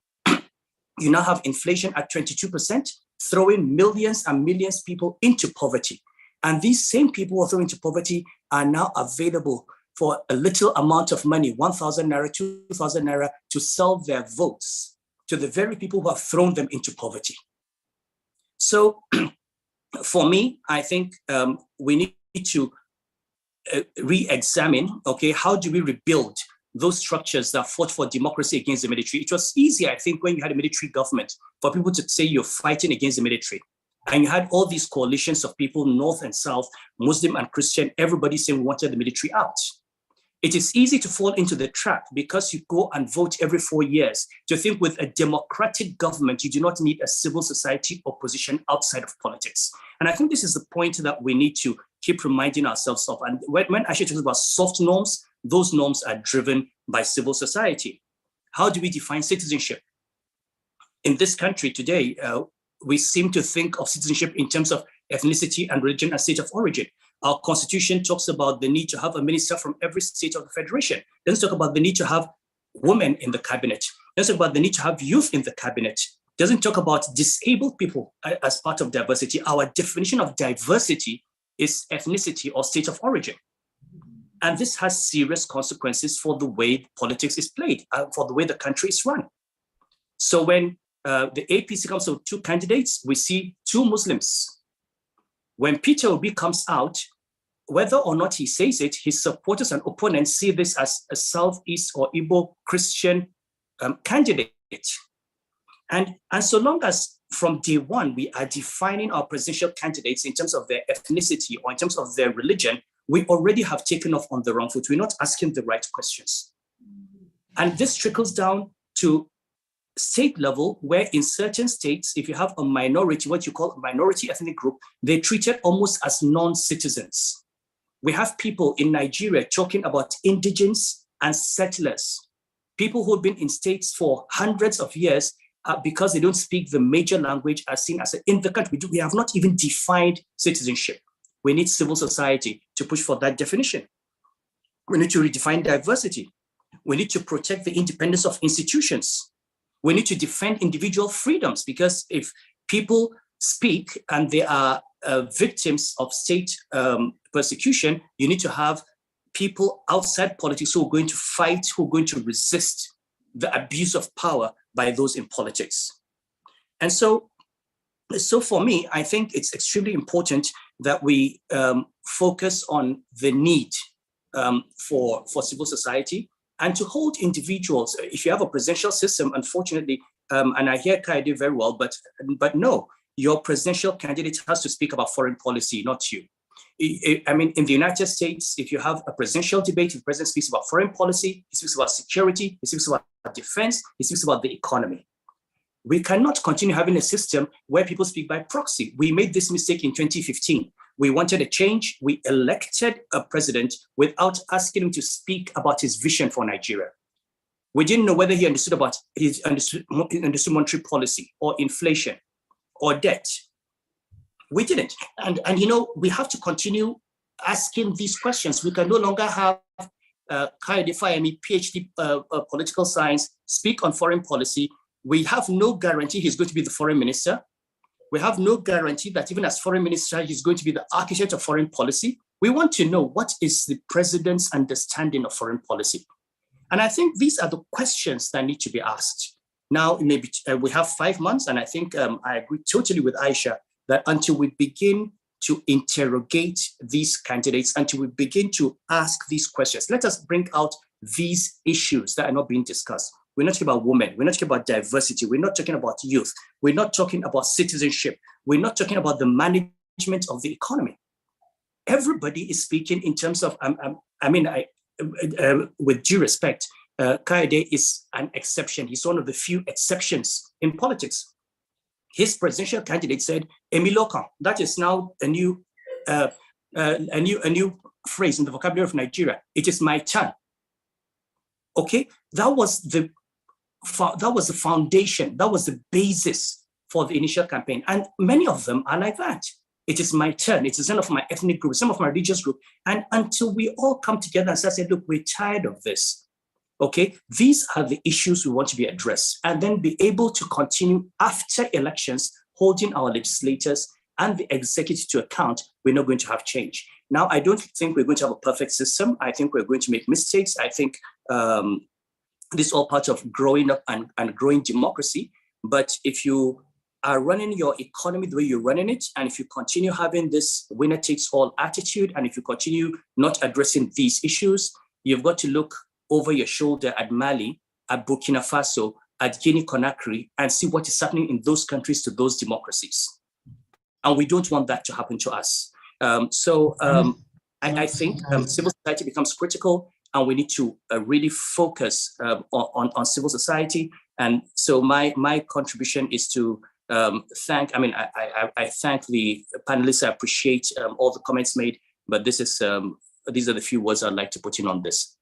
You now have inflation at 22%, throwing millions and millions of people into poverty. And these same people who are thrown into poverty are now available for a little amount of money, 1,000 naira, 2,000 naira, to sell their votes to the very people who have thrown them into poverty. So for me, I think we need to re-examine, okay, how do we rebuild those structures that fought for democracy against the military? It was easy, I think, when you had a military government for people to say you're fighting against the military. And you had all these coalitions of people, North and South, Muslim and Christian, everybody saying we wanted the military out. It is easy to fall into the trap because you go and vote every 4 years to think with a democratic government, you do not need a civil society opposition outside of politics. And I think this is the point that we need to keep reminding ourselves of. And when Aisha talks about soft norms, those norms are driven by civil society. How do we define citizenship? In this country today, we seem to think of citizenship in terms of ethnicity and religion and state of origin. Our constitution talks about the need to have a minister from every state of the federation. It doesn't talk about the need to have women in the cabinet. It doesn't talk about the need to have youth in the cabinet. It doesn't talk about disabled people as part of diversity. Our definition of diversity is ethnicity or state of origin. And this has serious consequences for the way politics is played, for the way the country is run. So when the APC comes to 2 candidates, we see 2 Muslims. When Peter Obi comes out, whether or not he says it, his supporters and opponents see this as a Southeast or Igbo Christian candidate. And so long as from day one, we are defining our presidential candidates in terms of their ethnicity or in terms of their religion, we already have taken off on the wrong foot. We're not asking the right questions. And this trickles down to state level, where in certain states, if you have a minority, what you call a minority ethnic group, they're treated almost as non-citizens. We have people in Nigeria talking about indigents and settlers, people who have been in states for hundreds of years because they don't speak the major language are seen as in the country. We have not even defined citizenship. We need civil society to push for that definition. We need to redefine diversity. We need to protect the independence of institutions. We need to defend individual freedoms, because if people speak and they are victims of state persecution, you need to have people outside politics who are going to fight, who are going to resist the abuse of power by those in politics. And so for me, I think it's extremely important that we focus on the need for civil society and to hold individuals. If you have a presidential system, unfortunately, and I hear Kaide very well, but no, your presidential candidate has to speak about foreign policy, not you. I mean, in the United States, if you have a presidential debate, the president speaks about foreign policy, he speaks about security, he speaks about defense, he speaks about the economy. We cannot continue having a system where people speak by proxy. We made this mistake in 2015. We wanted a change. We elected a president without asking him to speak about his vision for Nigeria. We didn't know whether he understood monetary policy or inflation or debt. We didn't. And you know, we have to continue asking these questions. We can no longer have Kayode Fayemi, PhD political science, speak on foreign policy. We have no guarantee he's going to be the foreign minister. We have no guarantee that even as foreign minister, he's going to be the architect of foreign policy. We want to know what is the president's understanding of foreign policy. And I think these are the questions that need to be asked. Now, maybe we have 5 months, and I think I agree totally with Aisha that until we begin to interrogate these candidates, until we begin to ask these questions, let us bring out these issues that are not being discussed. We're not talking about women. We're not talking about diversity. We're not talking about youth. We're not talking about citizenship. We're not talking about the management of the economy. Everybody is speaking in terms of, with due respect, Kaede is an exception. He's one of the few exceptions in politics. His presidential candidate said, "Emilokan." That is now a new phrase in the vocabulary of Nigeria. It is my turn. Okay, that was the foundation. That was the basis for the initial campaign, and many of them are like that. It is my turn. It is none of my ethnic group, some of my religious group, and until we all come together and start saying, "Look, we're tired of this." Okay, these are the issues we want to be addressed, and then be able to continue after elections, holding our legislators and the executive to account. We're not going to have change. Now, I don't think we're going to have a perfect system. I think we're going to make mistakes. I think this is all part of growing up and growing democracy. But if you are running your economy the way you're running it, and if you continue having this winner takes all attitude, and if you continue not addressing these issues, you've got to look over your shoulder at Mali, at Burkina Faso, at Guinea-Conakry, and see what is happening in those countries to those democracies. And we don't want that to happen to us. I think civil society becomes critical, and we need to really focus on civil society. And so my contribution is to thank, I thank the panelists. I appreciate all the comments made, but this is these are the few words I'd like to put in on this.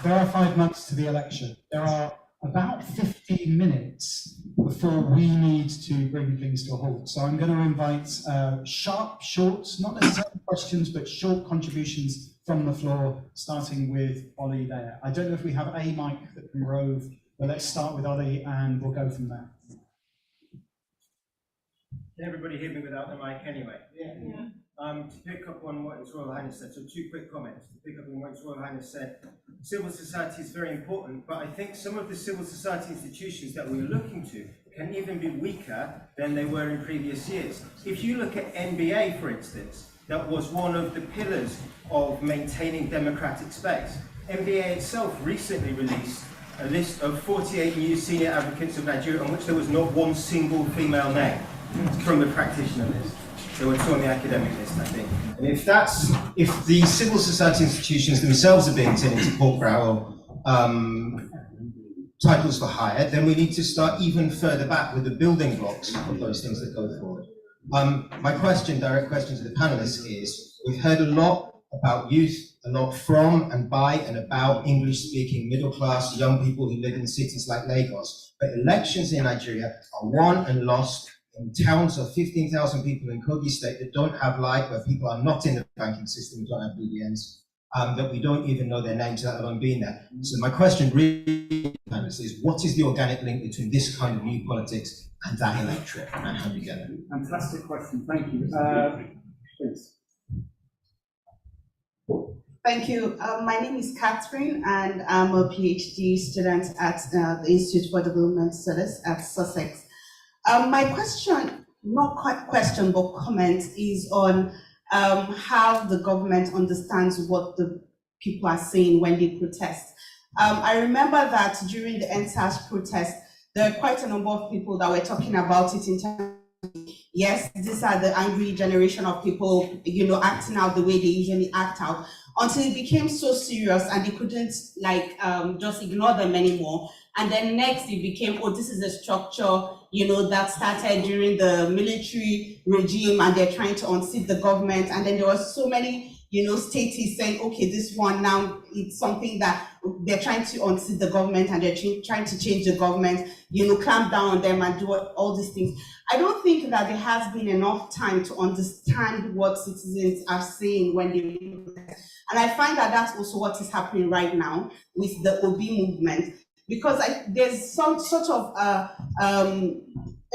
There are 5 months to the election. There are about 15 minutes before we need to bring things to a halt. So I'm going to invite sharp, short, not necessarily questions, but short contributions from the floor, starting with Ollie there. I don't know if we have a mic that can rove, but let's start with Ollie and we'll go from there. Can everybody hear me without the mic anyway? Yeah. To pick up on what His Royal Highness said, so 2 quick comments. To pick up on what His Royal Highness said, civil society is very important, but I think some of the civil society institutions that we're looking to can even be weaker than they were in previous years. If you look at NBA, for instance, that was one of the pillars of maintaining democratic space. NBA itself recently released a list of 48 new senior advocates of Nigeria on which there was not one single female name from the practitioner list. There were 2 on the academic list, I think. And if the civil society institutions themselves are being turned into corporate titles for hire, then we need to start even further back with the building blocks of those things that go forward. My question, direct question to the panelists is, we've heard a lot about youth, a lot from and by and about English-speaking middle-class young people who live in cities like Lagos. But elections in Nigeria are won and lost in towns of 15,000 people in Kogi State that don't have light, where people are not in the banking system, don't have BVNs, that we don't even know their names, let alone being there. So my question really is, what is the organic link between this kind of new politics and that electorate, and how do you get it? Fantastic question, thank you. Please. Thank you. My name is Catherine, and I'm a PhD student at the Institute for Development Studies at Sussex. My question, not quite question, but comment, is on how the government understands what the people are saying when they protest. I remember that during the NSAS protest, there were quite a number of people that were talking about it in terms of, yes, these are the angry generation of people, acting out the way they usually act out, until it became so serious and they couldn't just ignore them anymore. And then next it became, oh, this is a structure, that started during the military regime and they're trying to unseat the government. And then there were so many, states saying, okay, this one now, it's something that they're trying to unseat the government and they're trying to change the government, clamp down on them and do all these things. I don't think that there has been enough time to understand what citizens are saying when they protest. And I find that that's also what is happening right now with the OB movement, because there's some sort of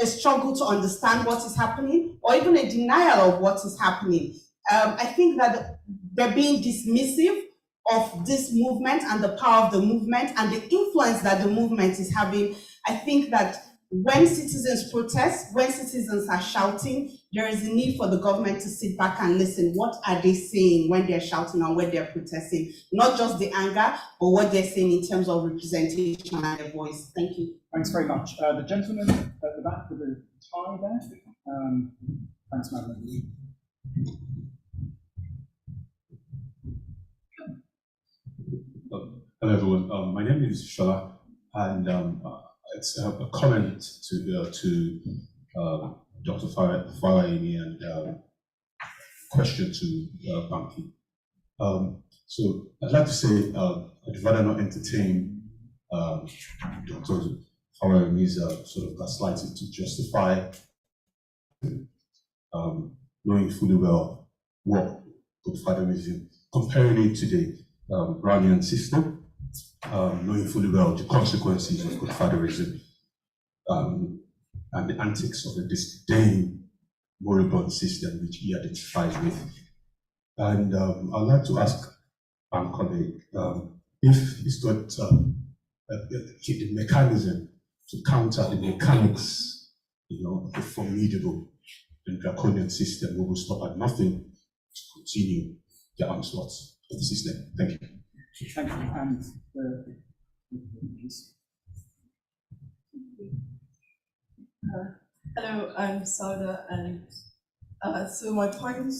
a struggle to understand what is happening. or even a denial of what is happening. I think that they're being dismissive of this movement and the power of the movement and the influence that the movement is having. I think that when citizens protest, when citizens are shouting, there is a need for the government to sit back and listen. What are they saying when they're shouting and when they're protesting? Not just the anger, but what they're saying in terms of representation and their voice. Thank you. Thanks very much. The gentleman at the back with the tie there. Thanks, Madam. Hello, everyone. My name is Shola, and it's a comment to Dr. Falaini and question to Banky. So I'd like to say I'd rather not entertain Dr. Falaini's sort of gaslighting to justify knowing fully well what godfatherism, comparing it to the Brownian system, knowing fully well the consequences of godfatherism and the antics of a disdain moribund system which he identifies with. And I'd like to ask my colleague if he's got the mechanism to counter the mechanics, of the formidable and draconian system who will stop at nothing to continue the onslaught of the system. Thank you. Thank you. And hello, I'm Sauda, and so my point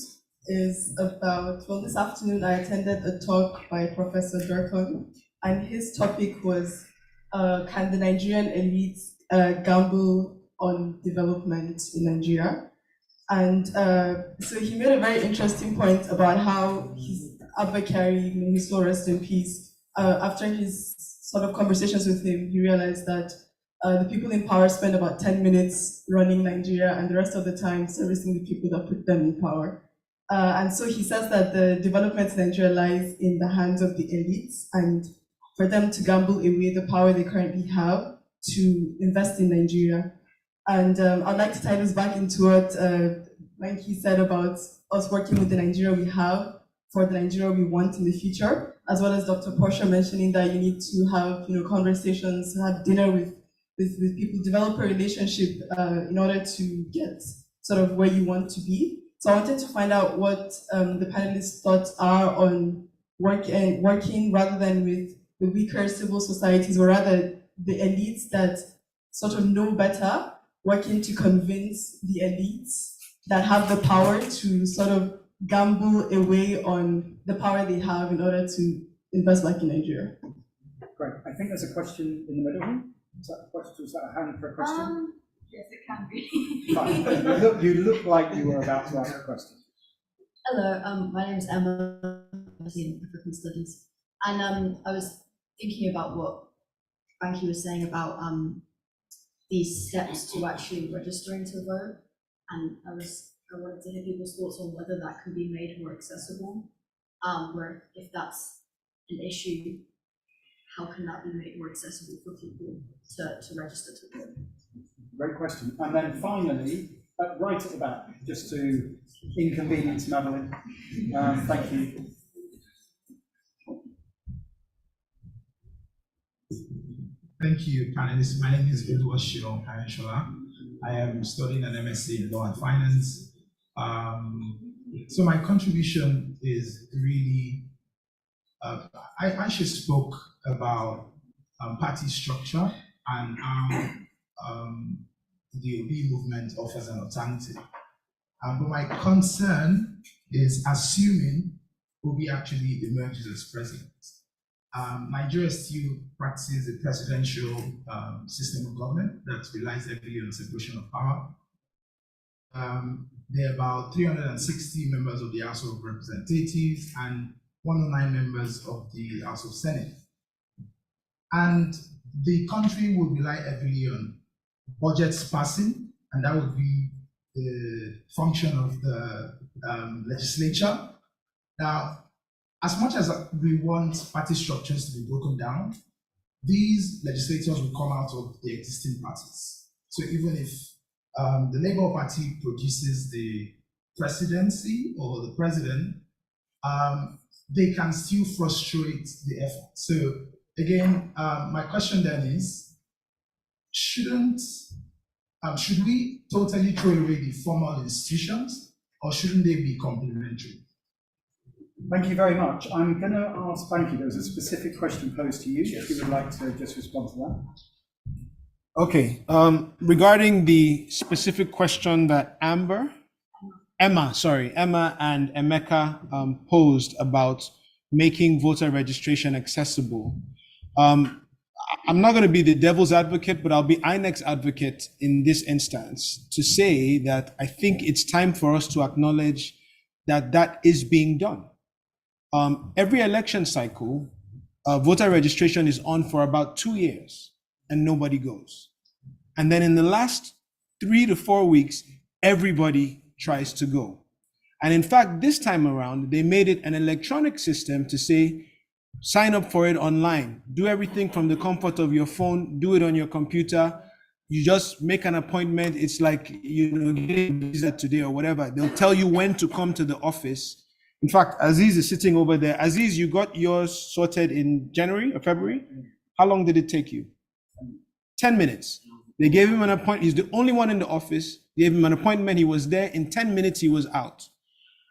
is about, well, this afternoon I attended a talk by Professor Durkon, and his topic was, can the Nigerian elites gamble on development in Nigeria? And so he made a very interesting point about how Abba Kyari, may his soul rest in peace, after his sort of conversations with him, he realized that the people in power spend about 10 minutes running Nigeria and the rest of the time servicing the people that put them in power. And so he says that the development in Nigeria lies in the hands of the elites, and for them to gamble away the power they currently have to invest in Nigeria. And I'd like to tie this back into what like he said about us working with the Nigeria we have for the Nigeria we want in the future, as well as Dr. Portia mentioning that you need to have conversations, have dinner with people, develop a relationship in order to get sort of where you want to be. So I wanted to find out what the panelists' thoughts are on working rather than with the weaker civil societies, or rather the elites that sort of know better, working to convince the elites that have the power to sort of gamble away on the power they have in order to invest back in Nigeria. Great. I think there's a question in the middle. Is that a question? Is that a hand for a question? Yes, it can be. Fine. You look like you were about to ask a question. Hello, my name is Emma, I'm in African Studies, and I was thinking about what Banky was saying about these steps to actually registering to vote, and I wanted to hear people's thoughts on whether that can be made more accessible, where if that's an issue, how can that be made more accessible for people to register to vote? Great question. And then finally, right at the back, just to inconvenience Madeline. Thank you. Thank you, panelists. My name is Oluwaseun Ayosola. I am studying an MSc in Law and Finance. So my contribution is really, I actually spoke about party structure and how the OB movement offers an alternative. But my concern is assuming OB actually emerges as president. Nigeria still practices a presidential system of government that relies heavily on separation of power. There are about 360 members of the House of Representatives and 109 members of the House of Senate. And the country will rely heavily on budgets passing, and that would be the function of the legislature. Now, as much as we want party structures to be broken down, these legislators will come out of the existing parties. So even if the Labour Party produces the presidency or the president, they can still frustrate the effort. So again, my question then is, should we totally throw away the formal institutions, or shouldn't they be complementary? Thank you very much. I'm going to ask Banky, there was a specific question posed to you, if you would like to just respond to that. Okay, regarding the specific question that Emma and Emeka posed about making voter registration accessible. I'm not going to be the devil's advocate, but I'll be INEC's advocate in this instance to say that I think it's time for us to acknowledge that that is being done. Every election cycle, voter registration is on for about 2 years and nobody goes. And then in the last 3 to 4 weeks, everybody tries to go. And in fact, this time around, they made it an electronic system to say, sign up for it online, do everything from the comfort of your phone, do it on your computer. You just make an appointment. It's like, getting a visa today or whatever. They'll tell you when to come to the office. In fact, Aziz is sitting over there. Aziz, you got yours sorted in January or February? How long did it take you? 10 minutes. They gave him an appointment. He's the only one in the office. They gave him an appointment. He was there. In 10 minutes, he was out.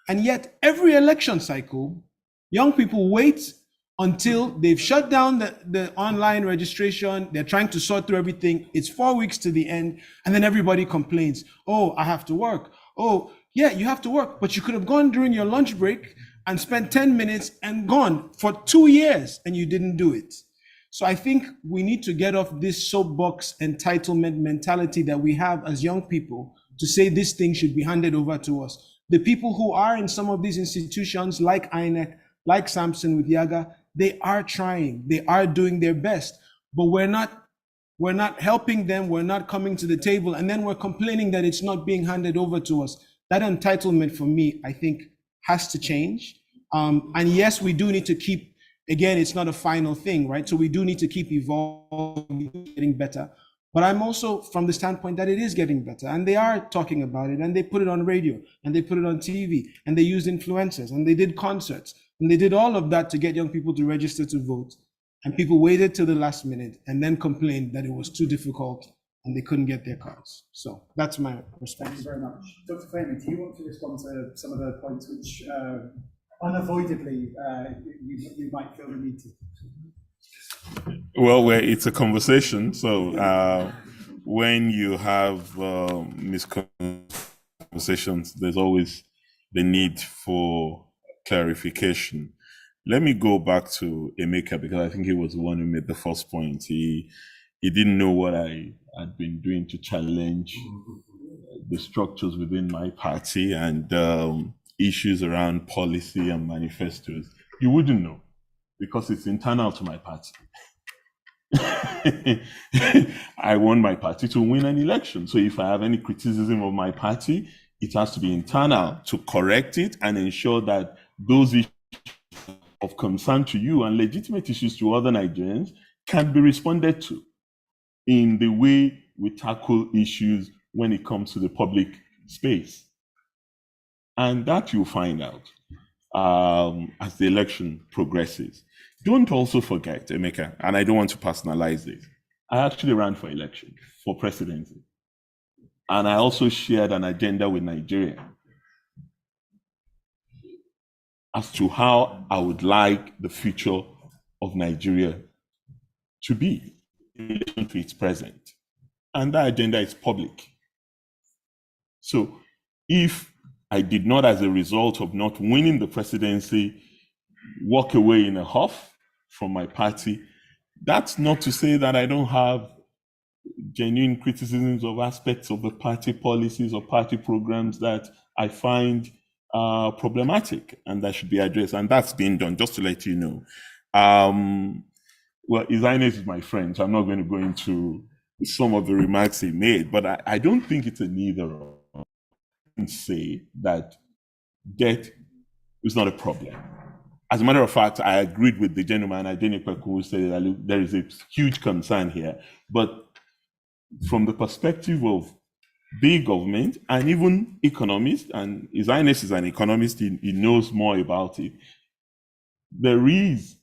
And yet, every election cycle, young people wait until they've shut down the online registration. They're trying to sort through everything. It's 4 weeks to the end. And then everybody complains. Oh, I have to work. Oh, yeah, you have to work. But you could have gone during your lunch break and spent 10 minutes and gone for 2 years and you didn't do it. So I think we need to get off this soapbox entitlement mentality that we have as young people to say this thing should be handed over to us. The people who are in some of these institutions like INEC, like Samson with Yaga, they are trying, they are doing their best, but we're not helping them, we're not coming to the table, and then we're complaining that it's not being handed over to us. That entitlement for me, I think, has to change. And yes, we do need to keep, again, it's not a final thing, right? So we do need to keep evolving, getting better. But I'm also from the standpoint that it is getting better, and they are talking about it, and they put it on radio, and they put it on TV, and they used influencers, and they did concerts, and they did all of that to get young people to register to vote. And people waited till the last minute and then complained that it was too difficult and they couldn't get their cards. So that's my response. Thank you very much. Dr. Fahmy, do you want to respond to some of the points which unavoidably you might feel the need to? Well, it's a conversation. So when you have misconversations, there's always the need for clarification. Let me go back to Emeka because I think he was the one who made the first point. He didn't know what I had been doing to challenge the structures within my party and issues around policy and manifestos. You wouldn't know because it's internal to my party. I want my party to win an election. So if I have any criticism of my party, it has to be internal to correct it and ensure that those issues of concern to you and legitimate issues to other Nigerians can be responded to in the way we tackle issues when it comes to the public space. And that you'll find out as the election progresses. Don't also forget, Emeka, and I don't want to personalize this, I actually ran for election, for presidency. And I also shared an agenda with Nigeria as to how I would like the future of Nigeria to be in relation to its present. And that agenda is public. So if I did not, as a result of not winning the presidency, walk away in a huff from my party, that's not to say that I don't have genuine criticisms of aspects of the party policies or party programs that I find problematic and that should be addressed. And that's being done, just to let you know. Well, His is my friend, so I'm not going to go into some of the remarks he made, but I don't think it's a neither or. I can say that debt is not a problem. As a matter of fact, I agreed with the gentleman, Adenekweku, who said that there is a huge concern here. But from the perspective of big government, and even economists, and His Highness is an economist, he knows more about it. There is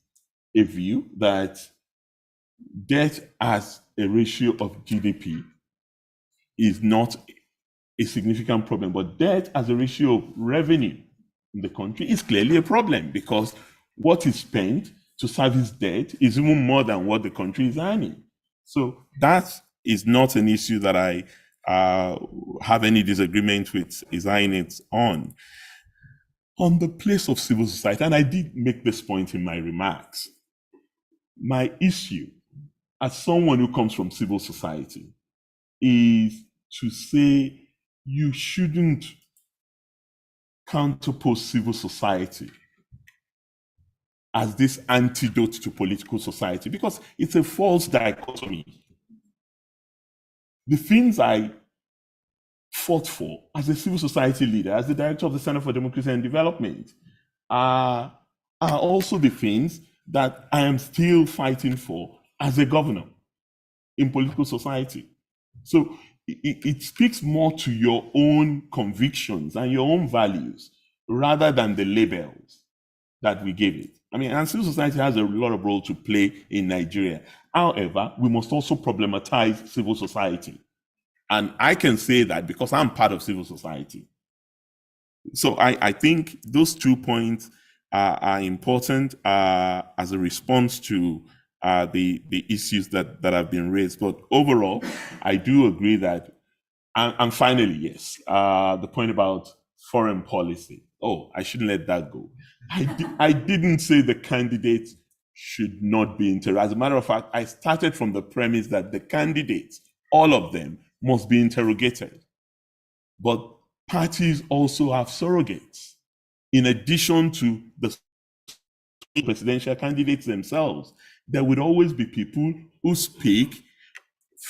a view that debt as a ratio of GDP is not a significant problem, but debt as a ratio of revenue in the country is clearly a problem, because what is spent to service debt is even more than what the country is earning. So that is not an issue that I have any disagreement with His Highness on. On the place of civil society, and I did make this point in my remarks, my issue as someone who comes from civil society is to say you shouldn't counterpose civil society as this antidote to political society, because it's a false dichotomy. The things I fought for as a civil society leader, as the director of the Center for Democracy and Development, are also the things that I am still fighting for as a governor in political society. So it speaks more to your own convictions and your own values rather than the labels that we give it. I mean, and civil society has a lot of role to play in Nigeria. However, we must also problematize civil society. And I can say that because I'm part of civil society. So I think those 2 points are important as a response to the issues that have been raised. But overall, I do agree that, and finally, yes, the point about foreign policy. Oh, I shouldn't let that go. I didn't say the candidates should not be interrogated. As a matter of fact, I started from the premise that the candidates, all of them, must be interrogated. But parties also have surrogates. In addition to the presidential candidates themselves, there would always be people who speak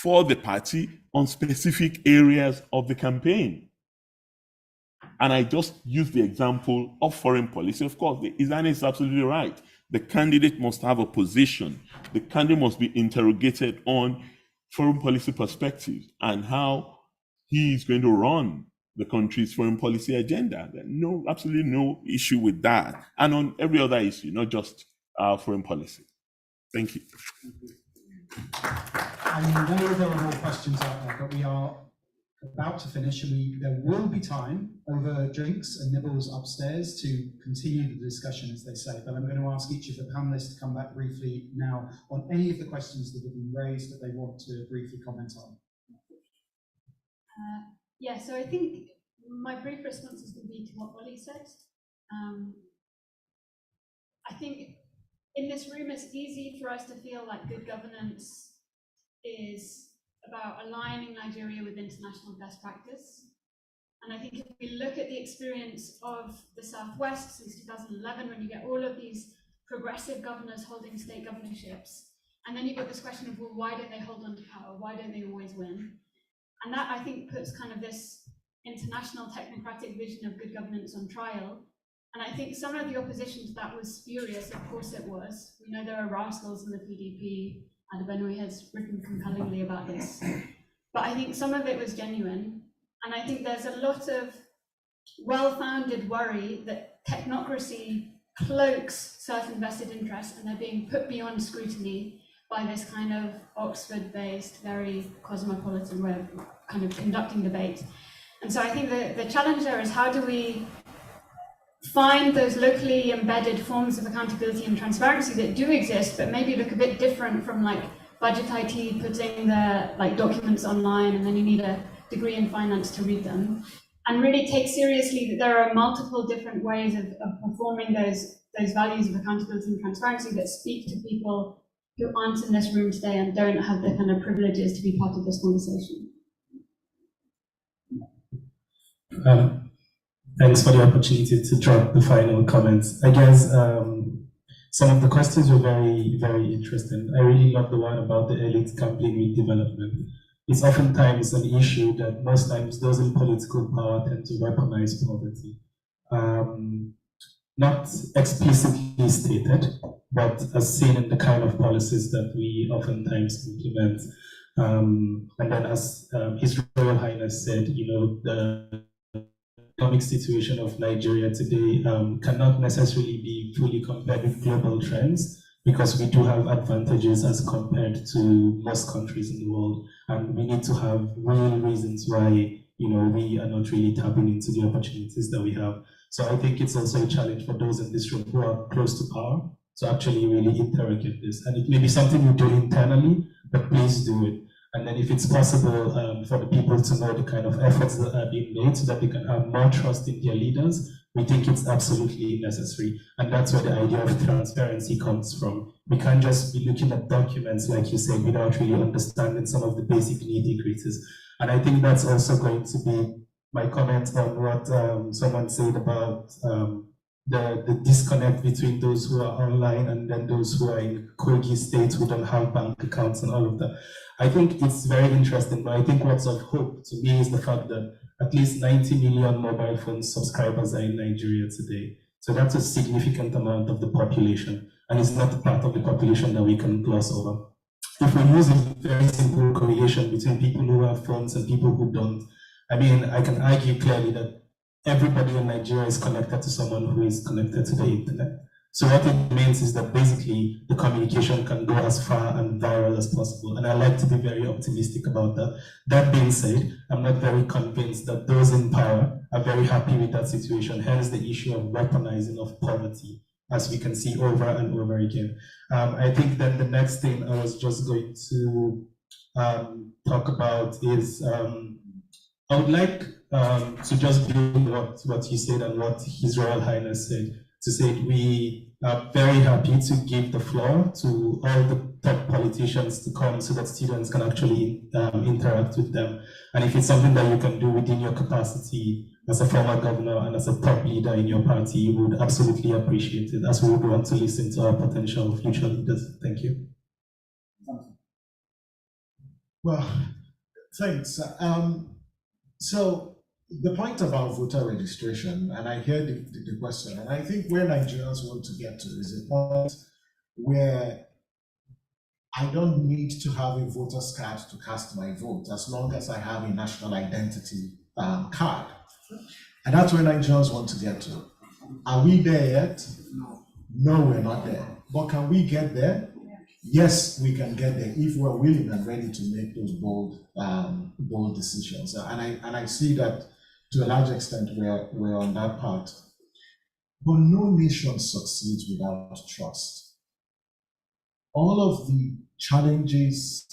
for the party on specific areas of the campaign. And I just use the example of foreign policy. Of course, His Highness is absolutely right. The candidate must have a position. The candidate must be interrogated on foreign policy perspectives and how he is going to run the country's foreign policy agenda. No, absolutely no issue with that. And on every other issue, not just foreign policy. Thank you. I know there are more questions out there, but we are about to finish, and there will be time over drinks and nibbles upstairs to continue the discussion, as they say. But I'm going to ask each of the panelists to come back briefly now on any of the questions that have been raised that they want to briefly comment on. Yeah, so I think my brief response is going to be to what Ollie said. I think in this room, it's easy for us to feel like good governance is about aligning Nigeria with international best practice. And I think if we look at the experience of the Southwest since 2011, when you get all of these progressive governors holding state governorships, and then you've got this question of, well, why don't they hold on to power? Why don't they always win? And that, I think, puts kind of this international technocratic vision of good governance on trial. And I think some of the opposition to that was spurious, of course it was. We know there are rascals in the PDP, and Benue has written compellingly about this. But I think some of it was genuine. And I think there's a lot of well-founded worry that technocracy cloaks certain vested interests, and they're being put beyond scrutiny by this kind of Oxford-based, very cosmopolitan way of kind of conducting debate. And so I think the challenge there is, how do we find those locally embedded forms of accountability and transparency that do exist, but maybe look a bit different from like budget IT putting their like documents online, and then you need a degree in finance to read them, and really take seriously that there are multiple different ways of performing those values of accountability and transparency that speak to people who aren't in this room today and don't have the kind of privileges to be part of this conversation. Thanks for the opportunity to drop the final comments. I guess some of the questions were very, very interesting. I really love the one about the elite campaign with development. It's oftentimes an issue that most times those in political power tend to weaponize poverty. Not explicitly stated, but as seen in the kind of policies that we oftentimes implement. And then, as His Royal Highness said, the economic situation of Nigeria today cannot necessarily be fully compared with global trends, because we do have advantages as compared to most countries in the world, and we need to have real reasons why we are not really tapping into the opportunities that we have. So I think it's also a challenge for those in this room who are close to power to actually really interrogate this. And it may be something you do internally, but please do it. And then if it's possible for the people to know the kind of efforts that are being made so that they can have more trust in their leaders, we think it's absolutely necessary. And that's where the idea of transparency comes from. We can't just be looking at documents, like you said, without really understanding some of the basic nitty-gritties. And I think that's also going to be my comment on what someone said about the disconnect between those who are online and then those who are in Kogi states who don't have bank accounts and all of that. I think it's very interesting, but I think what's of hope to me is the fact that at least 90 million mobile phone subscribers are in Nigeria today. So that's a significant amount of the population, and it's not a part of the population that we can gloss over. If we use a very simple correlation between people who have phones and people who don't, I mean, I can argue clearly that everybody in Nigeria is connected to someone who is connected to the internet. So what it means is that basically the communication can go as far and viral as possible. And I like to be very optimistic about that. That being said, I'm not very convinced that those in power are very happy with that situation. Hence the issue of weaponizing of poverty, as we can see over and over again. I think then the next thing I was just going to talk about is I would like to just build what you said and what His Royal Highness said, to say we are very happy to give the floor to all the top politicians to come so that students can actually interact with them. And if it's something that you can do within your capacity as a former governor and as a top leader in your party, we would absolutely appreciate it, as we would want to listen to our potential future leaders. Thank you. Well, thanks. So the point about voter registration, and I hear the question, and I think where Nigerians want to get to is a point where I don't need to have a voter's card to cast my vote, as long as I have a national identity card. And that's where Nigerians want to get to. Are we there yet? No, we're not there. But can we get there? Yes, we can get there if we're willing and ready to make those bold decisions. And I see that to a large extent we're on that part. But no nation succeeds without trust. All of the challenges,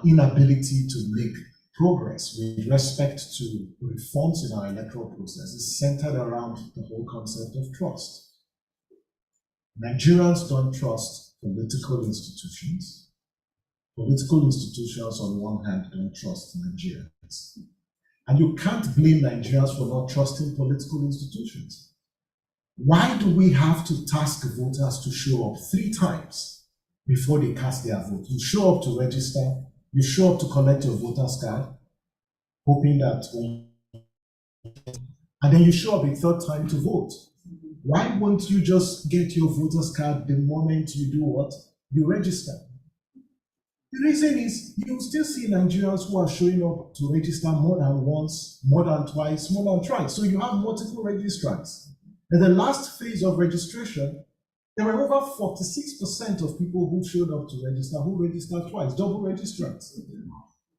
inability to make progress with respect to reforms in our electoral process is centered around the whole concept of trust. Nigerians don't trust political institutions. Political institutions, on one hand, don't trust Nigerians. And you can't blame Nigerians for not trusting political institutions. Why do we have to task voters to show up 3 times before they cast their vote? You show up to register, you show up to collect your voter's card, hoping that and then you show up a 3rd time to vote. Why won't you just get your voter's card the moment you do what? You register. The reason is you still see Nigerians who are showing up to register more than once, more than twice, more than thrice. So you have multiple registrants. In the last phase of registration, there were over 46% of people who showed up to register who registered twice, double registrants.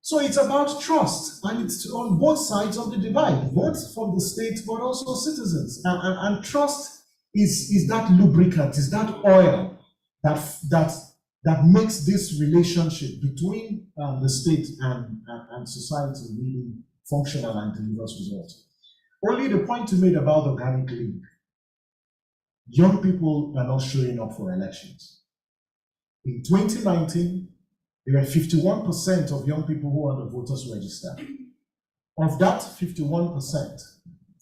So it's about trust, and it's on both sides of the divide, both from the state but also citizens. And trust is that lubricant, is that oil that makes this relationship between the state and society really functional and delivers results. Only the point you made about organic link. Young people are not showing up for elections. In 2019, there were 51% of young people who were on the voters register. Of that 51%,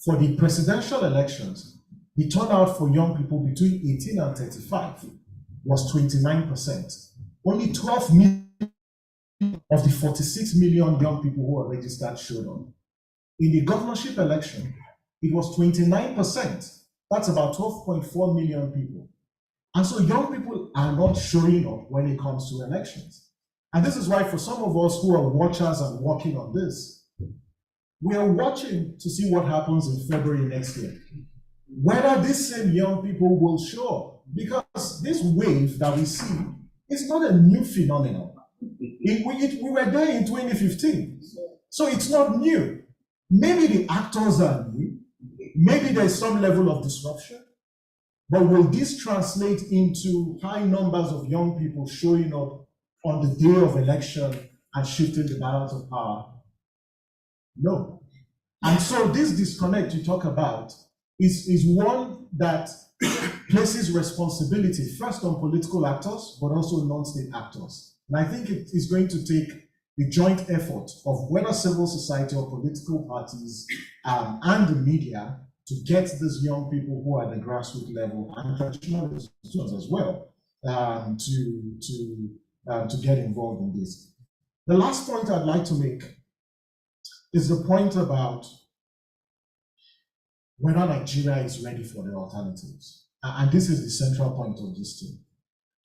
for the presidential elections, the turnout for young people between 18 and 35 was 29%. Only 12 million of the 46 million young people who were registered showed up. In the governorship election, it was 29%. That's about 12.4 million people. And so young people are not showing up when it comes to elections. And this is why for some of us who are watchers and working on this, we are watching to see what happens in February next year. Whether these same young people will show up. Because this wave that we see is not a new phenomenon. We were there in 2015. So it's not new. Maybe the actors are new. Maybe there's some level of disruption. But will this translate into high numbers of young people showing up on the day of election and shifting the balance of power? No. And so this disconnect you talk about is one that places responsibility first on political actors, but also non-state actors. And I think it is going to take the joint effort of whether civil society or political parties and the media to get these young people who are at the grassroots level and traditional institutions as well to get involved in this. The last point I'd like to make is the point about whether Nigeria is ready for the alternatives. And this is the central point of this thing.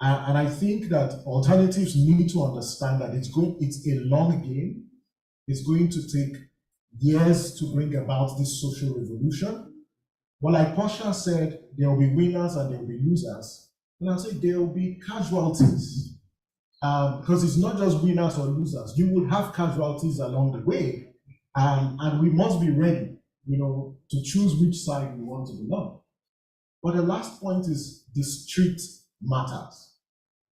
And I think that alternatives need to understand that it's a long game. It's going to take years to bring about this social revolution. But like Portia said, there will be winners and there will be losers. And I'll say there will be casualties. Because it's not just winners or losers. You will have casualties along the way. And we must be ready, to choose which side we want to belong. But the last point is the street matters.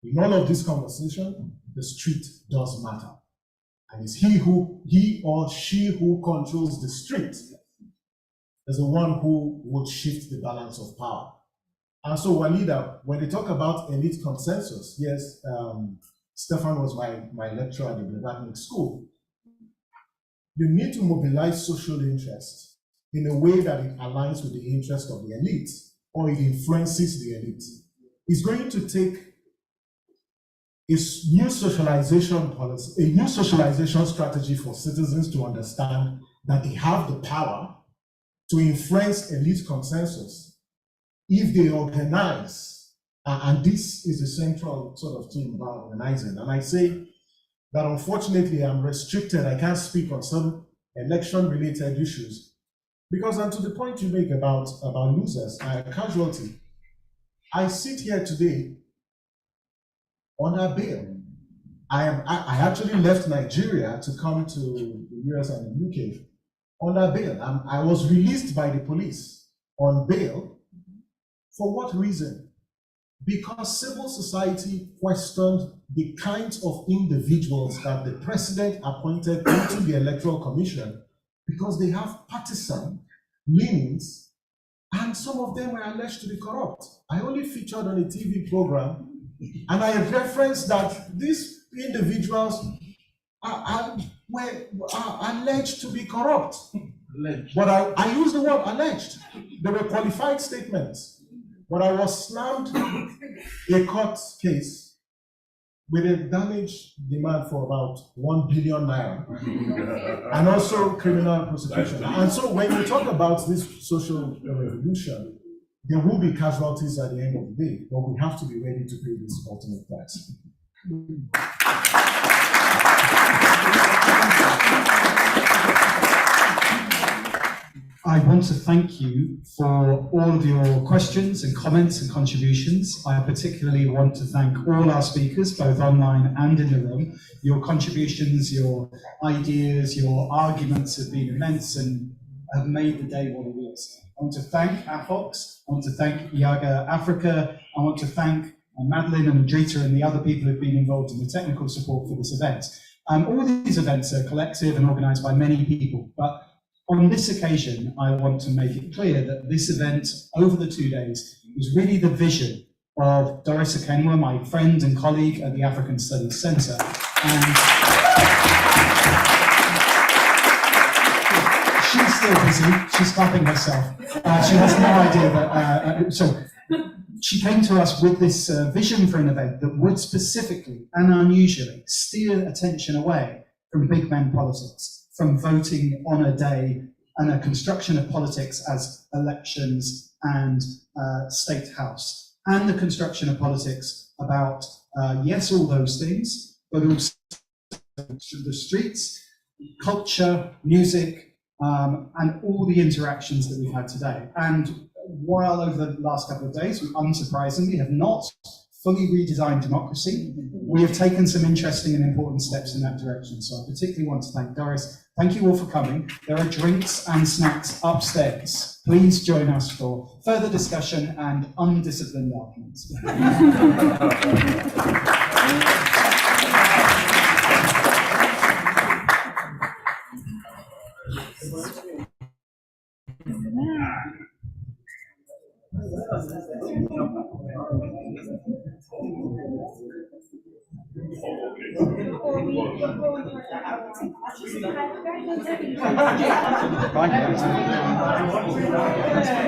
In all of this conversation, the street does matter. And it's he or she who controls the street is the one who will shift the balance of power. And so, Walida, when they talk about elite consensus, yes, Stefan was my lecturer at the Redesigning School. You need to mobilize social interest in a way that it aligns with the interest of the elite, or it influences the elite. It's going to take a new socialization policy, a new socialization strategy for citizens to understand that they have the power to influence elite consensus if they organize. And this is the central sort of theme about organizing. And I say that unfortunately I'm restricted. I can't speak on some election-related issues because, and to the point you make about losers, casualty, I sit here today under bail. I actually left Nigeria to come to the US and the UK under bail. I was released by the police on bail. For what reason? Because civil society questioned the kinds of individuals that the president appointed into the Electoral Commission because they have partisan leanings, and some of them were alleged to be corrupt. I only featured on a TV program, and I referenced that these individuals are alleged to be corrupt. But I use the word alleged. They were qualified statements. But I was slammed a court case with a damage demand for about 1 billion naira, and also criminal prosecution. And so when you talk about this social revolution, there will be casualties at the end of the day, but we have to be ready to pay this ultimate price. I want to thank you for all of your questions and comments and contributions. I particularly want to thank all our speakers, both online and in the room. Your contributions, your ideas, your arguments have been immense and have made the day what it is. I want to thank AFOX, I want to thank IAGA Africa, I want to thank Madeline and Adrita and the other people who have been involved in the technical support for this event. All these events are collective and organised by many people, but on this occasion, I want to make it clear that this event over the 2 days was really the vision of Doris Akenwa, my friend and colleague at the African Studies Centre. And she's still busy, she's clapping herself. She has no idea that, so she came to us with this vision for an event that would specifically and unusually steer attention away from big men politics, from voting on a day and a construction of politics as elections and state house, and the construction of politics about, yes, all those things, but also the streets, culture, music, and all the interactions that we've had today. And while over the last couple of days, we unsurprisingly have not fully redesigned democracy, we have taken some interesting and important steps in that direction. So I particularly want to thank Doris. Thank you all for coming. There are drinks and snacks upstairs. Please join us for further discussion and undisciplined arguments. Thank you.